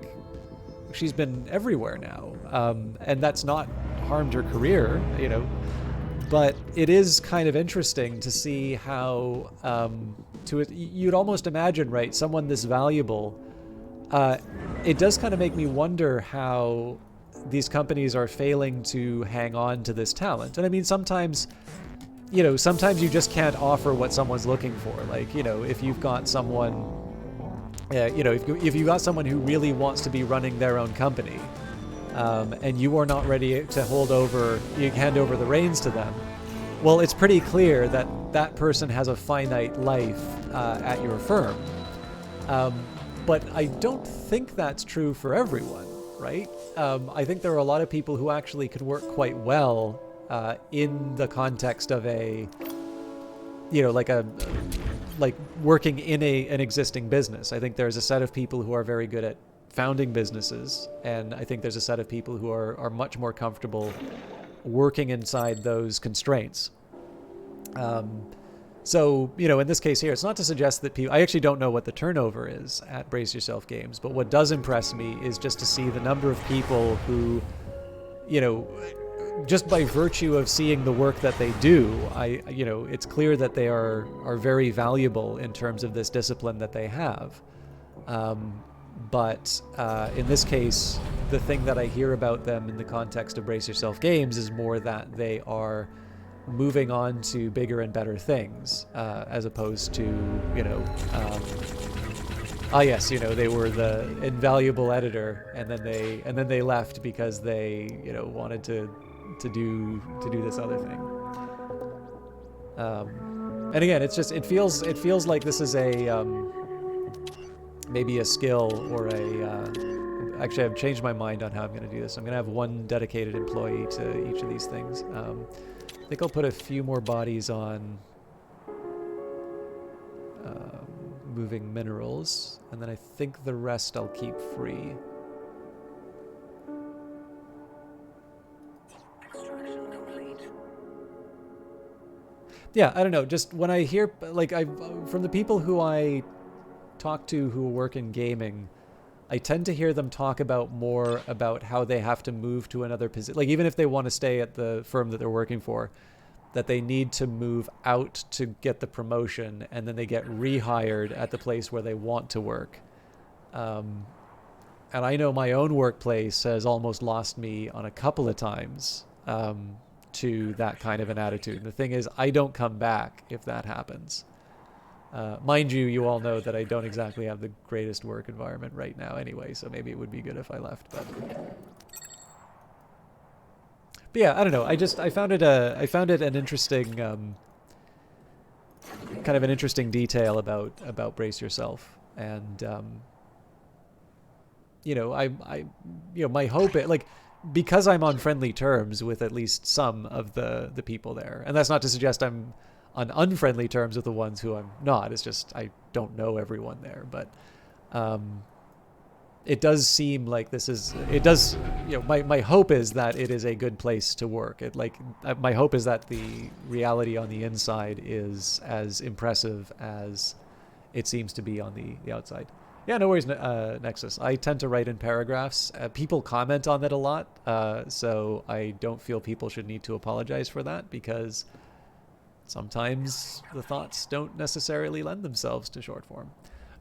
she's been everywhere now, and that's not harmed her career, but it is kind of interesting to see how you'd almost imagine, right, someone this valuable. It does kind of make me wonder how these companies are failing to hang on to this talent. And I mean, sometimes you just can't offer what someone's looking for. Like, if you've got someone, if you've got someone who really wants to be running their own company, and you are not ready to hand over the reins to them, well, it's pretty clear that that person has a finite life at your firm. But I don't think that's true for everyone, right? I think there are a lot of people who actually could work quite well in the context of like working in an existing business. I think there's a set of people who are very good at founding businesses, and I think there's a set of people who are much more comfortable working inside those constraints. So, in this case here, it's not to suggest that I actually don't know what the turnover is at Brace Yourself Games, but what does impress me is just to see the number of people who, just by virtue of seeing the work that they do, it's clear that they are very valuable in terms of this discipline that they have. But in this case, the thing that I hear about them in the context of Brace Yourself Games is more that they are moving on to bigger and better things, as opposed to, they were the invaluable editor, and then they left because they, wanted to do this other thing. And again, it feels like this is a maybe a skill or actually, I've changed my mind on how I'm going to do this. I'm going to have one dedicated employee to each of these things. I think I'll put a few more bodies on moving minerals, and then I think the rest I'll keep free. Extraction complete. Yeah, I don't know. Just when I hear, from the people who I talk to who work in gaming, I tend to hear them talk more about how they have to move to another position. Like, even if they want to stay at the firm that they're working for, that they need to move out to get the promotion, and then they get rehired at the place where they want to work. And I know my own workplace has almost lost me on a couple of times to that kind of an attitude. And the thing is, I don't come back if that happens. Mind you, you all know that I don't exactly have the greatest work environment right now anyway, so maybe it would be good if I left. But yeah, I don't know. I found it an interesting kind of an interesting detail about Brace Yourself, and my hope because I'm on friendly terms with at least some of the people there, and that's not to suggest I'm on unfriendly terms with the ones who I'm not. It's just I don't know everyone there, but it does seem like my hope is that it is a good place to work. My hope is that the reality on the inside is as impressive as it seems to be on the outside. Yeah, no worries, Nexus. I tend to write in paragraphs. People comment on that a lot, so I don't feel people should need to apologize for that, because sometimes the thoughts don't necessarily lend themselves to short form.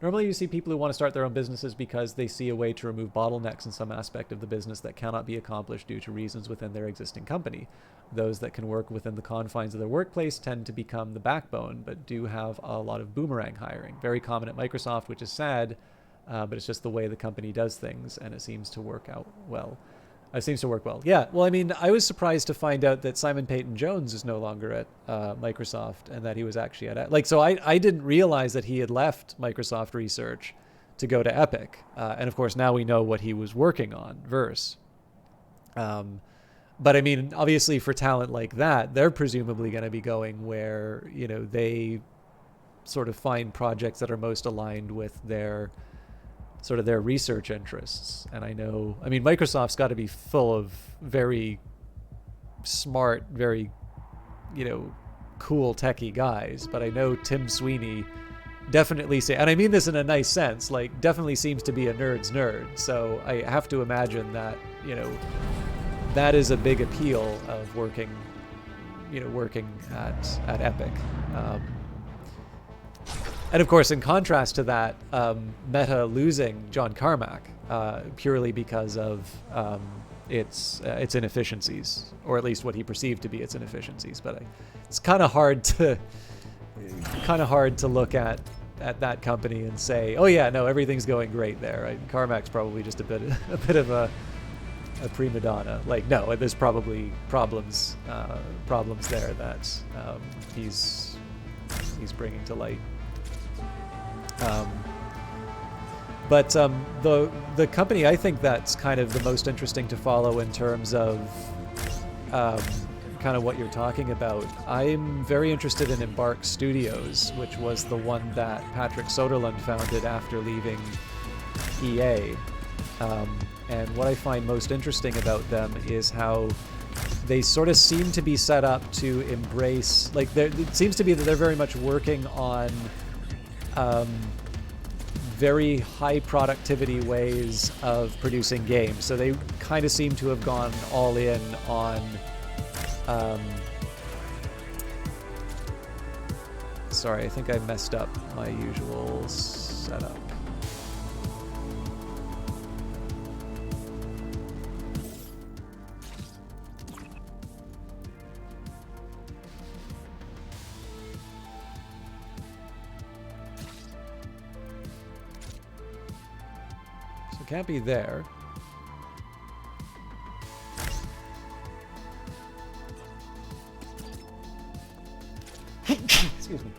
Normally you see people who want to start their own businesses because they see a way to remove bottlenecks in some aspect of the business that cannot be accomplished due to reasons within their existing company. Those that can work within the confines of their workplace tend to become the backbone, but do have a lot of boomerang hiring. Very common at Microsoft, which is sad, but it's just the way the company does things, and it seems to work out well. It seems to work well. Yeah, well, I mean, I was surprised to find out that Simon Peyton-Jones is no longer at Microsoft, and that he was actually at... so I didn't realize that he had left Microsoft Research to go to Epic. And of course, now we know what he was working on, Verse. but I mean, obviously for talent like that, they're presumably going to be going where, you know, they sort of find projects that are most aligned with their sort of their research interests. And I know, I mean, Microsoft's got to be full of very smart, very, you know, cool techie guys, but I know Tim Sweeney definitely and I mean this in a nice sense, like definitely seems to be a nerd's nerd. So I have to imagine that, you know, that is a big appeal of working at Epic. And of course, in contrast to that, Meta losing John Carmack purely because of its inefficiencies, or at least what he perceived to be its inefficiencies. But it's kind of hard to look at that company and say, oh yeah, no, everything's going great there. Right? Carmack's probably just a bit of a prima donna. Like, no, there's probably problems there that he's bringing to light. But the company I think that's kind of the most interesting to follow in terms of kind of what you're talking about, I'm very interested in Embark Studios, which was the one that Patrick Soderlund founded after leaving EA. And what I find most interesting about them is how they sort of seem to be set up to embrace, like, it seems to be that they're very much working on very high productivity ways of producing games. So they kind of seem to have gone all in on sorry, I think I messed up my usual setup. Can't be there. Excuse me.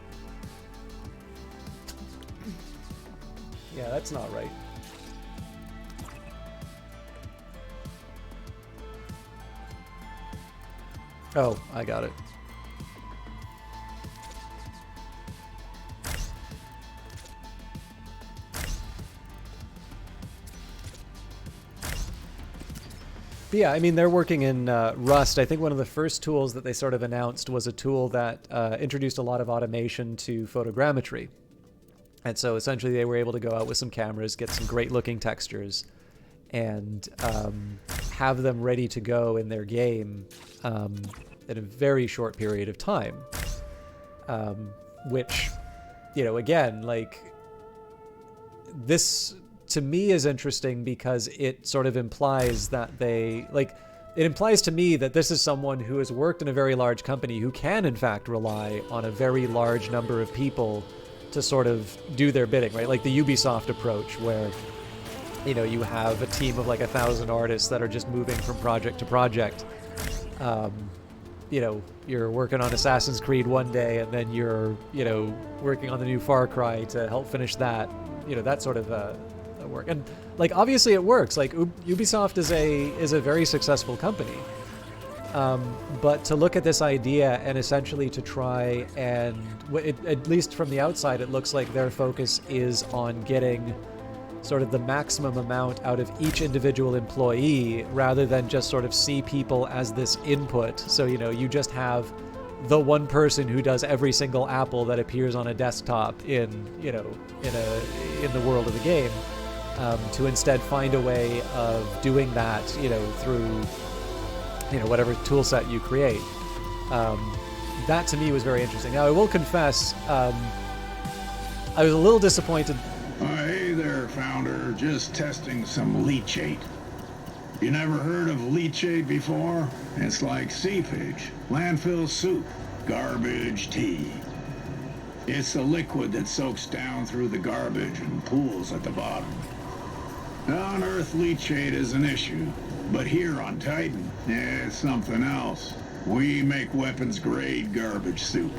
Yeah, that's not right. Oh, I got it. But yeah, I mean, they're working in Rust. I think one of the first tools that they sort of announced was a tool that introduced a lot of automation to photogrammetry. And so essentially they were able to go out with some cameras, get some great looking textures, and have them ready to go in their game in a very short period of time. Which, you know, again, like, this to me is interesting because it sort of implies that it implies to me that this is someone who has worked in a very large company who can in fact rely on a very large number of people to sort of do their bidding, right? Like the Ubisoft approach, where, you know, you have a team of like 1,000 artists that are just moving from project to project. You know, you're working on Assassin's Creed one day and then you're, you know, working on the new Far Cry to help finish that, you know, that sort of work. And like, obviously it works. Like Ubisoft is a very successful company. But to look at this idea and essentially to try and, at least from the outside, it looks like their focus is on getting sort of the maximum amount out of each individual employee rather than just sort of see people as this input. So, you know, you just have the one person who does every single apple that appears on a desktop in the world of the game, to instead find a way of doing that, you know, through, you know, whatever tool set you create. That to me was very interesting. Now, I will confess, I was a little disappointed. Hey there, Founder. Just testing some leachate. You never heard of leachate before? It's like seepage, landfill soup, garbage tea. It's the liquid that soaks down through the garbage and pools at the bottom. On Earth, leachate is an issue, but here on Titan, it's something else. We make weapons-grade garbage soup.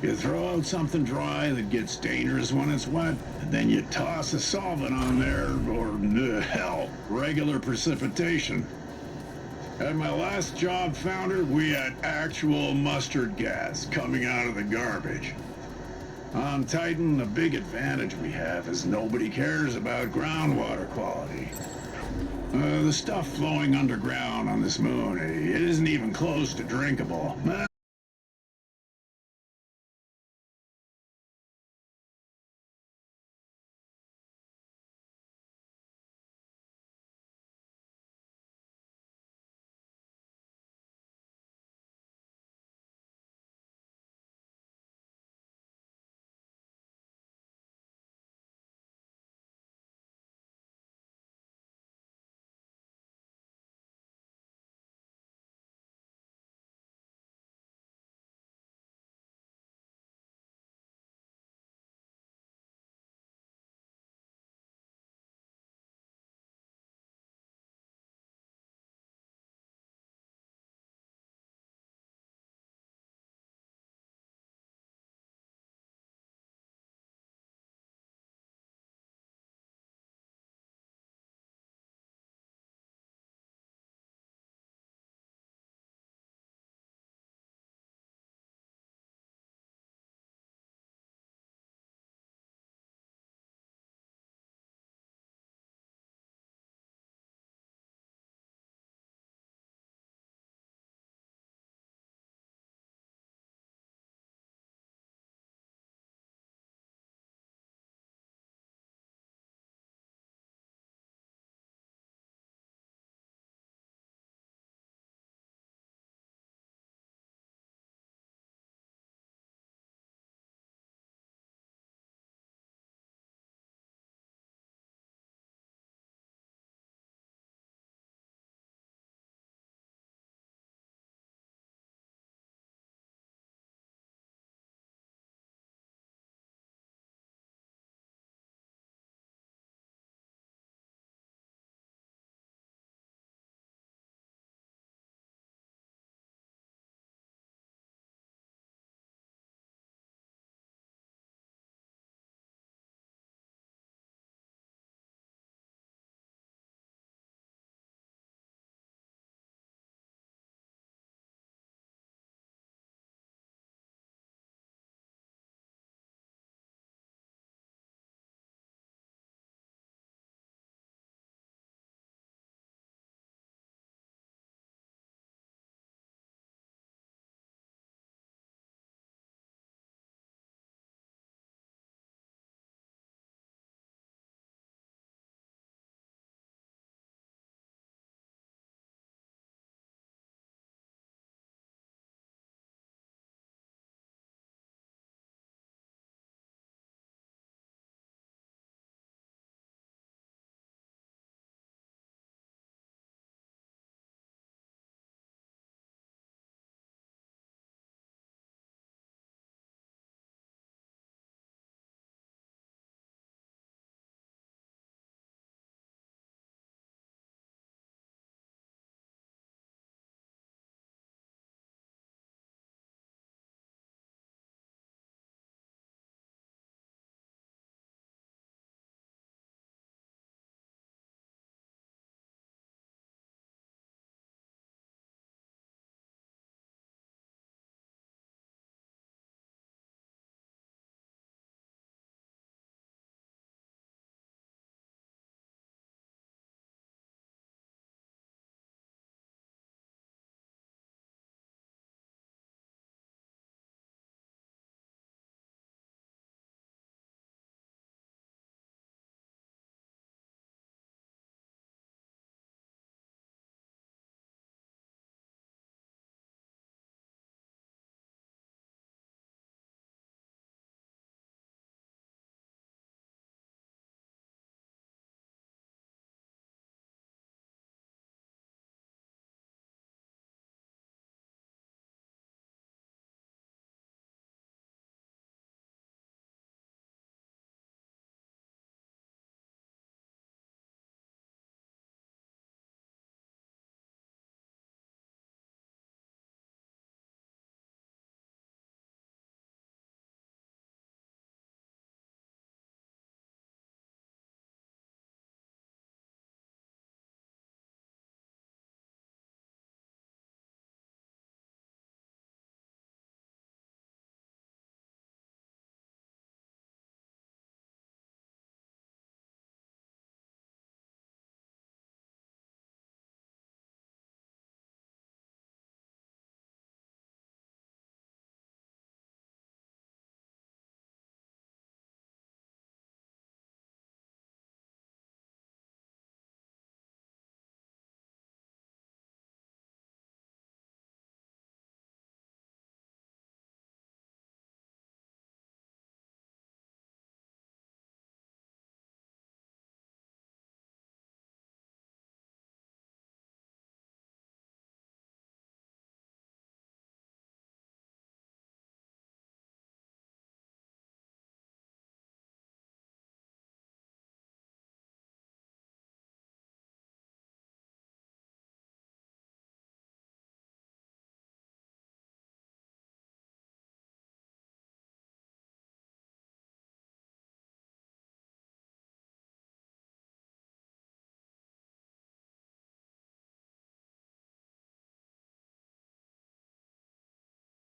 You throw out something dry that gets dangerous when it's wet, and then you toss a solvent on there, or hell, regular precipitation. At my last job, Founder, we had actual mustard gas coming out of the garbage. On Titan, the big advantage we have is nobody cares about groundwater quality. The stuff flowing underground on this moon, it isn't even close to drinkable.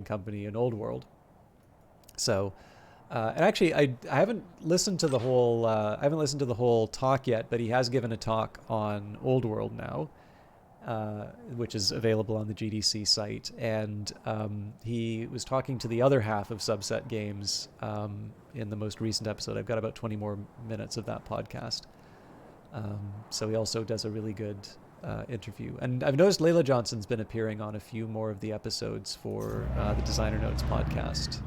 company in Old World. So, and actually, I haven't listened to the whole talk yet, but he has given a talk on Old World now, which is available on the GDC site, and he was talking to the other half of Subset Games in the most recent episode. I've got about 20 more minutes of that podcast. So he also does a really good interview. And I've noticed Layla Johnson's been appearing on a few more of the episodes for the Designer Notes podcast.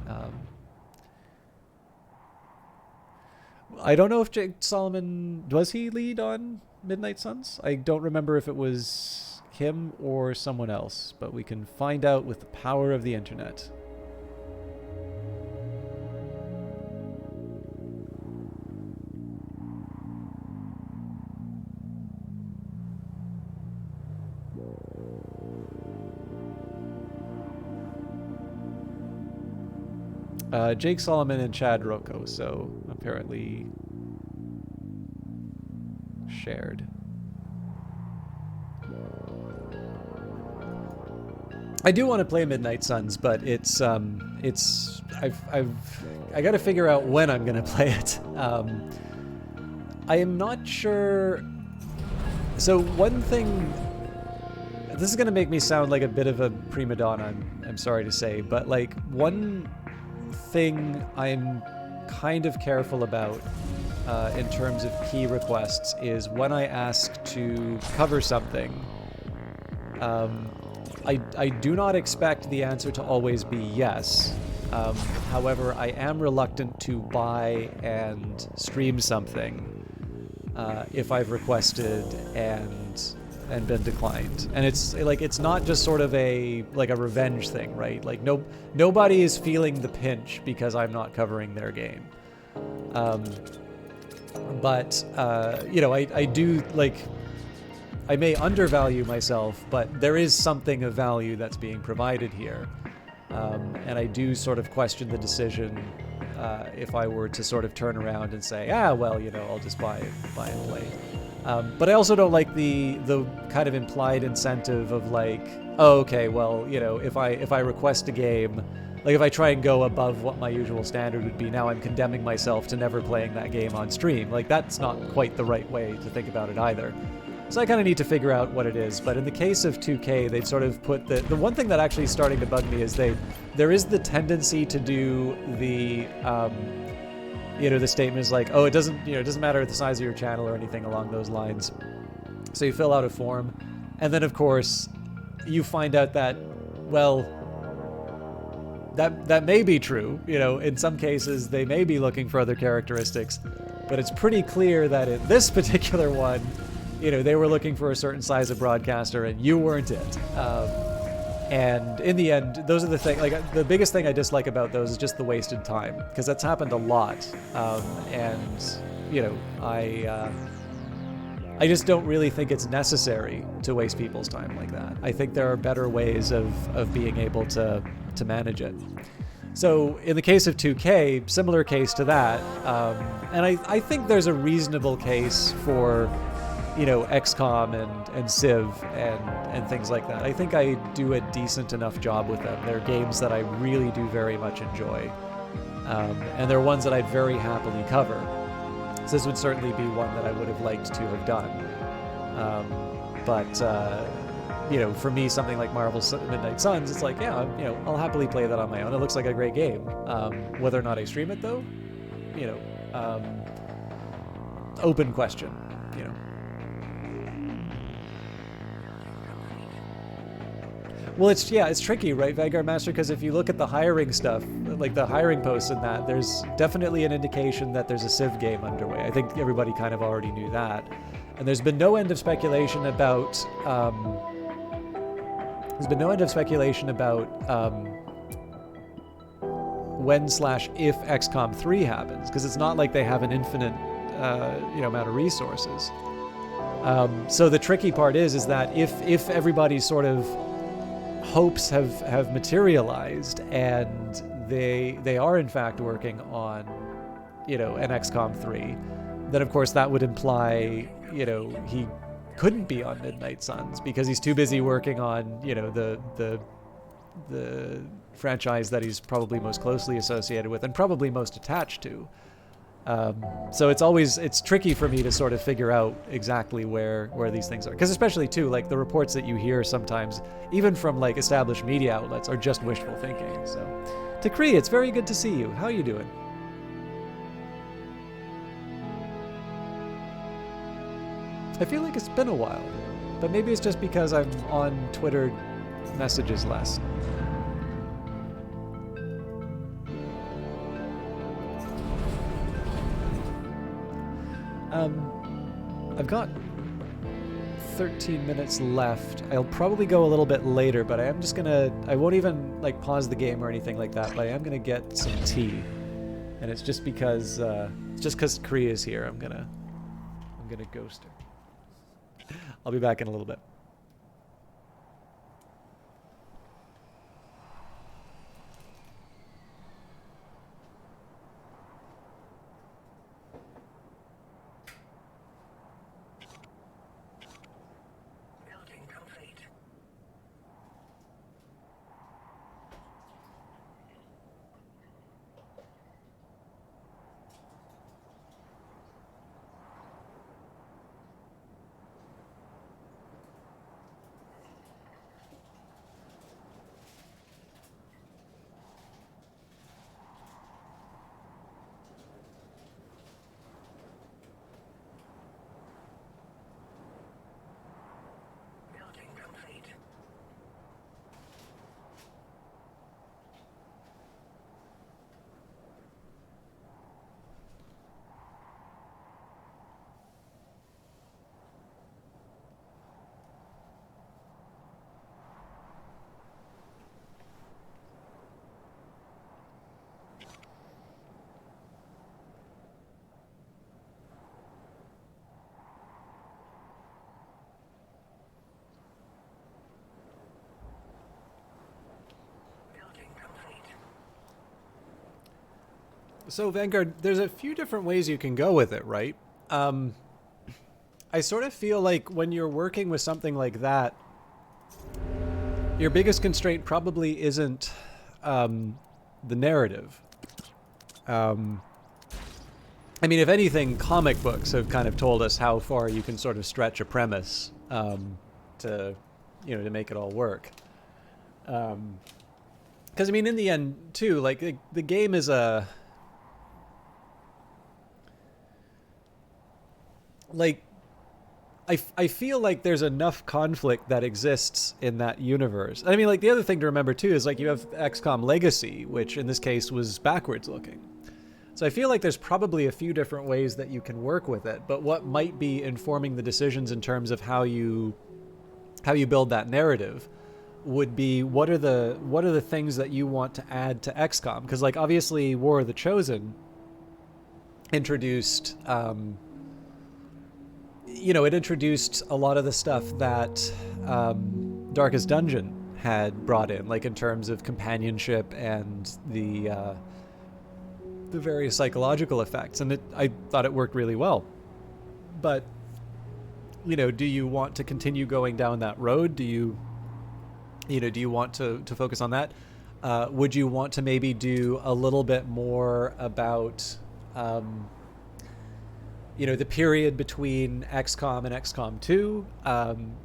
I don't know if Jake Solomon, was he lead on Midnight Suns? I don't remember if it was him or someone else, but we can find out with the power of the internet. Jake Solomon and Chad Rocco, so apparently shared. I do want to play Midnight Suns, but I got to figure out when I'm going to play it. I am not sure. So one thing, this is going to make me sound like a bit of a prima donna, I'm sorry to say, but like one thing I'm kind of careful about in terms of key requests is when I ask to cover something, I do not expect the answer to always be yes. However, I am reluctant to buy and stream something if I've requested and been declined. And it's like, it's not just sort of a revenge thing, right? Like nobody is feeling the pinch because I'm not covering their game. But I do, like, I may undervalue myself, but there is something of value that's being provided here. And I do sort of question the decision if I were to sort of turn around and say, I'll just buy and play. But I also don't like the kind of implied incentive of like, if I request a game, like if I try and go above what my usual standard would be, now I'm condemning myself to never playing that game on stream. Like that's not quite the right way to think about it either. So I kind of need to figure out what it is. But in the case of 2K, they've sort of put the one thing that actually is starting to bug me is there is the tendency to do the the statement is like, it doesn't matter the size of your channel or anything along those lines. So you fill out a form, and then of course you find out that, that may be true. In some cases they may be looking for other characteristics, but it's pretty clear that in this particular one, they were looking for a certain size of broadcaster and you weren't it. And in the end, those are the things, like the biggest thing I dislike about those is just the wasted time, because that's happened a lot. I just don't really think it's necessary to waste people's time like that. I think there are better ways of being able to manage it. So in the case of 2K, similar case to that, and I think there's a reasonable case for XCOM and Civ and things like that. I think I do a decent enough job with them. They're games that I really do very much enjoy. And they're ones that I'd very happily cover. So this would certainly be one that I would have liked to have done. For me, something like Marvel's Midnight Suns, it's like, I'll happily play that on my own. It looks like a great game. Whether or not I stream it though, open question, Well, it's tricky, right, Vanguard Master? Because if you look at the hiring stuff, like the hiring posts and that, there's definitely an indication that there's a Civ game underway. I think everybody kind of already knew that. And there's been no end of speculation about... when/if XCOM 3 happens, because it's not like they have an infinite, amount of resources. So the tricky part is that if everybody's sort of hopes have materialized and they are in fact working on an XCOM 3, then of course that would imply he couldn't be on Midnight Suns because he's too busy working on the franchise that he's probably most closely associated with and probably most attached to. So it's tricky for me to sort of figure out exactly where these things are, because especially too, like the reports that you hear sometimes, even from like established media outlets, are just wishful thinking. So, Takri, it's very good to see you. How are you doing? I feel like it's been a while, but maybe it's just because I'm on Twitter messages less. I've got 13 minutes left. I'll probably go a little bit later, but I won't even like pause the game or anything like that, but I am gonna get some tea. And it's just because Kree is here, I'm gonna ghost her. I'll be back in a little bit. Building complete. Building complete. Building complete. So Vanguard, there's a few different ways you can go with it, right? I sort of feel like when you're working with something like that, your biggest constraint probably isn't the narrative. I mean, if anything, comic books have kind of told us how far you can sort of stretch a premise to make it all work. Because I mean, in the end, too, like the game is a like. I feel like there's enough conflict that exists in that universe. I mean, like, the other thing to remember, too, is, like, you have XCOM Legacy, which in this case was backwards looking. So I feel like there's probably a few different ways that you can work with it, but what might be informing the decisions in terms of how you build that narrative would be what are the things that you want to add to XCOM? Because, like, obviously War of the Chosen introduced it introduced a lot of the stuff that Darkest Dungeon had brought in, like in terms of companionship and the various psychological effects, and I thought it worked really well. But do you want to continue going down that road? Do you want to focus on that? Would you want to maybe do a little bit more about the period between XCOM and XCOM 2?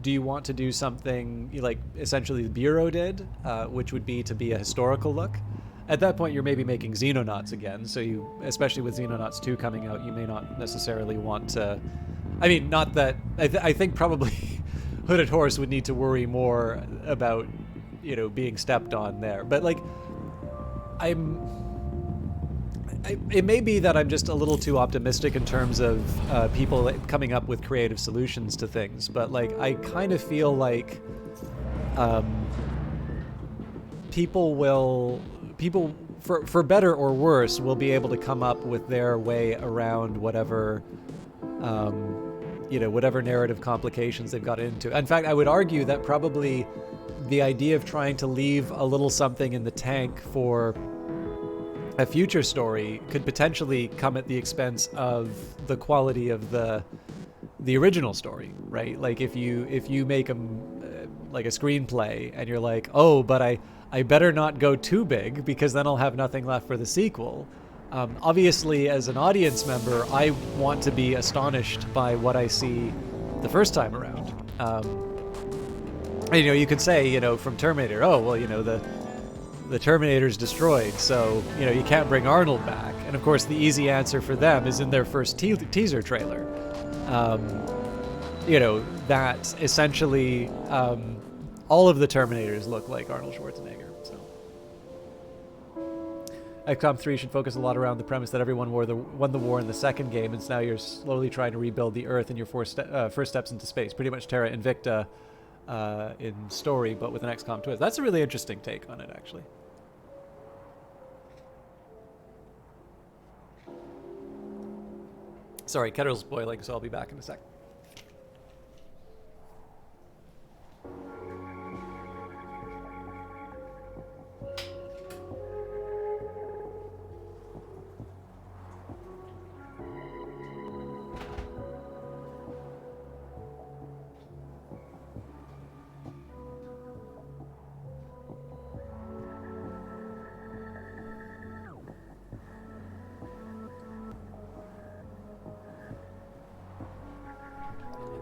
Do you want to do something like essentially the Bureau did, which would be to be a historical look? At that point, you're maybe making Xenonauts again, so you, especially with Xenonauts 2 coming out, you may not necessarily want to... I mean, not that... I think probably Hooded Horse would need to worry more about, being stepped on there. But, like, it may be that I'm just a little too optimistic in terms of people coming up with creative solutions to things, but like I kind of feel like people for better or worse will be able to come up with their way around whatever whatever narrative complications they've got into. In fact, I would argue that probably the idea of trying to leave a little something in the tank for a future story could potentially come at the expense of the quality of the original story, right? Like if you make like a screenplay and you're like, oh, but I better not go too big because then I'll have nothing left for the sequel. Obviously, as an audience member, I want to be astonished by what I see the first time around. You know, you could say, you know, from Terminator, oh, well, you know, the Terminator's destroyed, so, you know, you can't bring Arnold back. And of course, the easy answer for them is in their first teaser trailer. You know, that essentially all of the Terminators look like Arnold Schwarzenegger. So, XCOM 3 should focus a lot around the premise that everyone won the war in the second game, and so now you're slowly trying to rebuild the Earth in your first steps into space. Pretty much Terra Invicta in story, but with an XCOM twist. That's a really interesting take on it, actually. Sorry, kettle's boiling, so I'll be back in a sec.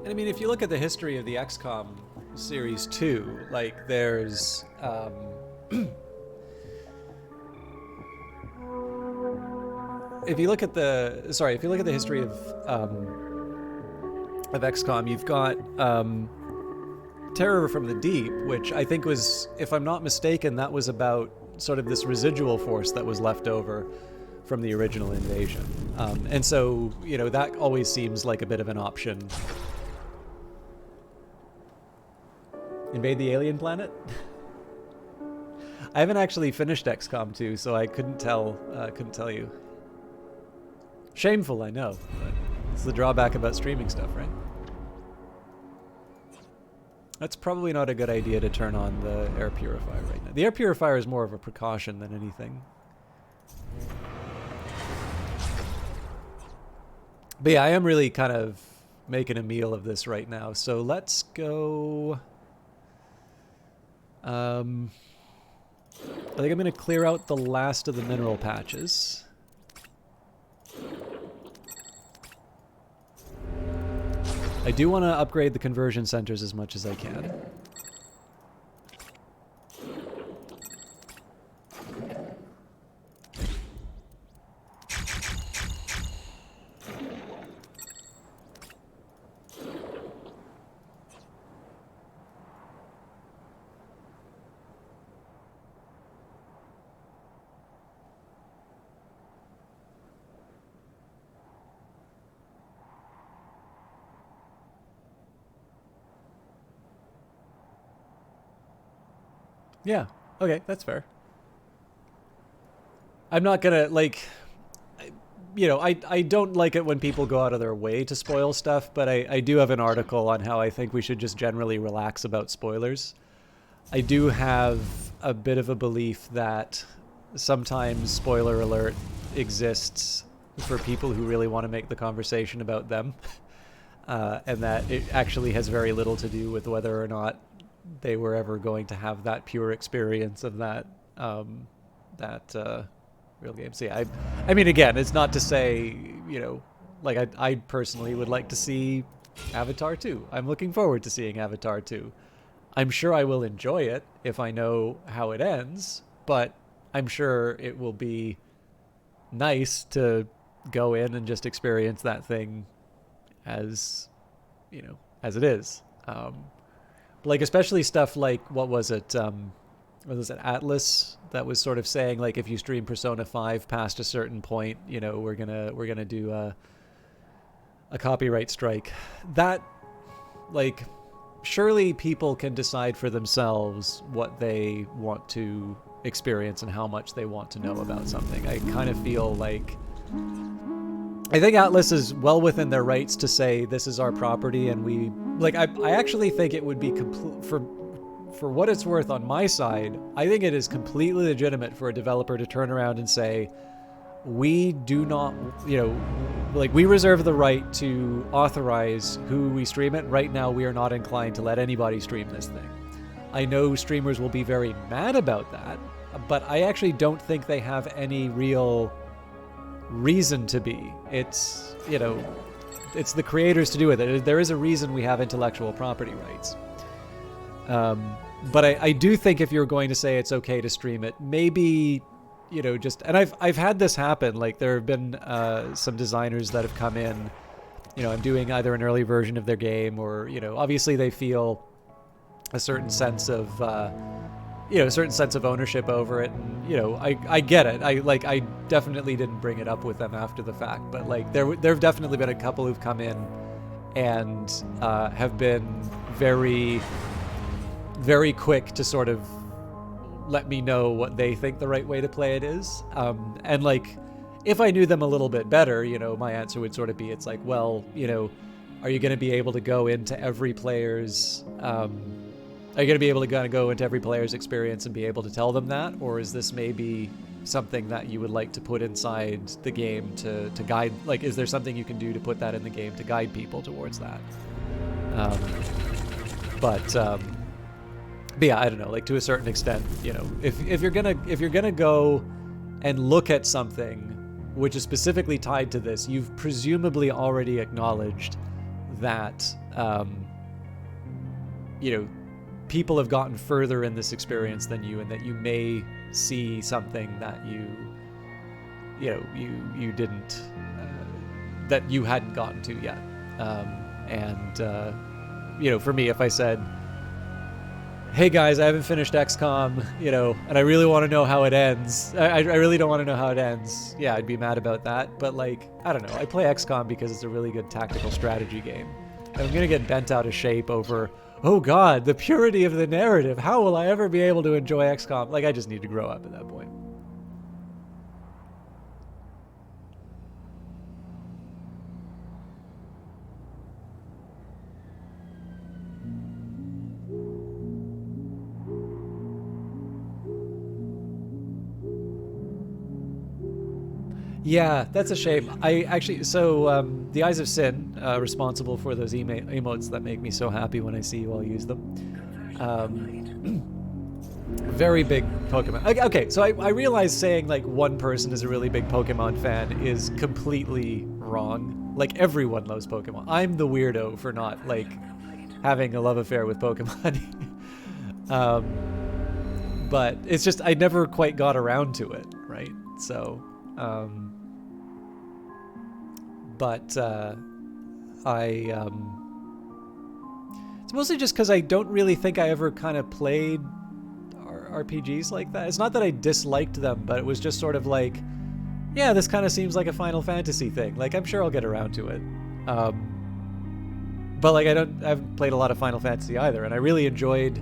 And I mean, if you look at the history of the XCOM series too, like there's if you look at the history of XCOM, you've got Terror from the Deep, which I think was, if I'm not mistaken, that was about sort of this residual force that was left over from the original invasion. And so, you know, that always seems like a bit of an option. Invade the alien planet? I haven't actually finished XCOM 2, so I couldn't tell you. Shameful, I know, but it's the drawback about streaming stuff, right? That's probably not a good idea to turn on the air purifier right now. The air purifier is more of a precaution than anything. But yeah, I am really kind of making a meal of this right now, so let's go... I think I'm going to clear out the last of the mineral patches. I do want to upgrade the conversion centers as much as I can. Yeah, okay, that's fair. I'm not gonna, like, you know, I don't like it when people go out of their way to spoil stuff, but I do have an article on how I think we should just generally relax about spoilers. I do have a bit of a belief that sometimes spoiler alert exists for people who really want to make the conversation about them, and that it actually has very little to do with whether or not they were ever going to have that pure experience of that real game. So yeah, I mean, again, it's not to say, you know, like I personally would like to see Avatar 2. I'm looking forward to seeing Avatar 2. I'm sure I will enjoy it if I know how it ends, but I'm sure it will be nice to go in and just experience that thing as, you know, as it is. Like, especially stuff like, what was it, Atlas, that was sort of saying, like, if you stream Persona 5 past a certain point, you know, we're gonna do a copyright strike. That, like, surely people can decide for themselves what they want to experience and how much they want to know about something. I kind of feel like, I think Atlas is well within their rights to say this is our property, and we, like, I actually think it would be for what it's worth on my side, I think it is completely legitimate for a developer to turn around and say, we do not, you know, like, we reserve the right to authorize who we stream it. Right now, we are not inclined to let anybody stream this thing. I know streamers will be very mad about that, but I actually don't think they have any real reason to be. It's, you know, it's the creators to do with it. There is a reason we have intellectual property rights. But I do think if you're going to say it's okay to stream it, maybe, you know, just, and I've had this happen. Like, there have been some designers that have come in, you know, I'm doing either an early version of their game, or, you know, obviously they feel a certain sense of, you know, a certain sense of ownership over it. And, you know, I get it. I definitely didn't bring it up with them after the fact, but like there have definitely been a couple who've come in and have been very, very quick to sort of let me know what they think the right way to play it is. And like, if I knew them a little bit better, you know, my answer would sort of be, it's like, well, you know, are you going to be able to go into every player's, are you going to be able to kind of go into every player's experience and be able to tell them that? Or is this maybe something that you would like to put inside the game to guide, like, is there something you can do to put that in the game to guide people towards that? But yeah, I don't know, like, to a certain extent, you know, if you're gonna go and look at something which is specifically tied to this, you've presumably already acknowledged that, you know, people have gotten further in this experience than you, and that you may see something that you didn't, that you hadn't gotten to yet. You know, for me, if I said, hey guys, I haven't finished XCOM, you know, and I really want to know how it ends. I really don't want to know how it ends. Yeah, I'd be mad about that. But like, I don't know. I play XCOM because it's a really good tactical strategy game. And I'm going to get bent out of shape over, oh God, the purity of the narrative. How will I ever be able to enjoy XCOM? Like, I just need to grow up at that point. Yeah, that's a shame. I actually, so the Eyes of Sin, responsible for those emotes that make me so happy when I see you all use them. Very big Pokemon. Okay, so I realize saying like one person is a really big Pokemon fan is completely wrong. Like, everyone loves Pokemon. I'm the weirdo for not like having a love affair with Pokemon. But it's just, I never quite got around to it, right? So, it's mostly just because I don't really think I ever kind of played RPGs like that. It's not that I disliked them, but it was just sort of like, yeah, this kind of seems like a Final Fantasy thing. Like, I'm sure I'll get around to it. But like, I haven't played a lot of Final Fantasy either, and I really enjoyed,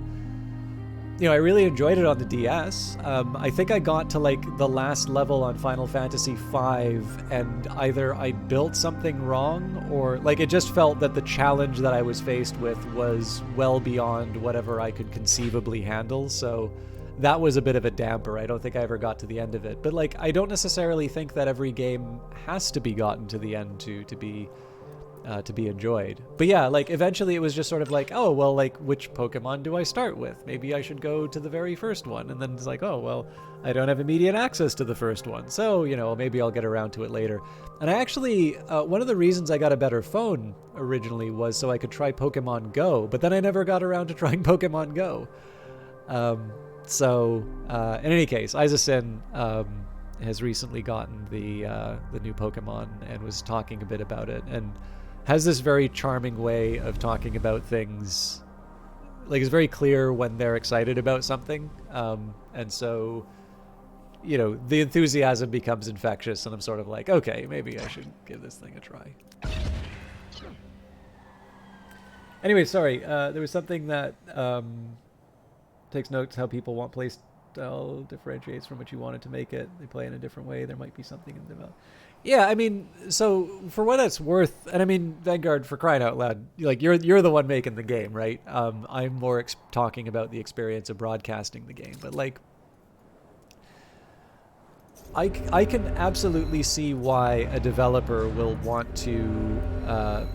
you know, I really enjoyed it on the DS. I think I got to like the last level on Final Fantasy V, and either I built something wrong, or like, it just felt that the challenge that I was faced with was well beyond whatever I could conceivably handle. So that was a bit of a damper. I don't think I ever got to the end of it. But like, I don't necessarily think that every game has to be gotten to the end to be enjoyed. But yeah, like, eventually it was just sort of like, oh, well, like, which Pokemon do I start with? Maybe I should go to the very first one. And then it's like, oh, well, I don't have immediate access to the first one, so, you know, maybe I'll get around to it later. And I actually, one of the reasons I got a better phone originally was so I could try Pokemon Go, but then I never got around to trying Pokemon Go. So in any case, Eyes of Sin has recently gotten the new Pokemon and was talking a bit about it, and has this very charming way of talking about things. Like, it's very clear when they're excited about something, and so, you know, the enthusiasm becomes infectious, and I'm sort of like, okay, maybe I should give this thing a try. Anyway, sorry, there was something that takes notes how people want playstyle differentiates from what you wanted to make it. They play in a different way. There might be something in development. Yeah, I mean, so for what it's worth, and I mean, Vanguard, for crying out loud, like, you're the one making the game, right? I'm more talking about the experience of broadcasting the game, but like, I can absolutely see why a developer will want to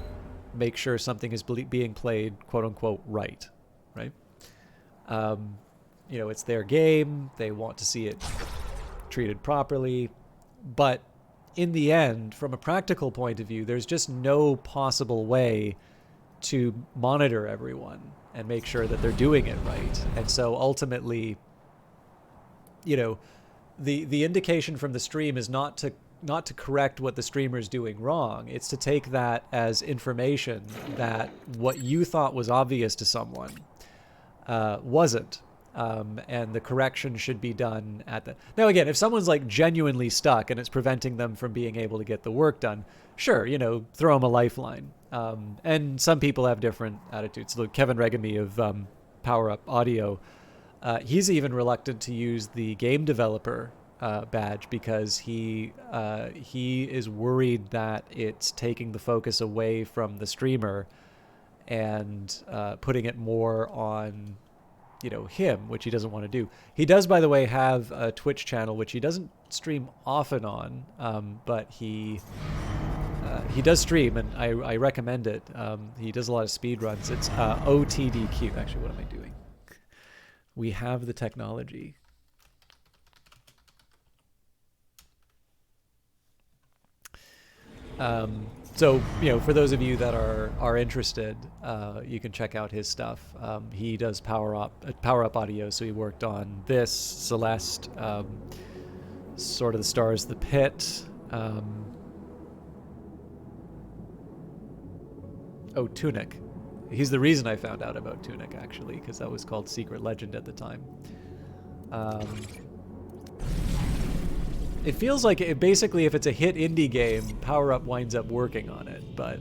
make sure something is being played, quote unquote, right? You know, it's their game. They want to see it treated properly. But in the end, from a practical point of view, there's just no possible way to monitor everyone and make sure that they're doing it right. And so ultimately, you know, the indication from the stream is not to correct what the streamer's doing wrong. It's to take that as information that what you thought was obvious to someone wasn't. And the correction should be done at the... Now, again, if someone's like genuinely stuck and it's preventing them from being able to get the work done, sure, you know, throw them a lifeline. And some people have different attitudes. Look, Kevin Regami of Power Up Audio, he's even reluctant to use the game developer badge because he is worried that it's taking the focus away from the streamer and putting it more on, you know, him, which he doesn't want to do. He does, by the way, have a Twitch channel, which he doesn't stream often on, but he does stream, and I recommend it. He does a lot of speed runs. It's OTDQ. Actually, what am I doing? We have the technology. So, you know, for those of you that are interested, you can check out his stuff. He does Power Up Audio, so he worked on this, Celeste, Sword of the Stars, The Pit. Tunic. He's the reason I found out about Tunic, actually, because that was called Secret Legend at the time. It feels like basically if it's a hit indie game, Power Up winds up working on it, but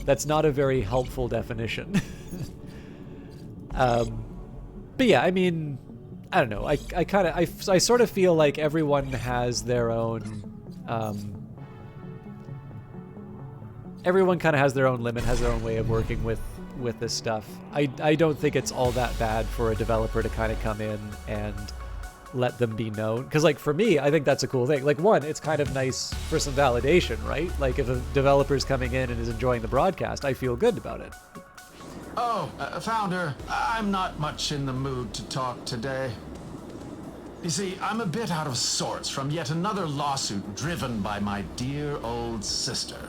that's not a very helpful definition. But yeah, I mean, I don't know. I sort of feel like everyone has their own. Everyone kind of has their own limit, has their own way of working with this stuff. I don't think it's all that bad for a developer to kind of come in and let them be known. Because, like, for me, I think that's a cool thing. Like, one, it's kind of nice for some validation, right? Like, if a developer's coming in and is enjoying the broadcast, I feel good about it. Oh, Founder, I'm not much in the mood to talk today. You see, I'm a bit out of sorts from yet another lawsuit driven by my dear old sister.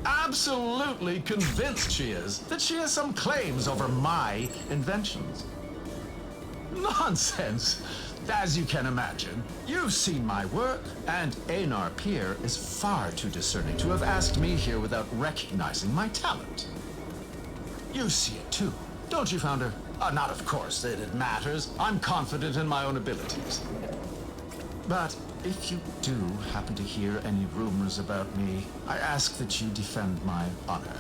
Absolutely convinced she is that she has some claims over my inventions. Nonsense! As you can imagine, you've seen my work, and Einar Pierre is far too discerning to have asked me here without recognizing my talent. You see it too, don't you, Founder? Not of course that it matters. I'm confident in my own abilities. But if you do happen to hear any rumors about me, I ask that you defend my honor.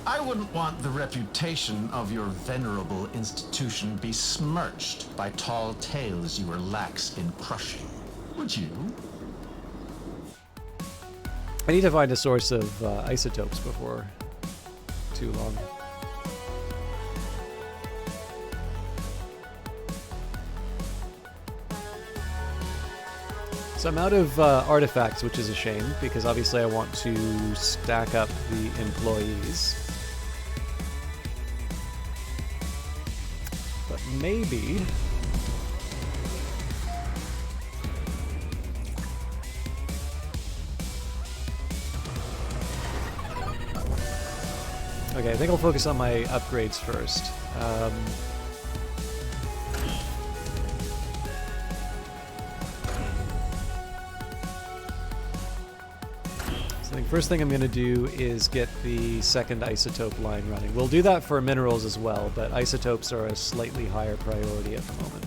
I wouldn't want the reputation of your venerable institution besmirched by tall tales you were lax in crushing. Would you? I need to find a source of isotopes before too long. So I'm out of artifacts, which is a shame, because obviously I want to stack up the employees. But maybe... Okay, I think I'll focus on my upgrades first. So I think first thing I'm going to do is get the second isotope line running. We'll do that for minerals as well, but isotopes are a slightly higher priority at the moment.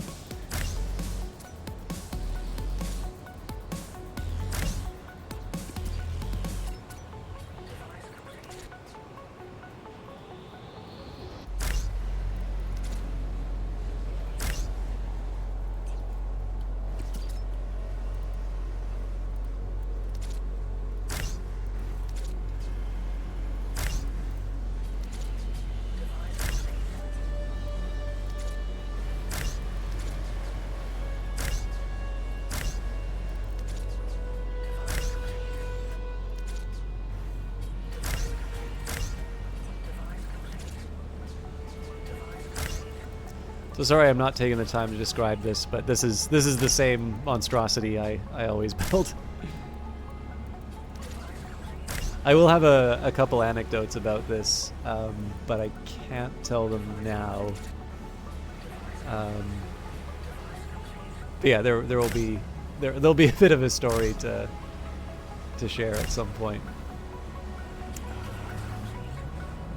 So sorry I'm not taking the time to describe this, but this is the same monstrosity I always build. I will have a couple anecdotes about this, but I can't tell them now. But yeah, there'll be a bit of a story to share at some point.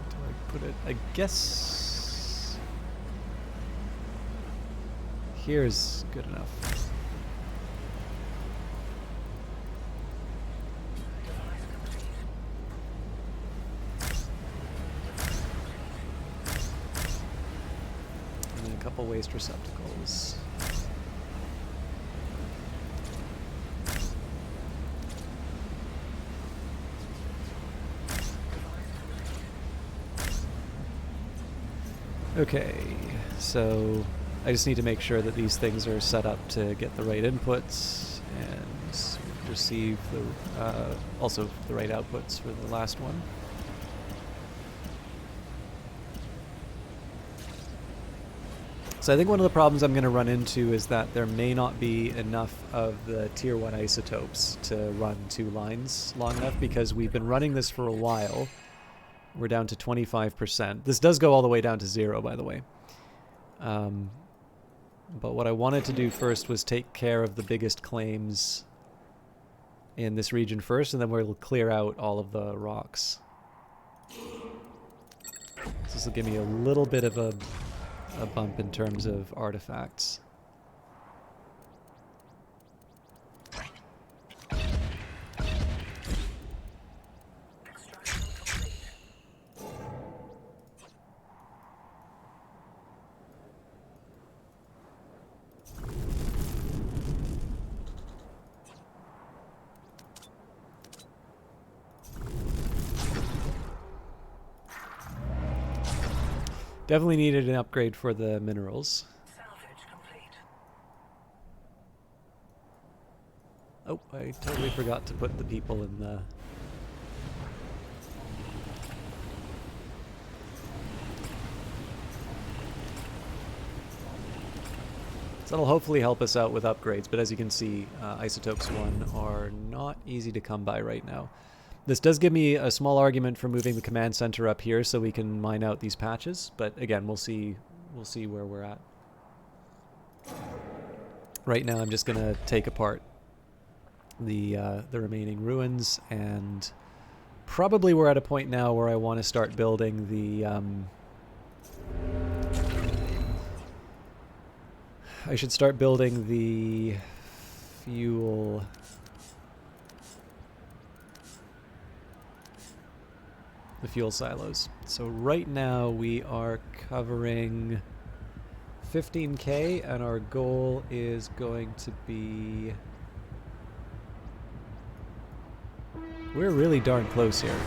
Do I put it? I guess here's good enough. And then a couple waste receptacles. Okay, so I just need to make sure that these things are set up to get the right inputs and receive the also the right outputs for the last one. So I think one of the problems I'm going to run into is that there may not be enough of the tier 1 isotopes to run 2 lines long enough, because we've been running this for a while. We're down to 25%. This does go all the way down to 0, by the way. But what I wanted to do first was take care of the biggest claims in this region first, and then we'll clear out all of the rocks. So this will give me a little bit of a bump in terms of artifacts. Definitely needed an upgrade for the minerals. Salvage complete. Oh, I totally forgot to put the people in the... So that'll hopefully help us out with upgrades, but as you can see, Isotopes 1 are not easy to come by right now. This does give me a small argument for moving the command center up here so we can mine out these patches, but again, we'll see where we're at. Right now I'm just going to take apart the remaining ruins, and probably we're at a point now where I want to start building the I should start building the fuel silos. So right now we are covering 15k, and our goal is going to be... We're really darn close here.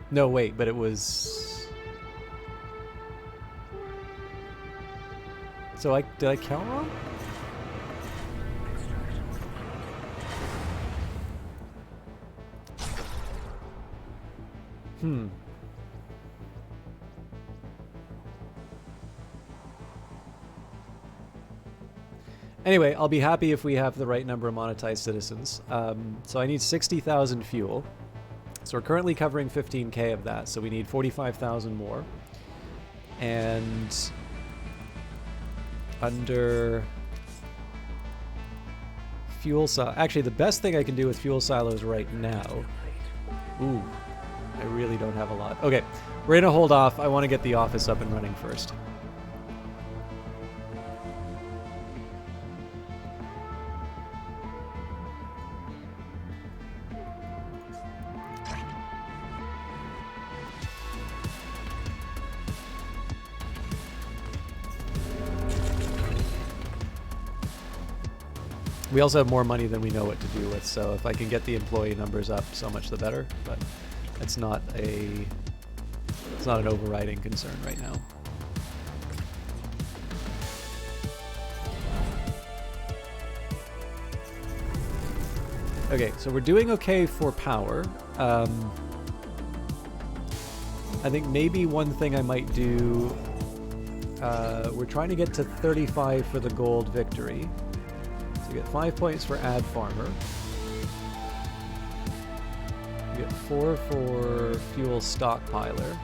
No, wait, but it was... So did I count wrong? Anyway, I'll be happy if we have the right number of monetized citizens. So I need 60,000 fuel. So we're currently covering 15k of that, so we need 45,000 more. And under fuel silo... Actually, the best thing I can do with fuel silos right now... Ooh. I really don't have a lot. Okay, we're gonna hold off. I want to get the office up and running first. We also have more money than we know what to do with, so if I can get the employee numbers up, so much the better. But it's not an overriding concern right now. Okay, so we're doing okay for power. I think maybe one thing I might do we're trying to get to 35 for the gold victory. So we get 5 points for Ad Farmer. We get 4 for Fuel Stockpiler.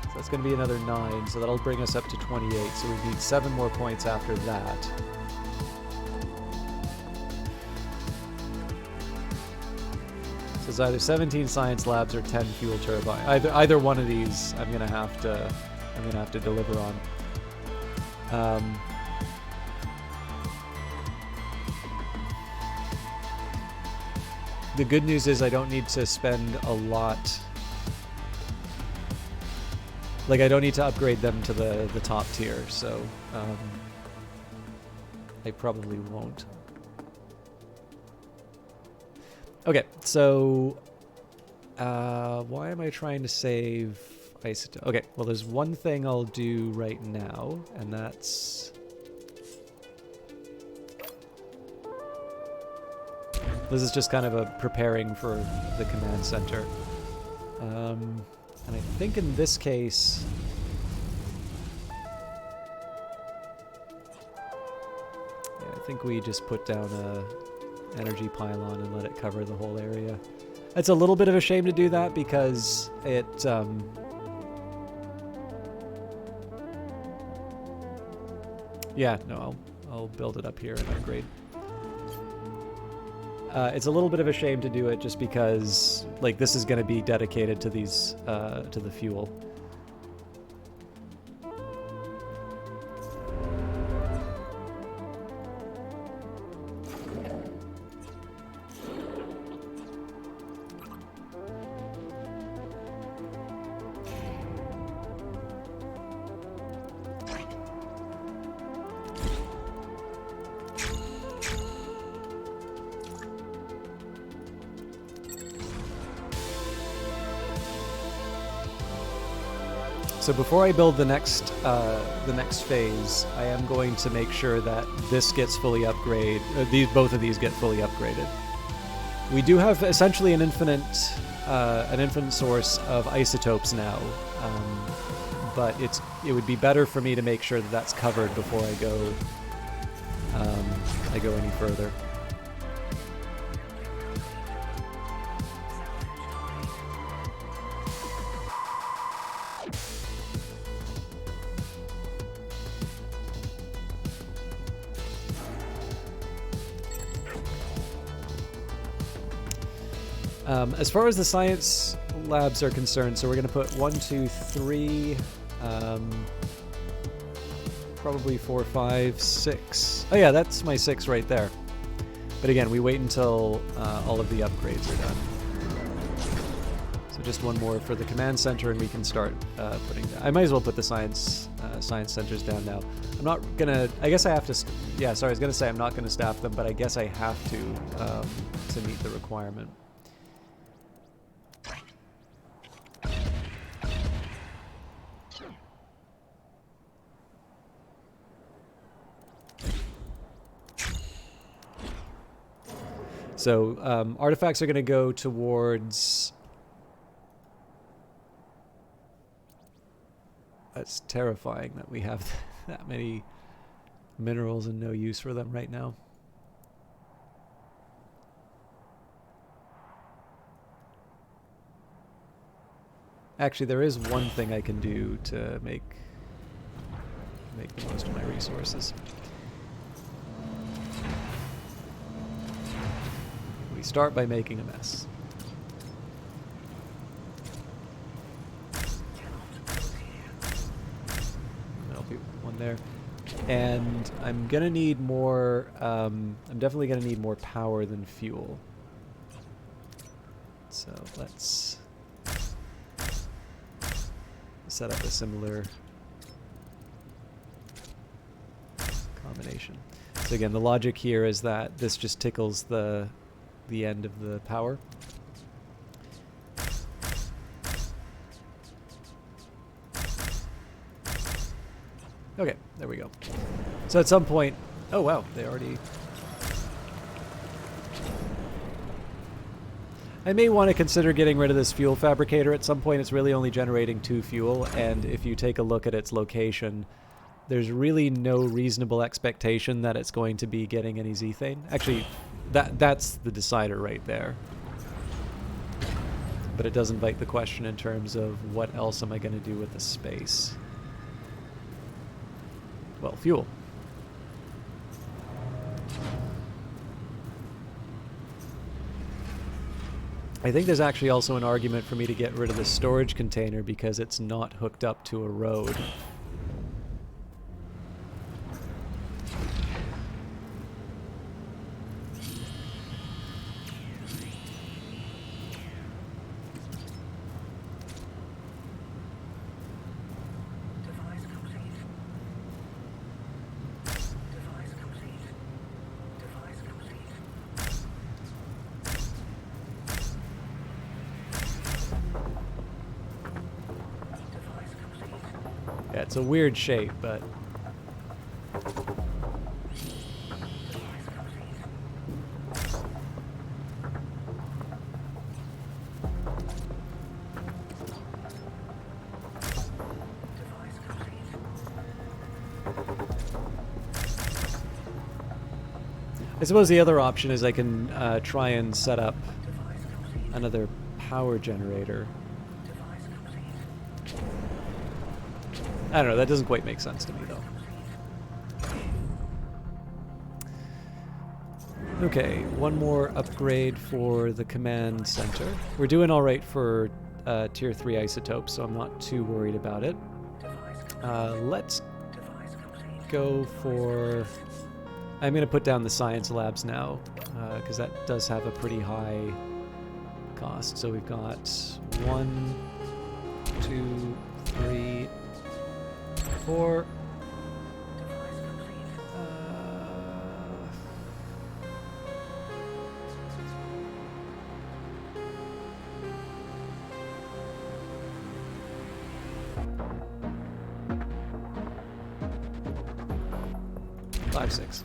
So that's going to be another 9, so that'll bring us up to 28. So we need 7 more points after that. So it's either 17 science labs or 10 fuel turbine. Either one of these, I'm gonna have to deliver on. The good news is I don't need to spend a lot. Like, I don't need to upgrade them to the top tier, so I probably won't. Okay, so why am I trying to save isotope? Okay, well, there's one thing I'll do right now, and that's this is just kind of a preparing for the command center. And I think in this case, yeah, I think we just put down a energy pylon and let it cover the whole area. It's a little bit of a shame to do that because it yeah, no, I'll build it up here and upgrade. It's a little bit of a shame to do it just because, like, this is going to be dedicated to these to the fuel. So before I build the next phase, I am going to make sure that this gets fully upgraded. Both of these get fully upgraded. We do have essentially an infinite source of isotopes now, but it would be better for me to make sure that that's covered before I go any further. As far as the science labs are concerned, so we're going to put 1, 2, 3, probably 4, 5, 6. Oh yeah, that's my 6 right there. But again, we wait until all of the upgrades are done. So just one more for the command center, and we can start putting down. I might as well put the science centers down now. I'm not gonna. I guess I have to. Yeah, sorry. I was gonna say I'm not gonna staff them, but I guess I have to meet the requirement. So artifacts are going to go towards... That's terrifying that we have that many minerals and no use for them right now. Actually, there is one thing I can do to make the most of my resources. We start by making a mess. There'll be one there. And I'm gonna need more, I'm definitely gonna need more power than fuel. So let's set up a similar combination. So again, the logic here is that this just tickles the end of the power. Okay, there we go. So at some point, oh wow, they already... I may want to consider getting rid of this fuel fabricator at some point. It's really only generating 2 fuel, and if you take a look at its location, there's really no reasonable expectation that it's going to be getting any zethane. Actually, that's the decider right there. But it does invite the question in terms of what else am I going to do with the space? Well, fuel. I think there's actually also an argument for me to get rid of the storage container because it's not hooked up to a road. Device complete. Device complete. Device complete. Device complete. Yeah, it's a weird shape, but Device complete. Device complete. I suppose the other option is I can try and set up Device complete. another power generator. Device complete. I don't know, that doesn't quite make sense to me though. Okay, one more upgrade for the command center. We're doing alright for tier 3 isotopes, so I'm not too worried about it. Device complete. Let's Device complete. go for... I'm going to put down the science labs now, because that does have a pretty high cost. So we've got 1, 2, 3, 4. Device complete. Five, 6.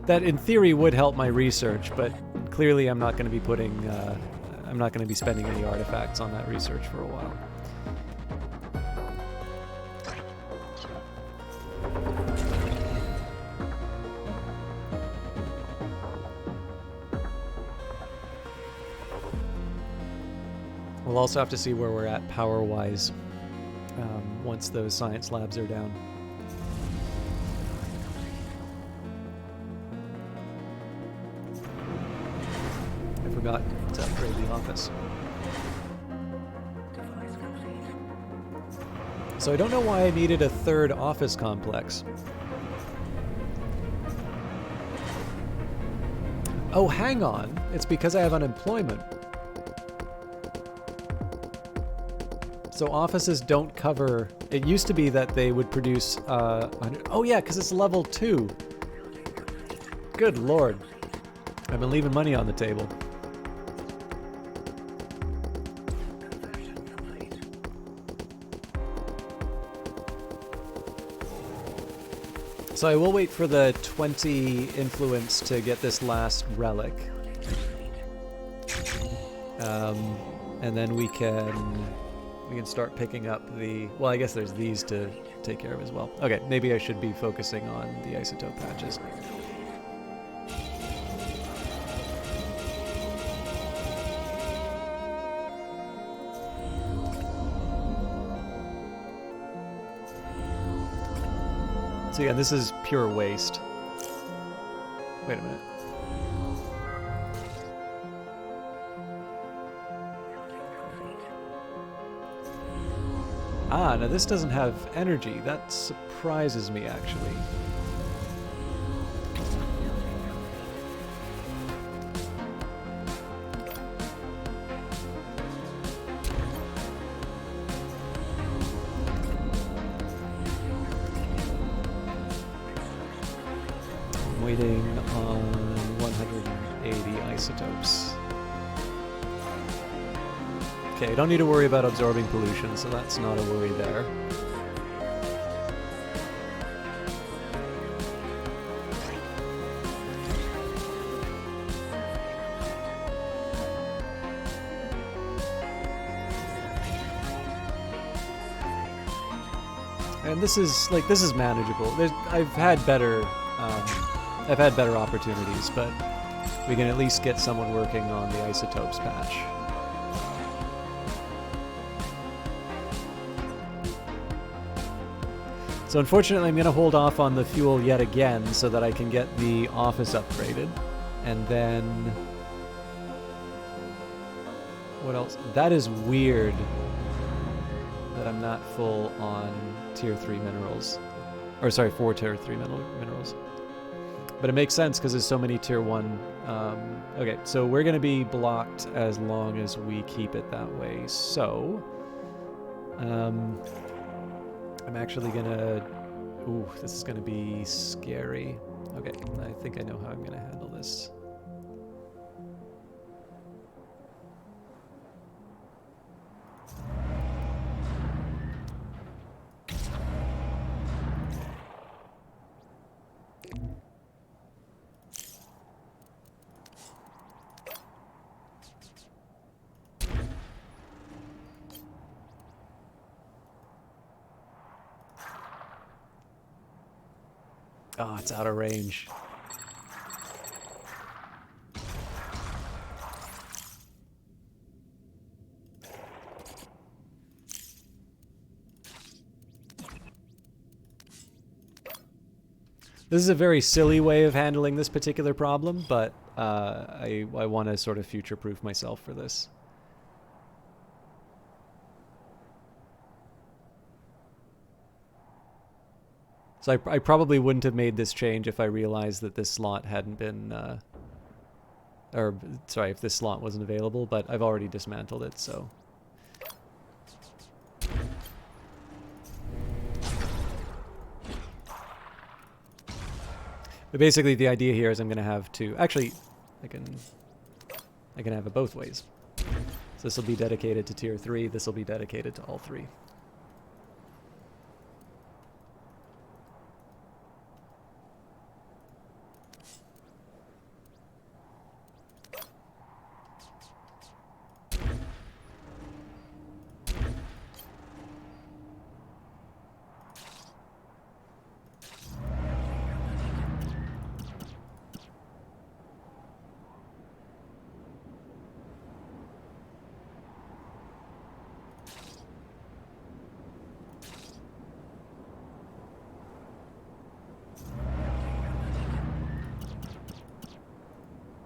That, in theory, would help my research, but clearly I'm not going to be putting... I'm not going to be spending any artifacts on that research for a while. We'll also have to see where we're at power-wise once those science labs are down. I forgot to upgrade the office. Device complete. So I don't know why I needed a third office complex. Oh, hang on. It's because I have unemployment. So offices don't cover... It used to be that they would produce... oh yeah, because it's level 2. Good lord. I've been leaving money on the table. Conversion complete. So I will wait for the 20 influence to get this last relic. And then we can start picking up the... Well, I guess there's these to take care of as well. Okay, maybe I should be focusing on the isotope patches. So yeah, this is pure waste. Wait a minute. Ah, now this doesn't have energy. That surprises me, actually. I'm waiting on 180 isotopes. Okay, don't need to worry about absorbing pollution, so that's not a worry there. And this is manageable. I've had better opportunities, but we can at least get someone working on the isotopes patch. So unfortunately, I'm going to hold off on the fuel yet again so that I can get the office upgraded. And then... what else? That is weird that I'm not full on tier 3 minerals. Or sorry, 4 tier 3 minerals. But it makes sense because there's so many tier 1... okay, so we're going to be blocked as long as we keep it that way. So... I'm actually gonna... ooh, this is gonna be scary. Okay, I think I know how I'm gonna handle this. Oh, it's out of range. This is a very silly way of handling this particular problem, but I want to sort of future-proof myself for this. So I probably wouldn't have made this change if I realized that this slot hadn't been, or sorry, if this slot wasn't available, but I've already dismantled it, so. But basically the idea here is I'm going to have to, actually, I can have it both ways. So this will be dedicated to tier 3, this will be dedicated to all 3.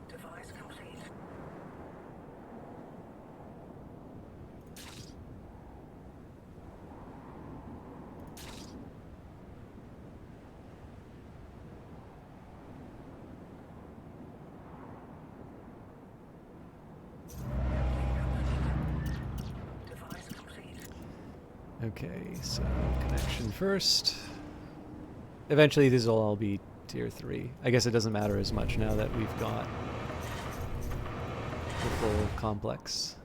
Device complete. Device complete. Okay, so connection first. Eventually these will all be tier 3. I guess it doesn't matter as much now that we've got the full complex.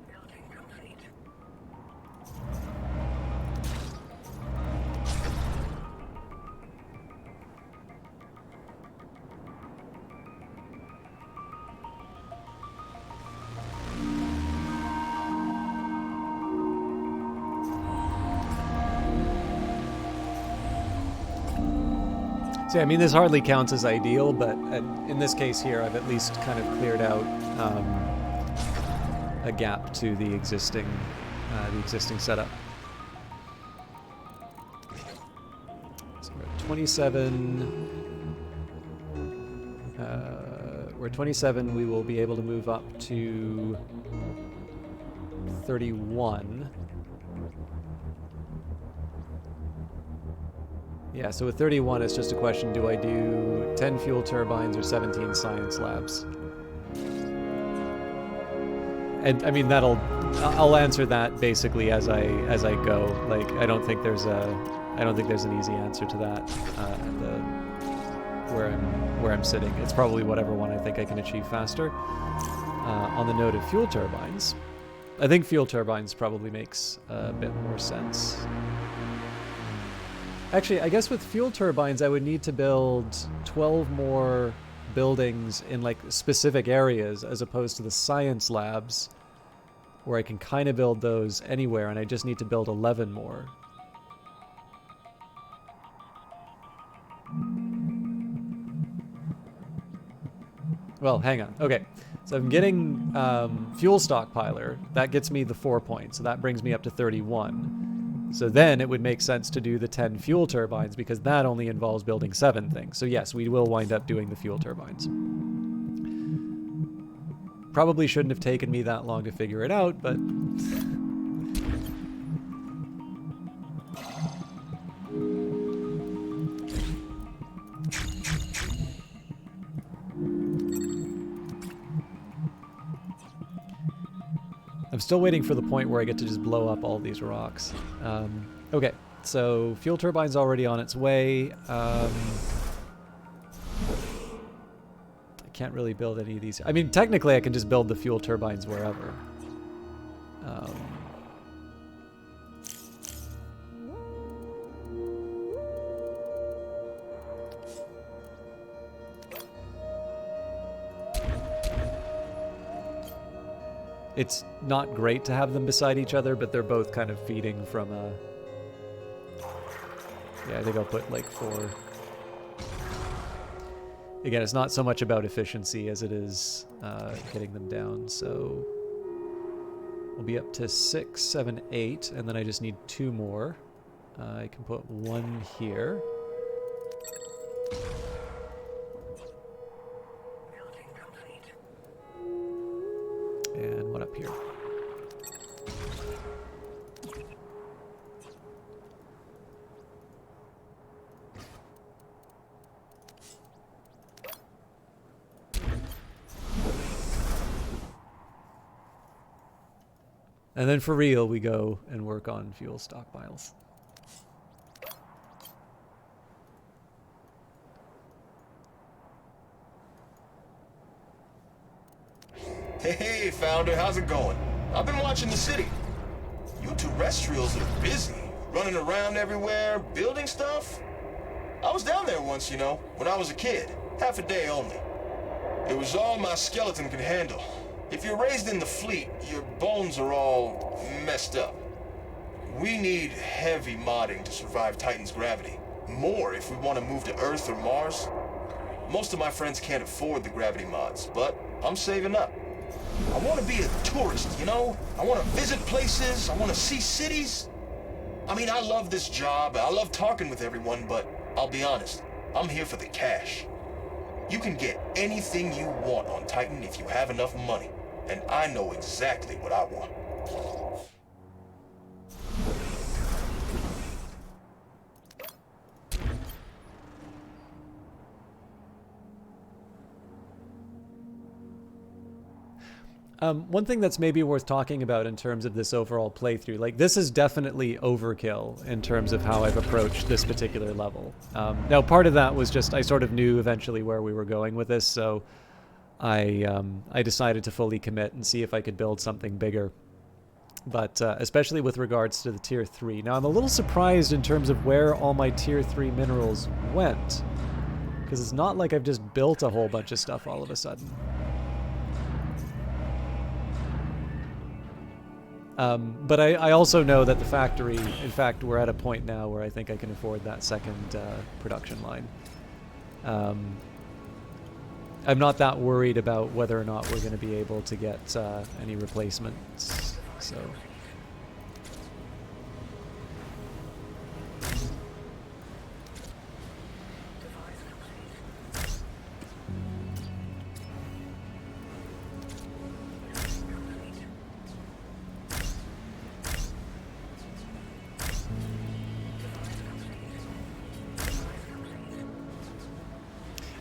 Building complete. So I mean, this hardly counts as ideal, but in this case here, I've at least kind of cleared out a gap to the existing setup. So we're at 27. We're at 27. We will be able to move up to 31. Yeah, so with 31, it's just a question, do I do 10 fuel turbines or 17 science labs? And I mean, I'll answer that basically as I go. Like, I don't think there's an easy answer to that where I'm sitting. It's probably whatever one I think I can achieve faster. On the note of fuel turbines, I think fuel turbines probably makes a bit more sense. Actually, I guess with fuel turbines, I would need to build 12 more buildings in like specific areas as opposed to the science labs where I can kind of build those anywhere, and I just need to build 11 more. Well, hang on. Okay, so I'm getting fuel stockpiler. That gets me the 4 points, so that brings me up to 31. So then it would make sense to do the 10 fuel turbines because that only involves building 7 things. So yes, we will wind up doing the fuel turbines. Probably shouldn't have taken me that long to figure it out, but... I'm still waiting for the point where I get to just blow up all these rocks. Okay, so fuel turbine's already on its way. I can't really build any of these. I mean, technically I can just build the fuel turbines wherever. It's not great to have them beside each other, but they're both kind of feeding from a... Yeah, I think I'll put like 4. Again, it's not so much about efficiency as it is getting them down, so... We'll be up to 6, 7, 8, and then I just need 2 more. I can put 1 here. And one up here. And then for real, we go and work on fuel stockpiles. Hey, Founder, how's it going? I've been watching the city. You terrestrials are busy, running around everywhere, building stuff. I was down there once, you know, when I was a kid. Half a day only. It was all my skeleton could handle. If you're raised in the fleet, your bones are all messed up. We need heavy modding to survive Titan's gravity. More if we want to move to Earth or Mars. Most of my friends can't afford the gravity mods, but I'm saving up. I want to be a tourist, you know? I want to visit places, I want to see cities. I mean, I love this job, I love talking with everyone, but I'll be honest, I'm here for the cash. You can get anything you want on Titan if you have enough money, and I know exactly what I want. One thing that's maybe worth talking about in terms of this overall playthrough, like this is definitely overkill in terms of how I've approached this particular level. Now part of that was just I sort of knew eventually where we were going with this, so I decided to fully commit and see if I could build something bigger. But especially with regards to the tier 3. Now I'm a little surprised in terms of where all my tier 3 minerals went, because it's not like I've just built a whole bunch of stuff all of a sudden. But I also know that the factory, in fact, we're at a point now where I think I can afford that second production line. I'm not that worried about whether or not we're going to be able to get any replacements, so...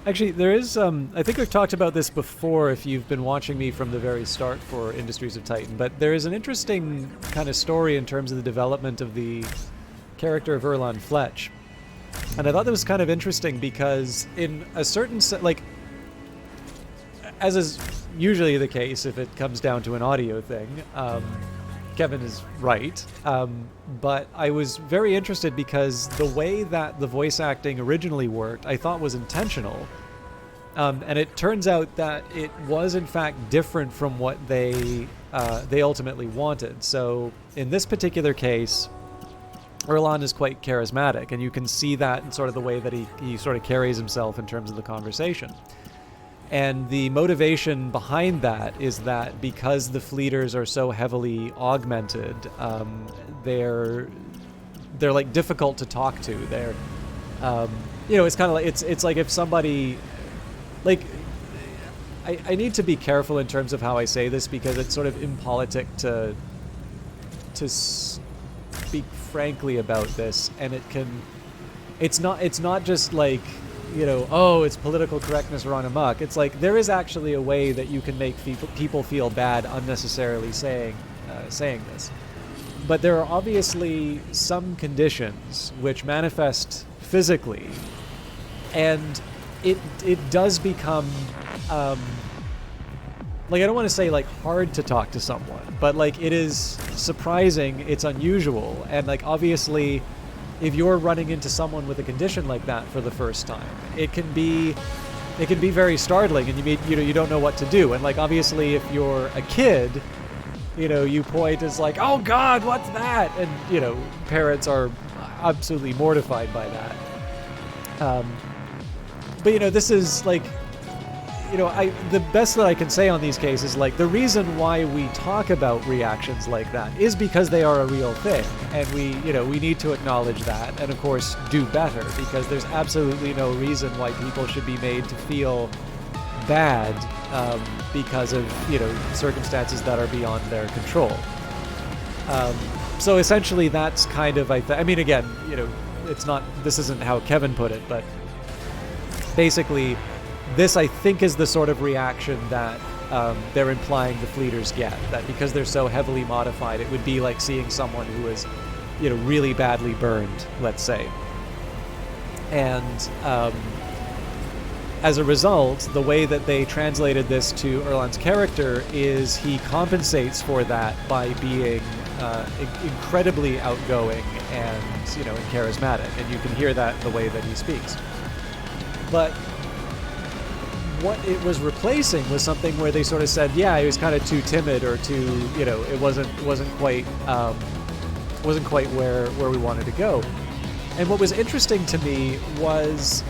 Actually, there is, I think we've talked about this before if you've been watching me from the very start for Industries of Titan, but there is an interesting kind of story in terms of the development of the character of Erlan Fletch. And I thought that was kind of interesting because in a certain like, as is usually the case if it comes down to an audio thing, Kevin is right. But I was very interested because the way that the voice acting originally worked, I thought was intentional. And it turns out that it was in fact different from what they ultimately wanted. So in this particular case, Erlan is quite charismatic, and you can see that in sort of the way that he sort of carries himself in terms of the conversation. And the motivation behind that is that because the Fleeters are so heavily augmented, they're like difficult to talk to. They're, it's kind of like it's like if somebody, like, I need to be careful in terms of how I say this because it's sort of impolitic to speak frankly about this, and it's not just like, oh, it's political correctness run amok. It's like there is actually a way that you can make people feel bad unnecessarily saying this. But there are obviously some conditions which manifest physically, and it does become like, I don't want to say like hard to talk to someone, but like it is surprising, it's unusual, and like obviously if you're running into someone with a condition like that for the first time, it can be very startling, and you don't know what to do. And like obviously if you're a kid, you point as like, oh God, what's that? And parents are absolutely mortified by that. But this is like, the best that I can say on these cases, like the reason why we talk about reactions like that is because they are a real thing, and we need to acknowledge that, and of course do better, because there's absolutely no reason why people should be made to feel bad because of circumstances that are beyond their control. So essentially, that's kind of I mean, again, this isn't how Kevin put it, but basically, this, I think, is the sort of reaction that they're implying the Fleeters get. That because they're so heavily modified, it would be like seeing someone who is, really badly burned, let's say. And as a result, the way that they translated this to Erlan's character is he compensates for that by being incredibly outgoing and, and charismatic. And you can hear that in the way that he speaks. But what it was replacing was something where they sort of said, yeah, he was kind of too timid, or too, it wasn't quite where we wanted to go. And what was interesting to me was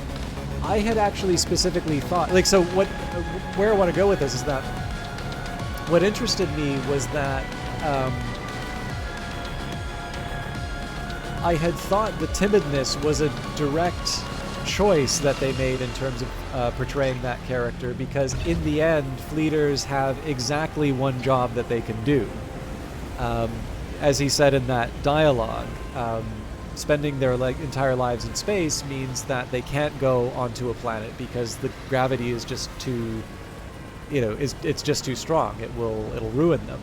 I had actually specifically thought, like, so where I want to go with this is that what interested me was that I had thought the timidness was a direct choice that they made in terms of portraying that character, because in the end, Fleeters have exactly one job that they can do. As he said in that dialogue, spending their entire lives in space means that they can't go onto a planet because the gravity is just too, it's just too strong. It'll ruin them.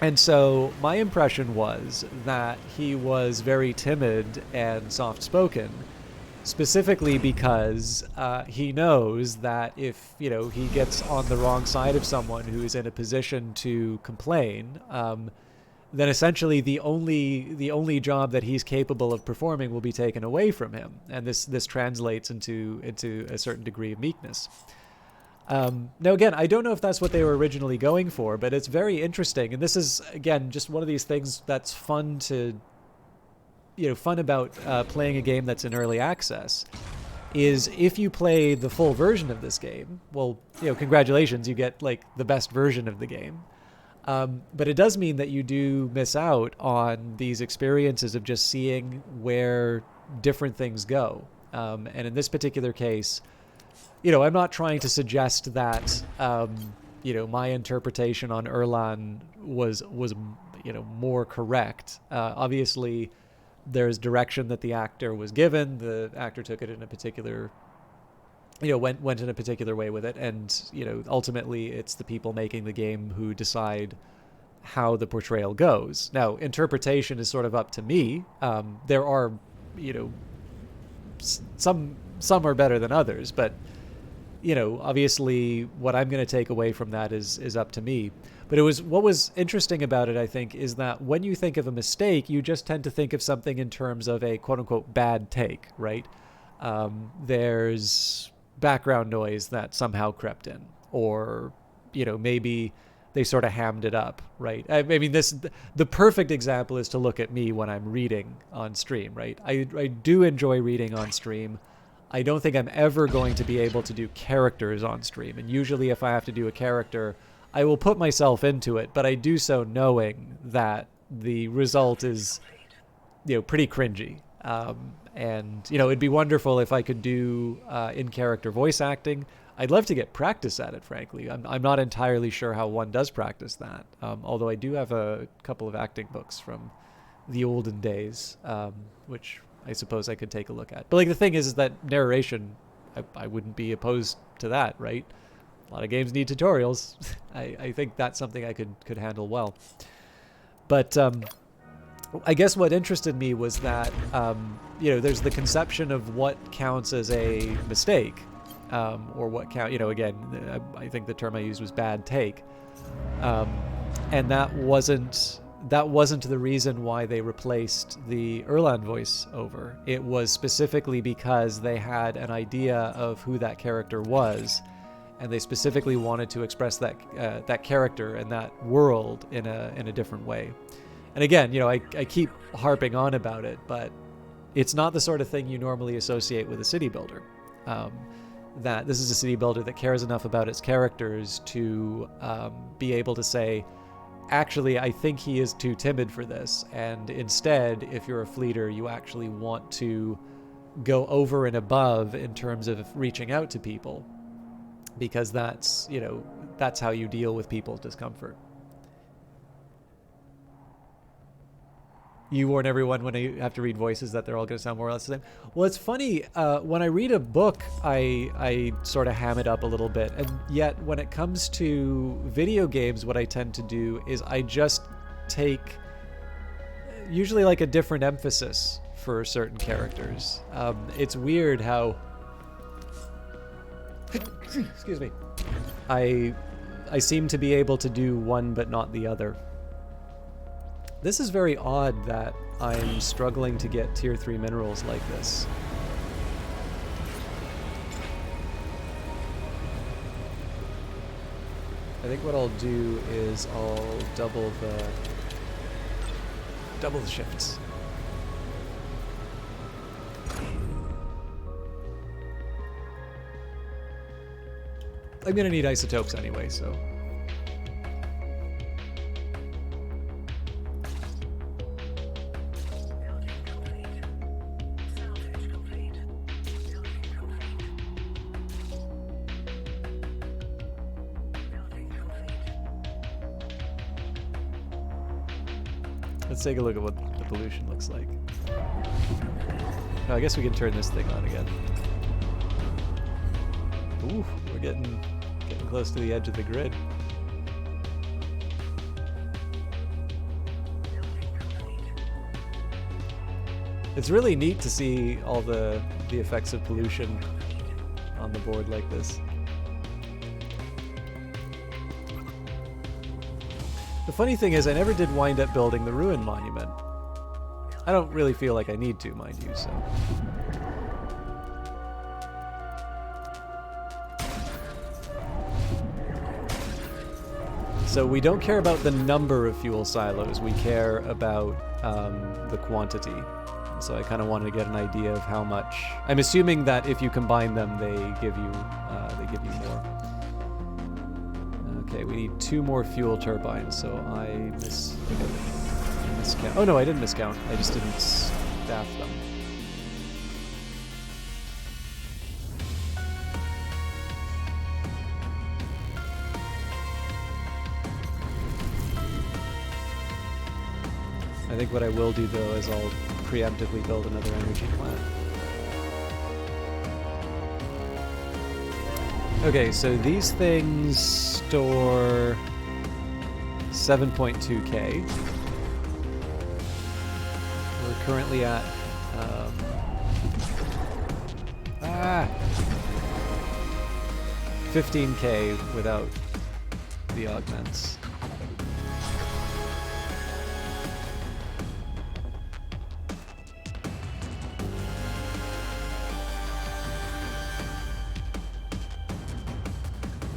And so my impression was that he was very timid and soft-spoken, specifically because he knows that if he gets on the wrong side of someone who's in a position to complain, then essentially the only job that he's capable of performing will be taken away from him, and this translates into a certain degree of meekness. Now again, I don't know if that's what they were originally going for, but it's very interesting, and this is again just one of these things that's fun about playing a game that's in early access, is if you play the full version of this game, well, congratulations, you get like the best version of the game. But it does mean that you do miss out on these experiences of just seeing where different things go. And in this particular case, I'm not trying to suggest that, my interpretation on Erlan was more correct. Obviously, there's direction that the actor was given. The actor took it in a particular, went in a particular way with it. And, ultimately it's the people making the game who decide how the portrayal goes. Now, interpretation is sort of up to me. There are, some are better than others, but you know, obviously what I'm going to take away from that is up to me. But what was interesting about it, I think, is that when you think of a mistake, you just tend to think of something in terms of a quote unquote bad take, right? There's background noise that somehow crept in, or, you know, maybe they sort of hammed it up, right? I mean, the perfect example is to look at me when I'm reading on stream, right? I do enjoy reading on stream. I don't think I'm ever going to be able to do characters on stream. And usually if I have to do a character, I will put myself into it, but I do so knowing that the result is, you know, pretty cringy. And, you know, it'd be wonderful if I could do in-character voice acting. I'd love to get practice at it, frankly. I'm not entirely sure how one does practice that, although I do have a couple of acting books from the olden days, which I suppose I could take a look at. But like the thing is that narration, I wouldn't be opposed to that, right? A lot of games need tutorials. I think that's something I could handle well. But I guess what interested me was that, you know, there's the conception of what counts as a mistake, or what count, you know, again, I think the term I used was bad take. And that wasn't the reason why they replaced the Erland voice over. It was specifically because they had an idea of who that character was, and they specifically wanted to express that that character and that world in a different way. And again, you know, I keep harping on about it, but it's not the sort of thing you normally associate with a city builder. That this is a city builder that cares enough about its characters to be able to say, actually, I think he is too timid for this. And instead, if you're a fleeter, you actually want to go over and above in terms of reaching out to people, because that's, you know, that's how you deal with people's discomfort. You warn everyone when you have to read voices that they're all going to sound more or less the same. Well, it's funny, when I read a book, I sort of ham it up a little bit. And yet when it comes to video games, what I tend to do is I just take usually like a different emphasis for certain characters. It's weird how, excuse me, I seem to be able to do one but not the other. This is very odd that I'm struggling to get tier 3 minerals like this. I think what I'll do is I'll double the shifts. I'm gonna need isotopes anyway, so. Let's take a look at what the pollution looks like. Oh, I guess we can turn this thing on again. Ooh, we're getting close to the edge of the grid. It's really neat to see all the effects of pollution on the board like this. The funny thing is, I never did wind up building the ruin monument. I don't really feel like I need to, mind you, so. So we don't care about the number of fuel silos, we care about the quantity. So I kind of wanted to get an idea of how much. I'm assuming that if you combine them, they give you more. Okay, we need 2 more fuel turbines, so I miscount. Oh no, I didn't miscount. I just didn't staff them. I think what I will do though is I'll preemptively build another energy plant. Okay, so these things store 7.2k. We're currently at 15k without the augments.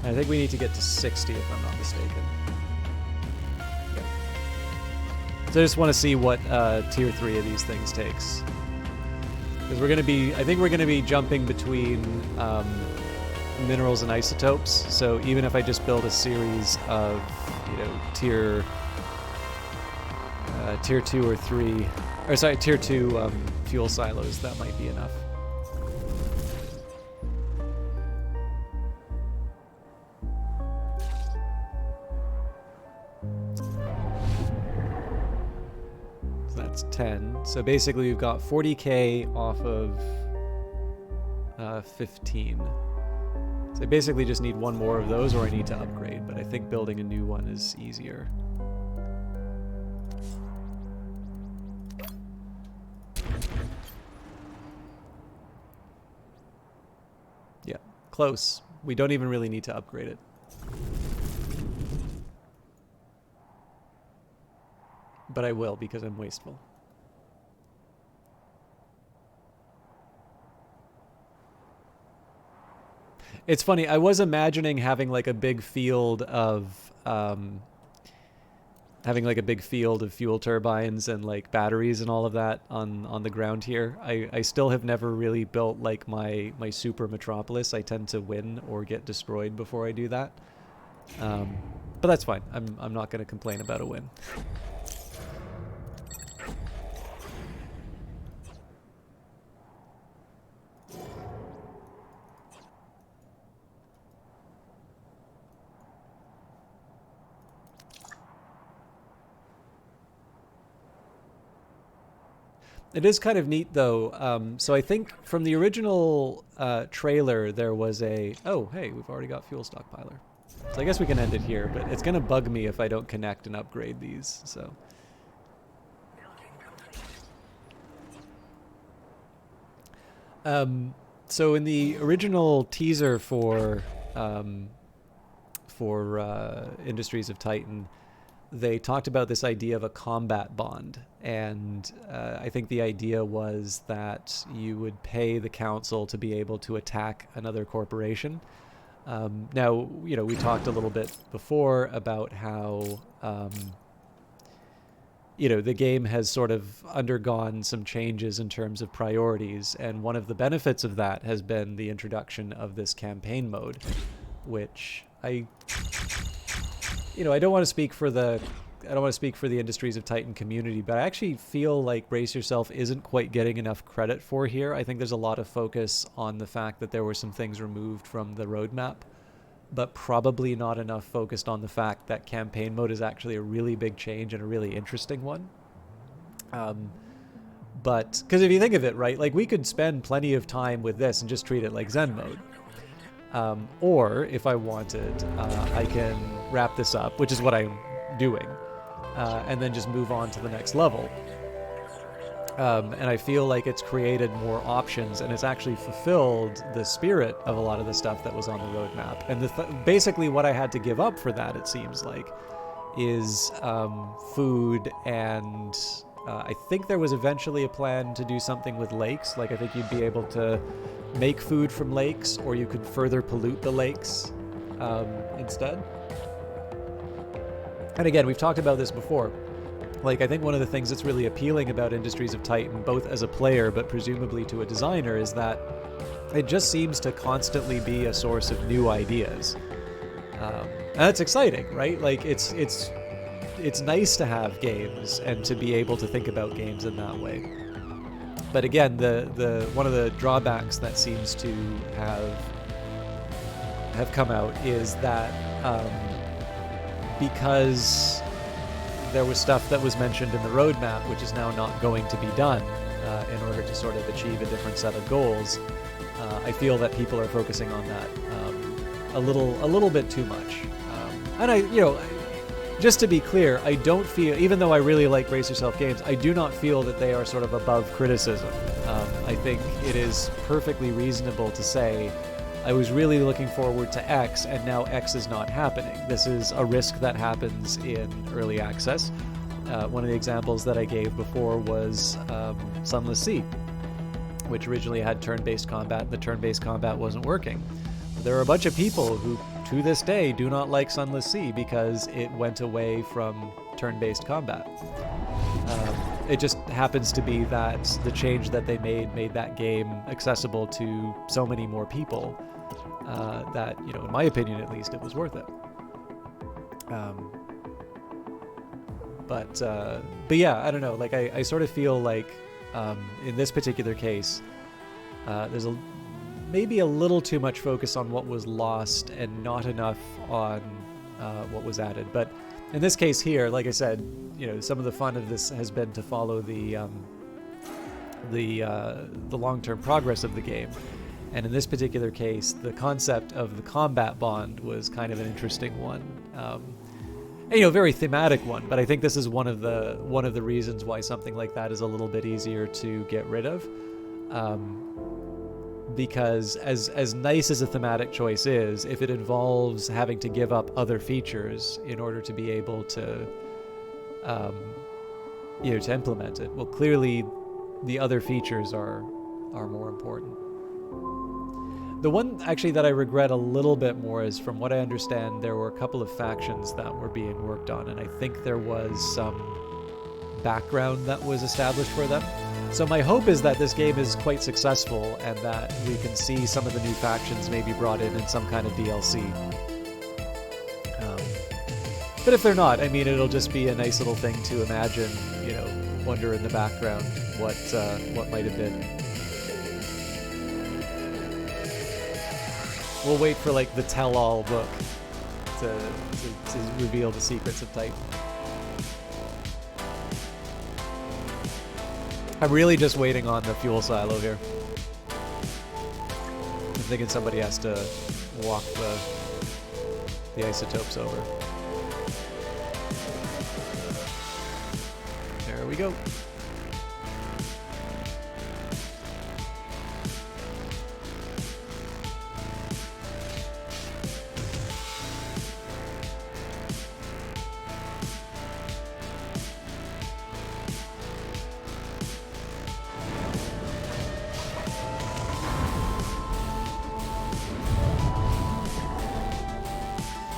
I think we need to get to 60 if I'm not mistaken. Yep. So I just want to see what tier 3 of these things takes. Because we're going to be, I think we're going to be jumping between minerals and isotopes. So even if I just build a series of, you know, tier 2 or 3, or sorry, tier 2 fuel silos, that might be enough. That's 10. So basically we've got 40k off of 15. So I basically just need one more of those, or I need to upgrade, but I think building a new one is easier. Yeah, close. We don't even really need to upgrade it. But I will, because I'm wasteful. It's funny, I was imagining having like a big field of fuel turbines and like batteries and all of that on the ground here. I still have never really built like my super metropolis. I tend to win or get destroyed before I do that. But that's fine. I'm not going to complain about a win. It is kind of neat, though. So I think from the original trailer, there was a... Oh, hey, we've already got fuel stockpiler. So I guess we can end it here, but it's going to bug me if I don't connect and upgrade these, so... So in the original teaser for Industries of Titan, they talked about this idea of a combat bond, and I think the idea was that you would pay the council to be able to attack another corporation. Now, you know, we talked a little bit before about how, you know, the game has sort of undergone some changes in terms of priorities, and one of the benefits of that has been the introduction of this campaign mode, which I don't want to speak for the Industries of Titan community, but I actually feel like Brace Yourself isn't quite getting enough credit for here. I think there's a lot of focus on the fact that there were some things removed from the roadmap, but probably not enough focused on the fact that campaign mode is actually a really big change and a really interesting one. But because if you think of it, right, like we could spend plenty of time with this and just treat it like Zen mode. Or if I wanted, I can wrap this up, which is what I'm doing, and then just move on to the next level. And I feel like it's created more options, and it's actually fulfilled the spirit of a lot of the stuff that was on the roadmap. And basically what I had to give up for that, it seems like, is food, and I think there was eventually a plan to do something with lakes. Like I think you'd be able to make food from lakes, or you could further pollute the lakes instead. And again, we've talked about this before. Like, I think one of the things that's really appealing about Industries of Titan, both as a player but presumably to a designer, is that it just seems to constantly be a source of new ideas. And that's exciting, right? Like, it's nice to have games and to be able to think about games in that way. But again, the one of the drawbacks that seems to have come out is that because there was stuff that was mentioned in the roadmap which is now not going to be done in order to sort of achieve a different set of goals, I feel that people are focusing on that a little bit too much. And I, you know, just to be clear, I don't feel, even though I really like Brace Yourself games, I do not feel that they are sort of above criticism. I think it is perfectly reasonable to say, I was really looking forward to X, and now X is not happening. This is a risk that happens in early access. One of the examples that I gave before was Sunless Sea, which originally had turn-based combat, and the turn-based combat wasn't working. There are a bunch of people who, to this day, do not like Sunless Sea because it went away from turn-based combat. It just happens to be that the change that they made that game accessible to so many more people that, you know, in my opinion at least, it was worth it. But yeah, I don't know. Like I sort of feel like in this particular case, there's maybe a little too much focus on what was lost and not enough on what was added. But in this case here, like I said, you know, some of the fun of this has been to follow the long-term progress of the game. And in this particular case, the concept of the combat bond was kind of an interesting one. And, you know, very thematic one, but I think this is one of the reasons why something like that is a little bit easier to get rid of. Because as nice as a thematic choice is, if it involves having to give up other features in order to be able to, you know, to implement it, well, clearly the other features are more important. The one actually that I regret a little bit more is, from what I understand, there were a couple of factions that were being worked on, and I think there was some background that was established for them. So my hope is that this game is quite successful and that we can see some of the new factions maybe brought in some kind of DLC. But if they're not, I mean, it'll just be a nice little thing to imagine, you know, wonder in the background what might have been. We'll wait for like the tell-all book to reveal the secrets of Titan. I'm really just waiting on the fuel silo here. I'm thinking somebody has to walk the isotopes over. There we go.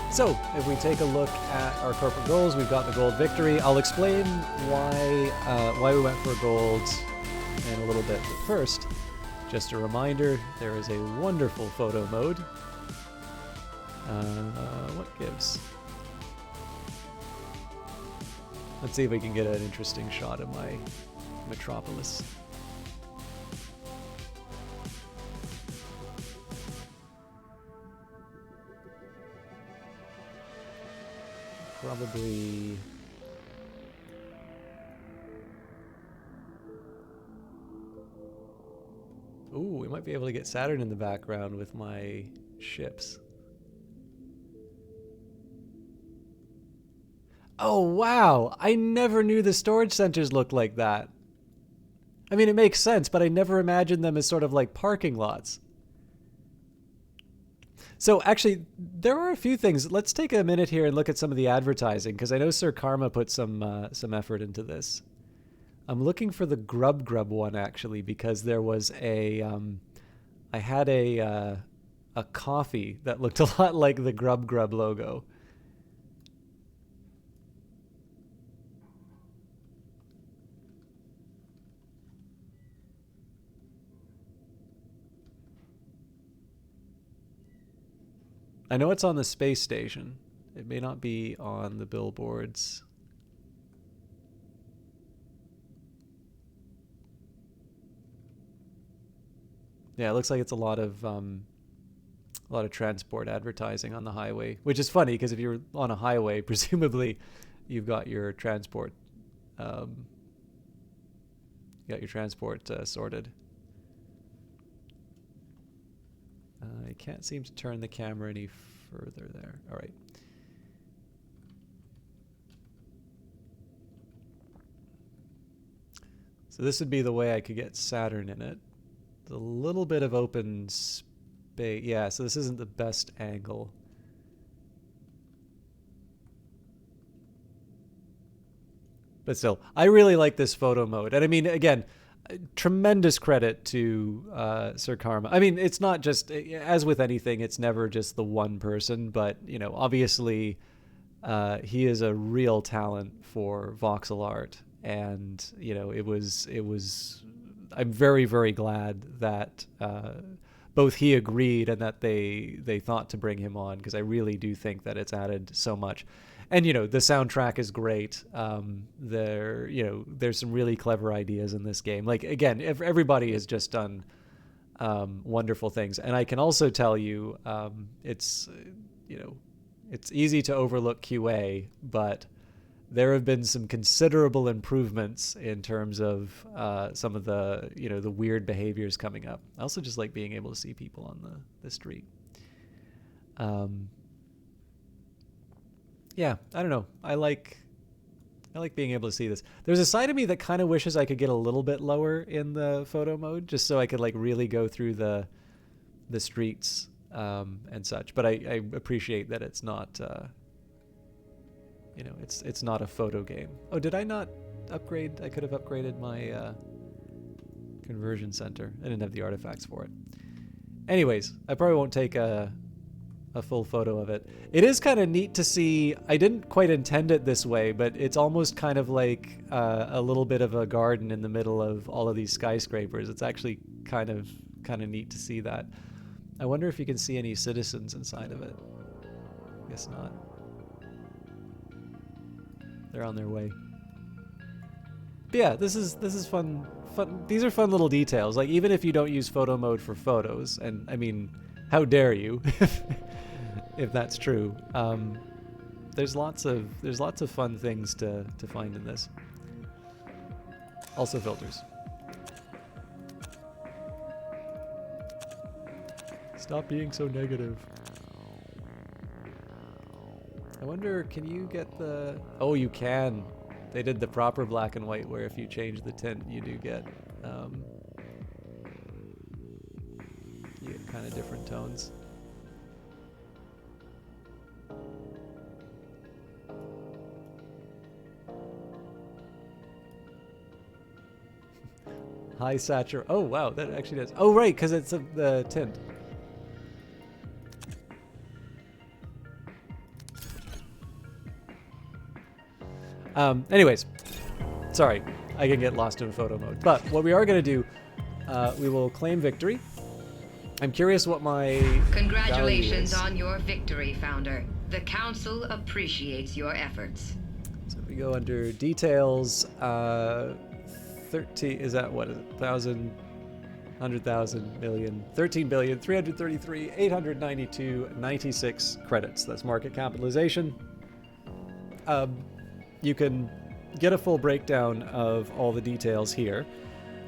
So, if we take a look at our corporate goals, we've got the gold victory. I'll explain why we went for gold in a little bit. But first, just a reminder, there is a wonderful photo mode. What gives? Let's see if we can get an interesting shot of my metropolis. Probably... Ooh, we might be able to get Saturn in the background with my ships. Oh, wow! I never knew the storage centers looked like that. I mean, it makes sense, but I never imagined them as sort of like parking lots. So actually, there are a few things. Let's take a minute here and look at some of the advertising, because I know Sir Karma put some effort into this. I'm looking for the Grub one actually, because there was a I had a coffee that looked a lot like the Grub logo. I know it's on the space station. It may not be on the billboards. Yeah, it looks like it's a lot of transport advertising on the highway, which is funny because if you're on a highway, presumably you've got your transport, sorted. I can't seem to turn the camera any further there. All right. So this would be the way I could get Saturn in it. A little bit of open Yeah, so this isn't the best angle. But still, I really like this photo mode. And I mean, again, tremendous credit to Sir Karma. I mean, it's not just, as with anything, it's never just the one person, but, you know, obviously he is a real talent for voxel art. And, you know, I'm very, very glad that both he agreed and that they thought to bring him on, because I really do think that it's added so much. And, you know, the soundtrack is great. There's some really clever ideas in this game. Like, again, everybody has just done wonderful things. And I can also tell you, it's easy to overlook QA, but there have been some considerable improvements in terms of some of the, the weird behaviors coming up. I also just like being able to see people on the street. Yeah, I don't know. I like being able to see this. There's a side of me that kind of wishes I could get a little bit lower in the photo mode, just so I could like really go through the streets and such. But I appreciate that it's not, it's not a photo game. Oh, did I not upgrade? I could have upgraded my conversion center. I didn't have the artifacts for it. Anyways, I probably won't take a full photo of it. It is kind of neat to see. I didn't quite intend it this way, but it's almost kind of like a little bit of a garden in the middle of all of these skyscrapers. It's actually kind of neat to see that. I wonder if you can see any citizens inside of it. Guess not. They're on their way. But yeah, this is fun. These are fun little details. Like, even if you don't use photo mode for photos, and I mean, how dare you? If that's true, there's lots of fun things to find in this. Also filters. Stop being so negative. I wonder, can you get the... Oh, you can. They did the proper black and white, where if you change the tint, you do get kind of different tones. High saturation. Oh, wow, that actually does. Oh, right, because it's the tint. Anyways, sorry, I can get lost in photo mode. But what we are going to do, we will claim victory. I'm curious what my Congratulations on your victory, Founder. The Council appreciates your efforts. So we go under details. 13, is that what is it? 1,000, 100,000, million, 13 billion, 333, 892, 96 credits. That's market capitalization. You can get a full breakdown of all the details here.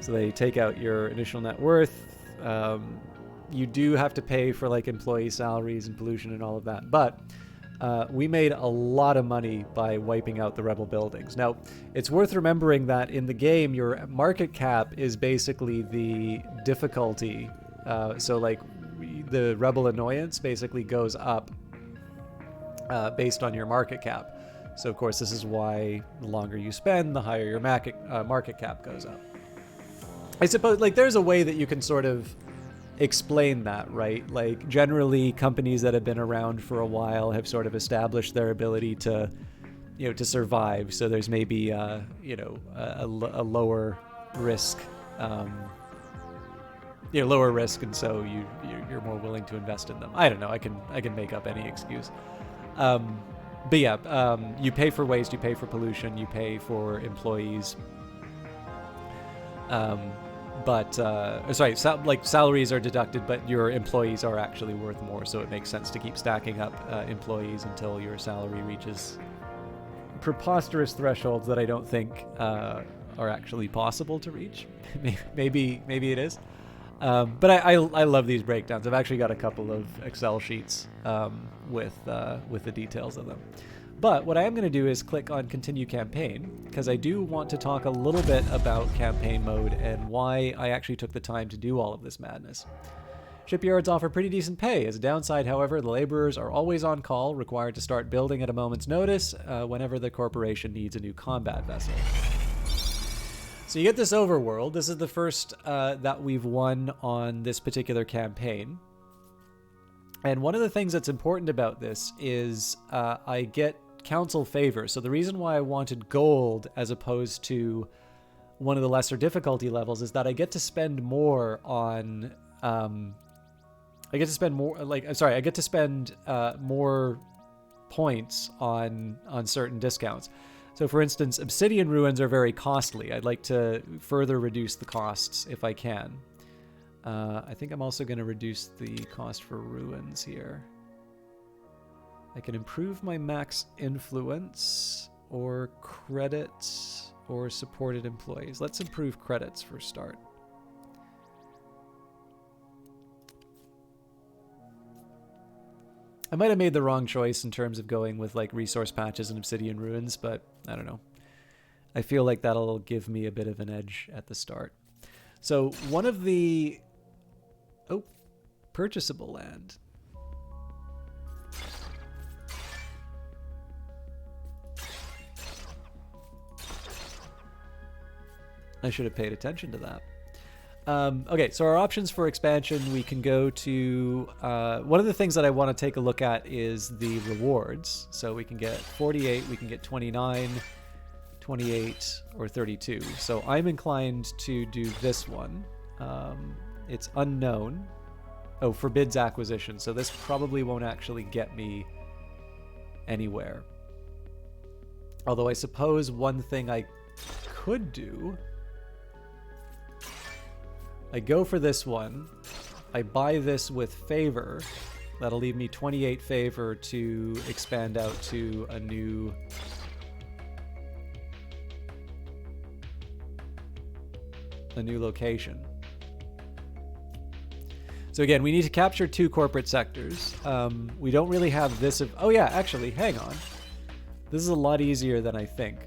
So they take out your initial net worth. You do have to pay for like employee salaries and pollution and all of that. But we made a lot of money by wiping out the rebel buildings. Now, it's worth remembering that in the game, your market cap is basically the difficulty. So like the rebel annoyance basically goes up based on your market cap. So of course, this is why the longer you spend, the higher your market cap goes up. I suppose like there's a way that you can sort of explain that, right? Like generally companies that have been around for a while have sort of established their ability to, to survive. So there's maybe, a lower risk, lower risk. And so you're more willing to invest in them. I don't know. I can make up any excuse. But yeah, you pay for waste, you pay for pollution, you pay for employees. Salaries are deducted, but your employees are actually worth more, so it makes sense to keep stacking up employees until your salary reaches preposterous thresholds that I don't think are actually possible to reach. maybe it is. But I love these breakdowns. I've actually got a couple of Excel sheets with the details of them. But what I am going to do is click on Continue Campaign, because I do want to talk a little bit about campaign mode and why I actually took the time to do all of this madness. Shipyards offer pretty decent pay. As a downside, however, the laborers are always on call, required to start building at a moment's notice whenever the corporation needs a new combat vessel. So you get this overworld. This is the first that we've won on this particular campaign. And one of the things that's important about this is I get council favor. So the reason why I wanted gold as opposed to one of the lesser difficulty levels is that I get to spend more on... I get to spend more points on certain discounts. So for instance, obsidian ruins are very costly. I'd like to further reduce the costs if I can. I think I'm also going to reduce the cost for ruins here. I can improve my max influence or credits or supported employees. Let's improve credits for a start. I might have made the wrong choice in terms of going with like resource patches and obsidian ruins, but I don't know. I feel like that'll give me a bit of an edge at the start. So one of the... Oh, purchasable land. I should have paid attention to that. Okay, so our options for expansion, we can go to... one of the things that I want to take a look at is the rewards. So we can get 48, we can get 29, 28, or 32. So I'm inclined to do this one. It's unknown. Oh, forbids acquisition. So this probably won't actually get me anywhere. Although I suppose one thing I could do... I go for this one. I buy this with favor. That'll leave me 28 favor to expand out to a new... location. So again, we need to capture 2 corporate sectors. We don't really have this... Oh yeah, actually, hang on. This is a lot easier than I think.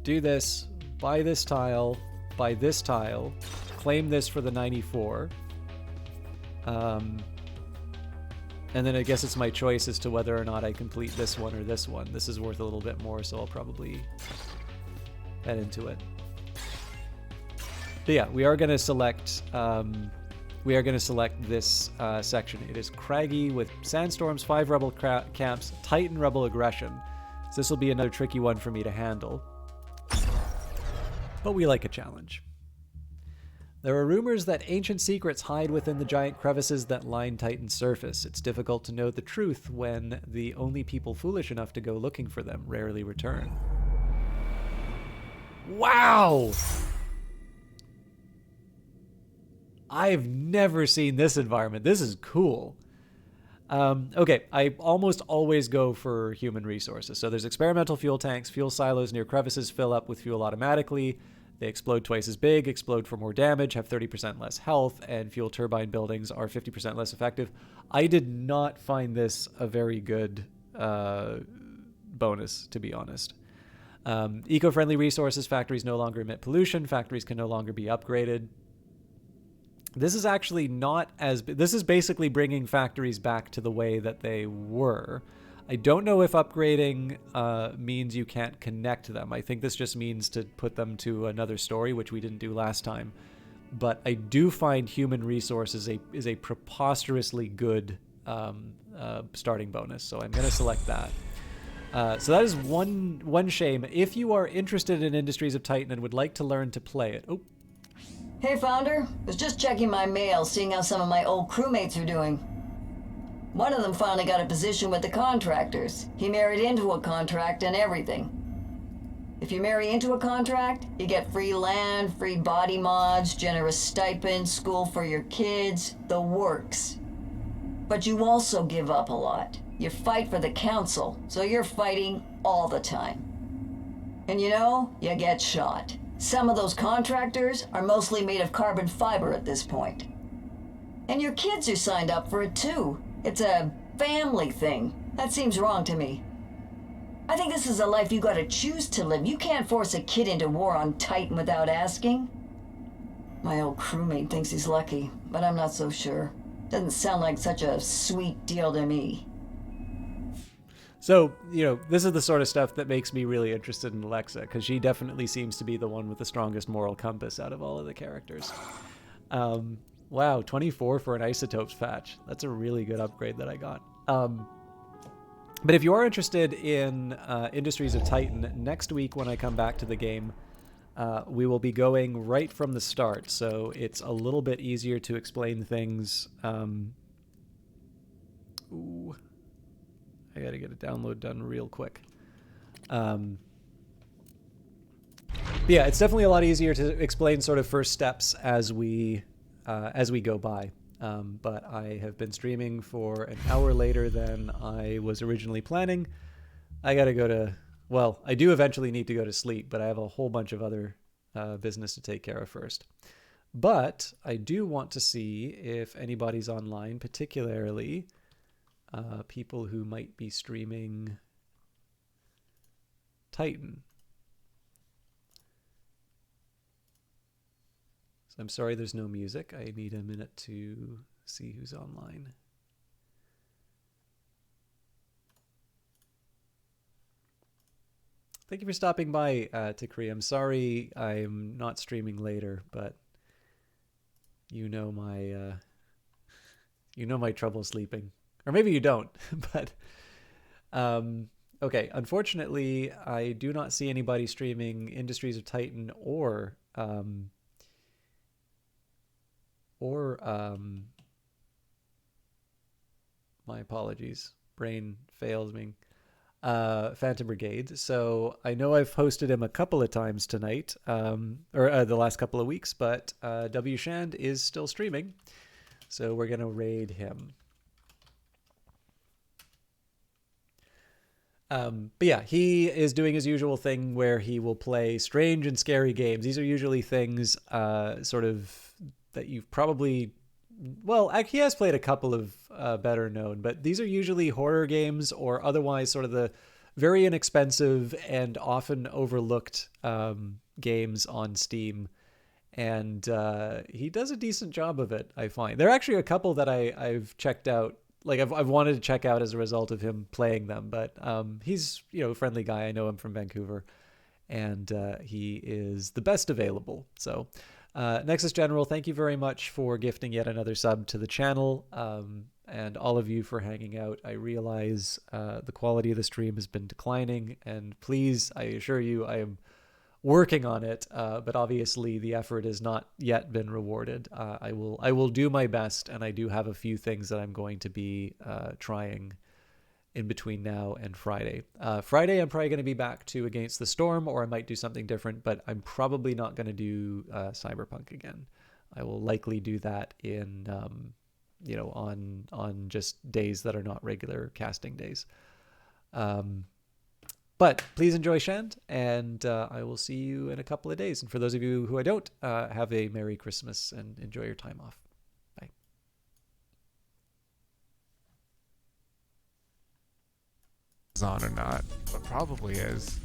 Do this, buy this tile, claim this for the 94. And then I guess it's my choice as to whether or not I complete this one or this one. This is worth a little bit more, so I'll probably head into it. But yeah, we are going to select this section. It is craggy with sandstorms, 5 rebel camps, Titan rebel aggression. So this will be another tricky one for me to handle. But we like a challenge. There are rumors that ancient secrets hide within the giant crevices that line Titan's surface. It's difficult to know the truth when the only people foolish enough to go looking for them rarely return. Wow! I've never seen this environment. This is cool. Okay, I almost always go for human resources. So there's experimental fuel tanks. Fuel silos near crevices fill up with fuel automatically. They explode twice as big, explode for more damage, have 30% less health, and fuel turbine buildings are 50% less effective. I did not find this a very good bonus, to be honest. Eco-friendly resources. Factories no longer emit pollution. Factories can no longer be upgraded. This is actually not as... This is basically bringing factories back to the way that they were. I don't know if upgrading means you can't connect them. I think this just means to put them to another story, which we didn't do last time. But I do find human resources is a preposterously good starting bonus, so I'm going to select that. So that is one shame. If you are interested in Industries of Titan and would like to learn to play it... Oh. Hey, Founder. Was just checking my mail, seeing how some of my old crewmates are doing. One of them finally got a position with the contractors. He married into a contract and everything. If you marry into a contract, you get free land, free body mods, generous stipends, school for your kids, the works. But you also give up a lot. You fight for the council, so you're fighting all the time. And you know, you get shot. Some of those contractors are mostly made of carbon fiber at this point. And your kids are signed up for it too. It's a family thing. That seems wrong to me. I think this is a life you gotta choose to live. You can't force a kid into war on Titan without asking. My old crewmate thinks he's lucky, but I'm not so sure. Doesn't sound like such a sweet deal to me. So, this is the sort of stuff that makes me really interested in Alexa, because she definitely seems to be the one with the strongest moral compass out of all of the characters. Wow, 24 for an Isotopes patch. That's a really good upgrade that I got. But if you are interested in Industries of Titan, next week when I come back to the game, we will be going right from the start, so it's a little bit easier to explain things. Ooh, I gotta get a download done real quick. But yeah, it's definitely a lot easier to explain sort of first steps as we go by. But I have been streaming for an hour later than I was originally planning. I gotta go to... Well, I do eventually need to go to sleep, but I have a whole bunch of other business to take care of first. But I do want to see if anybody's online, particularly people who might be streaming Titan. So I'm sorry there's no music. I need a minute to see who's online. Thank you for stopping by, Takri. I'm sorry I'm not streaming later, but you know my trouble sleeping. Or maybe you don't, but okay. Unfortunately, I do not see anybody streaming Industries of Titan or my apologies, brain fails me. Phantom Brigade. So I know I've hosted him a couple of times tonight, or the last couple of weeks, but W. Shand is still streaming, so we're gonna raid him. But yeah, he is doing his usual thing where he will play strange and scary games. These are usually things sort of that you've probably... Well, he has played a couple of better known, but these are usually horror games or otherwise sort of the very inexpensive and often overlooked games on Steam. And he does a decent job of it, I find. There are actually a couple that I've checked out. Like I've wanted to check out as a result of him playing them, but he's a friendly guy. I know him from Vancouver, and he is the best available. So Nexus General, thank you very much for gifting yet another sub to the channel, and all of you for hanging out. I realize the quality of the stream has been declining, and please, I assure you, I am working on it, but obviously the effort has not yet been rewarded. I will do my best, and I do have a few things that I'm going to be trying in between now and Friday. Friday, I'm probably going to be back to Against the Storm, or I might do something different, but I'm probably not going to do Cyberpunk again. I will likely do that in, on just days that are not regular casting days. But please enjoy Shand, and I will see you in a couple of days. And for those of you who I don't, have a Merry Christmas and enjoy your time off. Bye. On or not, but probably is.